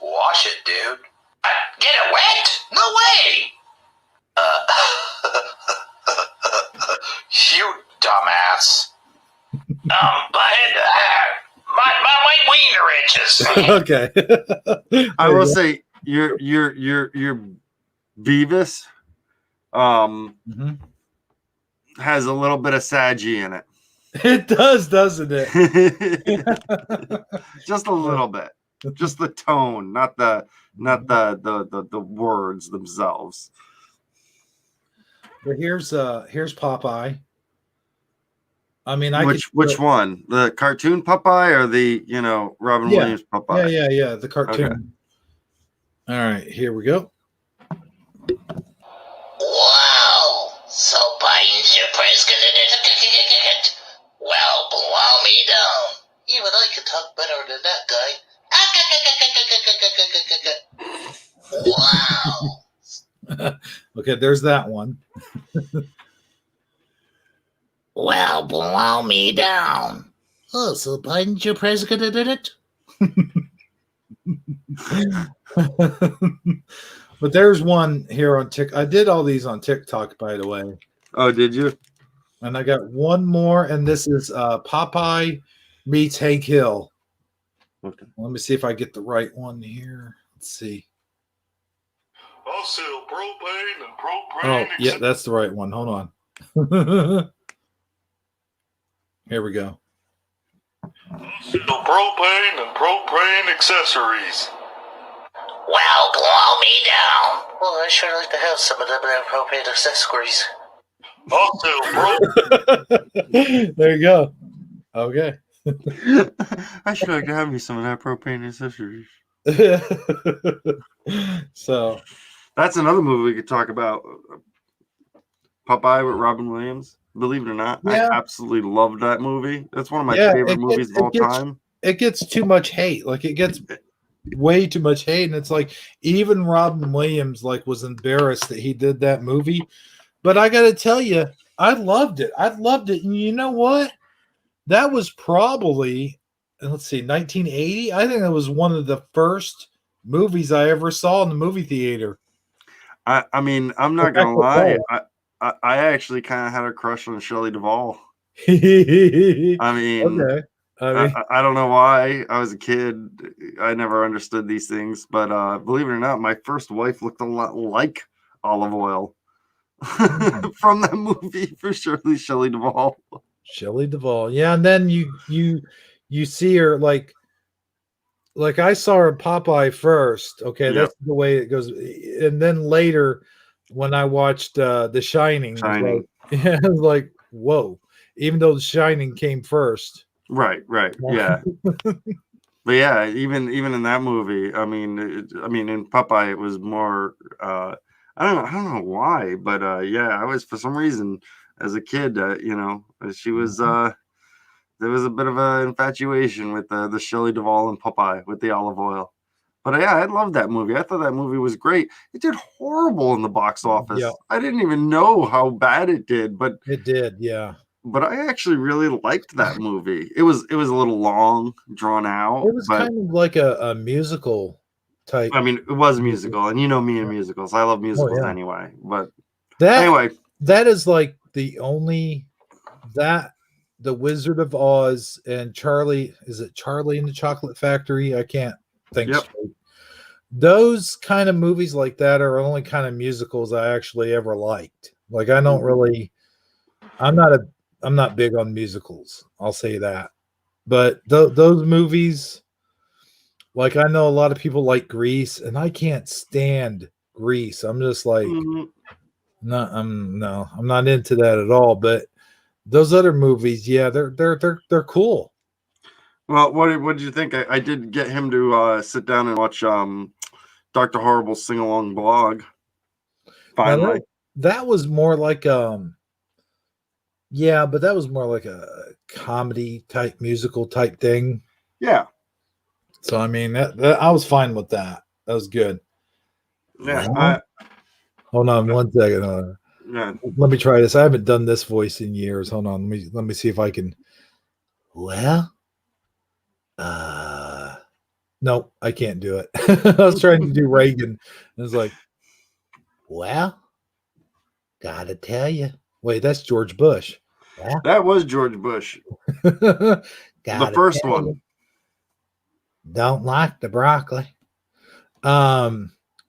S14: Wash it, dude. Get it wet? No way. You dumbass. My wiener itches.
S1: Okay.
S2: I will say your Beavis has a little bit of Saggy in it.
S1: It does, doesn't it?
S2: Just a little bit. Just the tone, not the words themselves.
S1: But here's Popeye. I mean,
S2: which one? The cartoon Popeye or the Robin Williams Popeye?
S1: Yeah. The cartoon. Okay. All right, here we go.
S14: Wow! So Biden's your president? Well, blow me down. Even I can talk better than that guy.
S1: Wow. Okay, there's that one.
S14: Well, blow me down. Oh, so Biden's your president?
S1: But there's one here on TikTok. I did all these on TikTok, by the way.
S2: Oh, did you?
S1: And I got one more, and this is Popeye meets Hank Hill.
S2: Okay.
S1: Let me see if I get the right one here. Let's see.
S3: I'll sell propane and propane.
S1: Oh, yeah, that's the right one. Hold on. Here we go.
S3: I'll sell propane and propane accessories.
S14: Well, blow me down. Well, I sure like to have some of them propane accessories.
S3: I'll sell propane.
S1: There you go. Okay.
S2: I should like to have me some of that propane accessories.
S1: So
S2: that's another movie we could talk about. Popeye with Robin Williams. Believe it or not, I absolutely loved that movie. That's one of my favorite movies of all time.
S1: It gets too much hate. Like it gets way too much hate, and it's like even Robin Williams was embarrassed that he did that movie. But I got to tell you, I loved it. And you know what? That was probably, let's see, 1980. I think that was one of the first movies I ever saw in the movie theater.
S2: I mean, I'm not gonna lie. I actually kind of had a crush on Shelley Duvall. I mean,
S1: okay.
S2: I don't know why. I was a kid. I never understood these things. But believe it or not, my first wife looked a lot like Olive Oil from that movie for surely Shelley Duvall.
S1: Shelley Duvall. Yeah, and then you see her like I saw her in Popeye first. Okay, that's the way it goes. And then later when I watched The Shining. I was like, whoa. Even though The Shining came first.
S2: Right. Yeah. But yeah, even in that movie, I mean, in Popeye, it was more. I don't know why, but yeah, I was for some reason as a kid, she was. There was a bit of an infatuation with the Shelley Duvall and Popeye with the olive oil. But yeah, I loved that movie. I thought that movie was great. It did horrible in the box office.
S1: Yeah.
S2: I didn't even know how bad it did, but
S1: it did. Yeah.
S2: But I actually really liked that movie. It was a little long, drawn out.
S1: It was kind of like a musical type.
S2: I mean, it was a musical, and you know me and musicals. I love musicals anyway. But
S1: anyway, that is like the only The Wizard of Oz and Charlie. Is it Charlie and the Chocolate Factory? I can't think straight. Those kind of movies like that are only kind of musicals I actually ever liked. Like I don't really. I'm not big on musicals. I'll say that. But those movies, like I know a lot of people like Grease, and I can't stand Grease. I'm just like, I'm not into that at all. But Those other movies, yeah, they're cool.
S2: Well, what did you think? I did get him to sit down and watch Dr. Horrible's sing along blog. Finally,
S1: Now that was more like yeah, but that was more like a comedy type musical type thing.
S2: Yeah.
S1: So I mean that I was fine with that. That was good.
S2: Yeah.
S1: Well, hold on one second.
S2: Yeah.
S1: Let me try this. I haven't done this voice in years. Hold on. Let me see if I can. Well, no, I can't do it. I was trying to do Reagan. It was like, well, gotta tell you. Wait, that's George Bush. Well,
S2: that was George Bush.
S1: The
S2: first one.
S1: You, don't like the broccoli.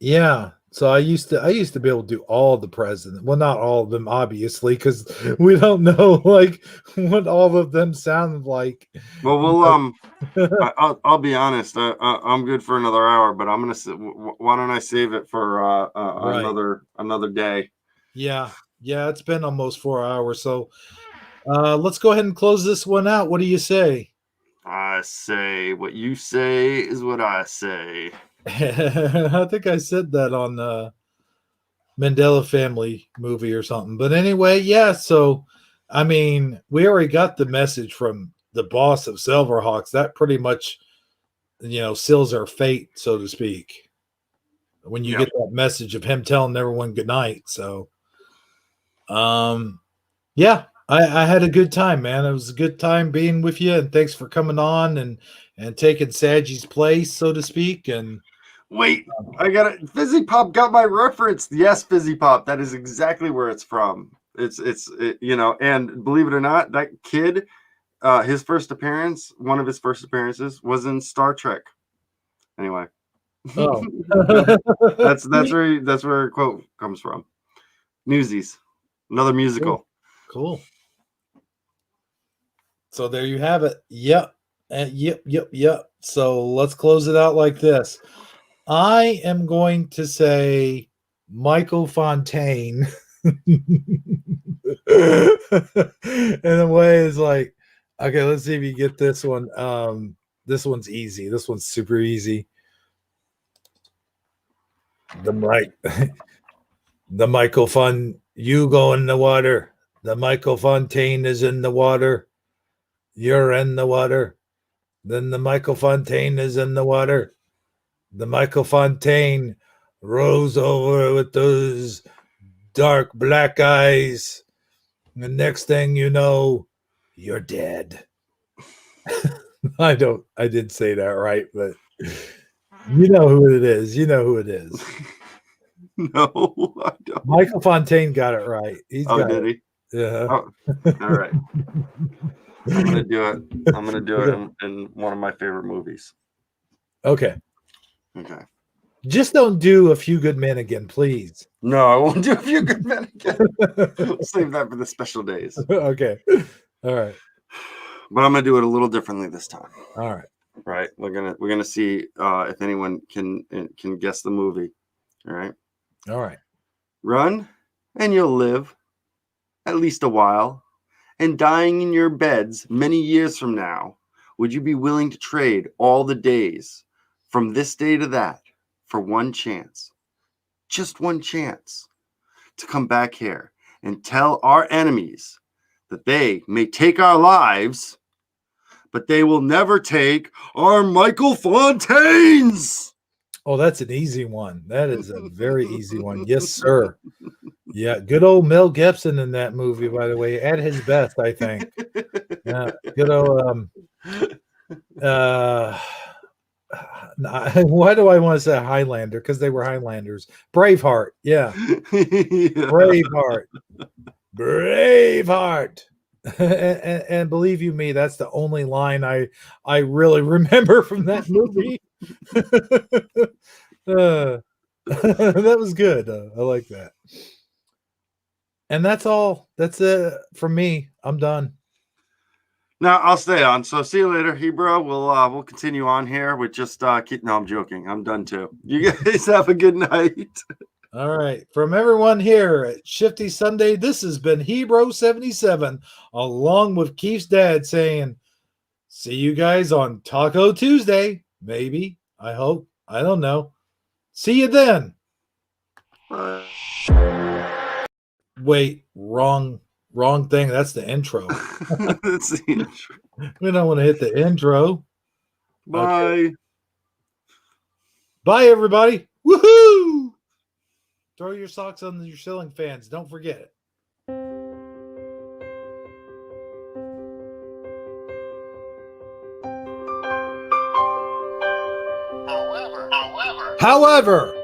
S1: Yeah. So I used to be able to do all the presidents. Well, not all of them, obviously, because we don't know like what all of them sounded like.
S2: Well, we'll I'll be honest. I'm good for another hour, but I'm gonna. Why don't I save it for
S1: right.
S2: another day?
S1: Yeah, it's been almost 4 hours, so let's go ahead and close this one out. What do you say?
S2: I say what you say is what I say.
S1: I think I said that on Mandela Family movie or something. But anyway, yeah. So, I mean, we already got the message from the boss of Silverhawks. That pretty much, seals our fate, so to speak. When you get that message of him telling everyone good night. So, yeah, I had a good time, man. It was a good time being with you, and thanks for coming on and taking Saji's place, so to speak. And
S2: wait, I got it. Fizzy Pop got my reference. Yes, Fizzy Pop. That is exactly where it's from. It's and believe it or not, that kid, his first appearance, one of his first appearances, was in Star Trek. Anyway,
S1: oh,
S2: that's where a quote comes from. Newsies, another musical.
S1: Cool. So there you have it. Yep. Yep. So let's close it out like this. I am going to say Michael Fontaine. In a way, is like, okay, let's see if you get this one. This one's easy. This one's super easy. The Michael you go in the water. The Michael Fontaine is in the water. You're in the water. Then the Michael Fontaine is in the water. The Michael Fontaine rose over with those dark black eyes. The next thing you know, you're dead. I didn't say that right, but you know who it is.
S2: No, I don't.
S1: Michael Fontaine got it right.
S2: Did he?
S1: Yeah.
S2: Oh, all right. I'm gonna do it in one of my favorite movies.
S1: Okay.
S2: Okay.
S1: Just don't do A Few Good Men again, please.
S2: No, I won't do A Few Good Men again. We'll save that for the special days.
S1: Okay. All right.
S2: But I'm gonna do it a little differently this time.
S1: All right.
S2: Right. We're gonna see if anyone can guess the movie. All right.
S1: All right.
S2: Run, and you'll live at least a while. And dying in your beds many years from now, would you be willing to trade all the days from this day to that for one chance, just one chance, to come back here and tell our enemies that they may take our lives, but they will never take our Michael Fontaines?
S1: Oh, that's an easy one. That is a very easy one. Yes, sir. Yeah, good old Mel Gibson in that movie, by the way, at his best, I think. Yeah, good old why do I want to say Highlander? Because they were Highlanders. Braveheart, yeah. Braveheart. And believe you me, that's the only line I really remember from that movie. That was good. I like that. And that's all. That's it from me. I'm done.
S2: Now I'll stay on. So see you later, Hebrew. We'll continue on here with just keep. No, I'm joking. I'm done too. You guys have a good night.
S1: All right. From everyone here at Shifty Sunday, this has been Hebro77, along with Keith's dad saying, see you guys on Taco Tuesday. Maybe. I hope. I don't know. See you then. Wait, wrong thing. That's the intro.
S2: That's the intro.
S1: We don't want to hit the intro.
S2: Bye.
S1: Okay. Bye, everybody. Woohoo! Throw your socks on your ceiling fans. Don't forget it. However,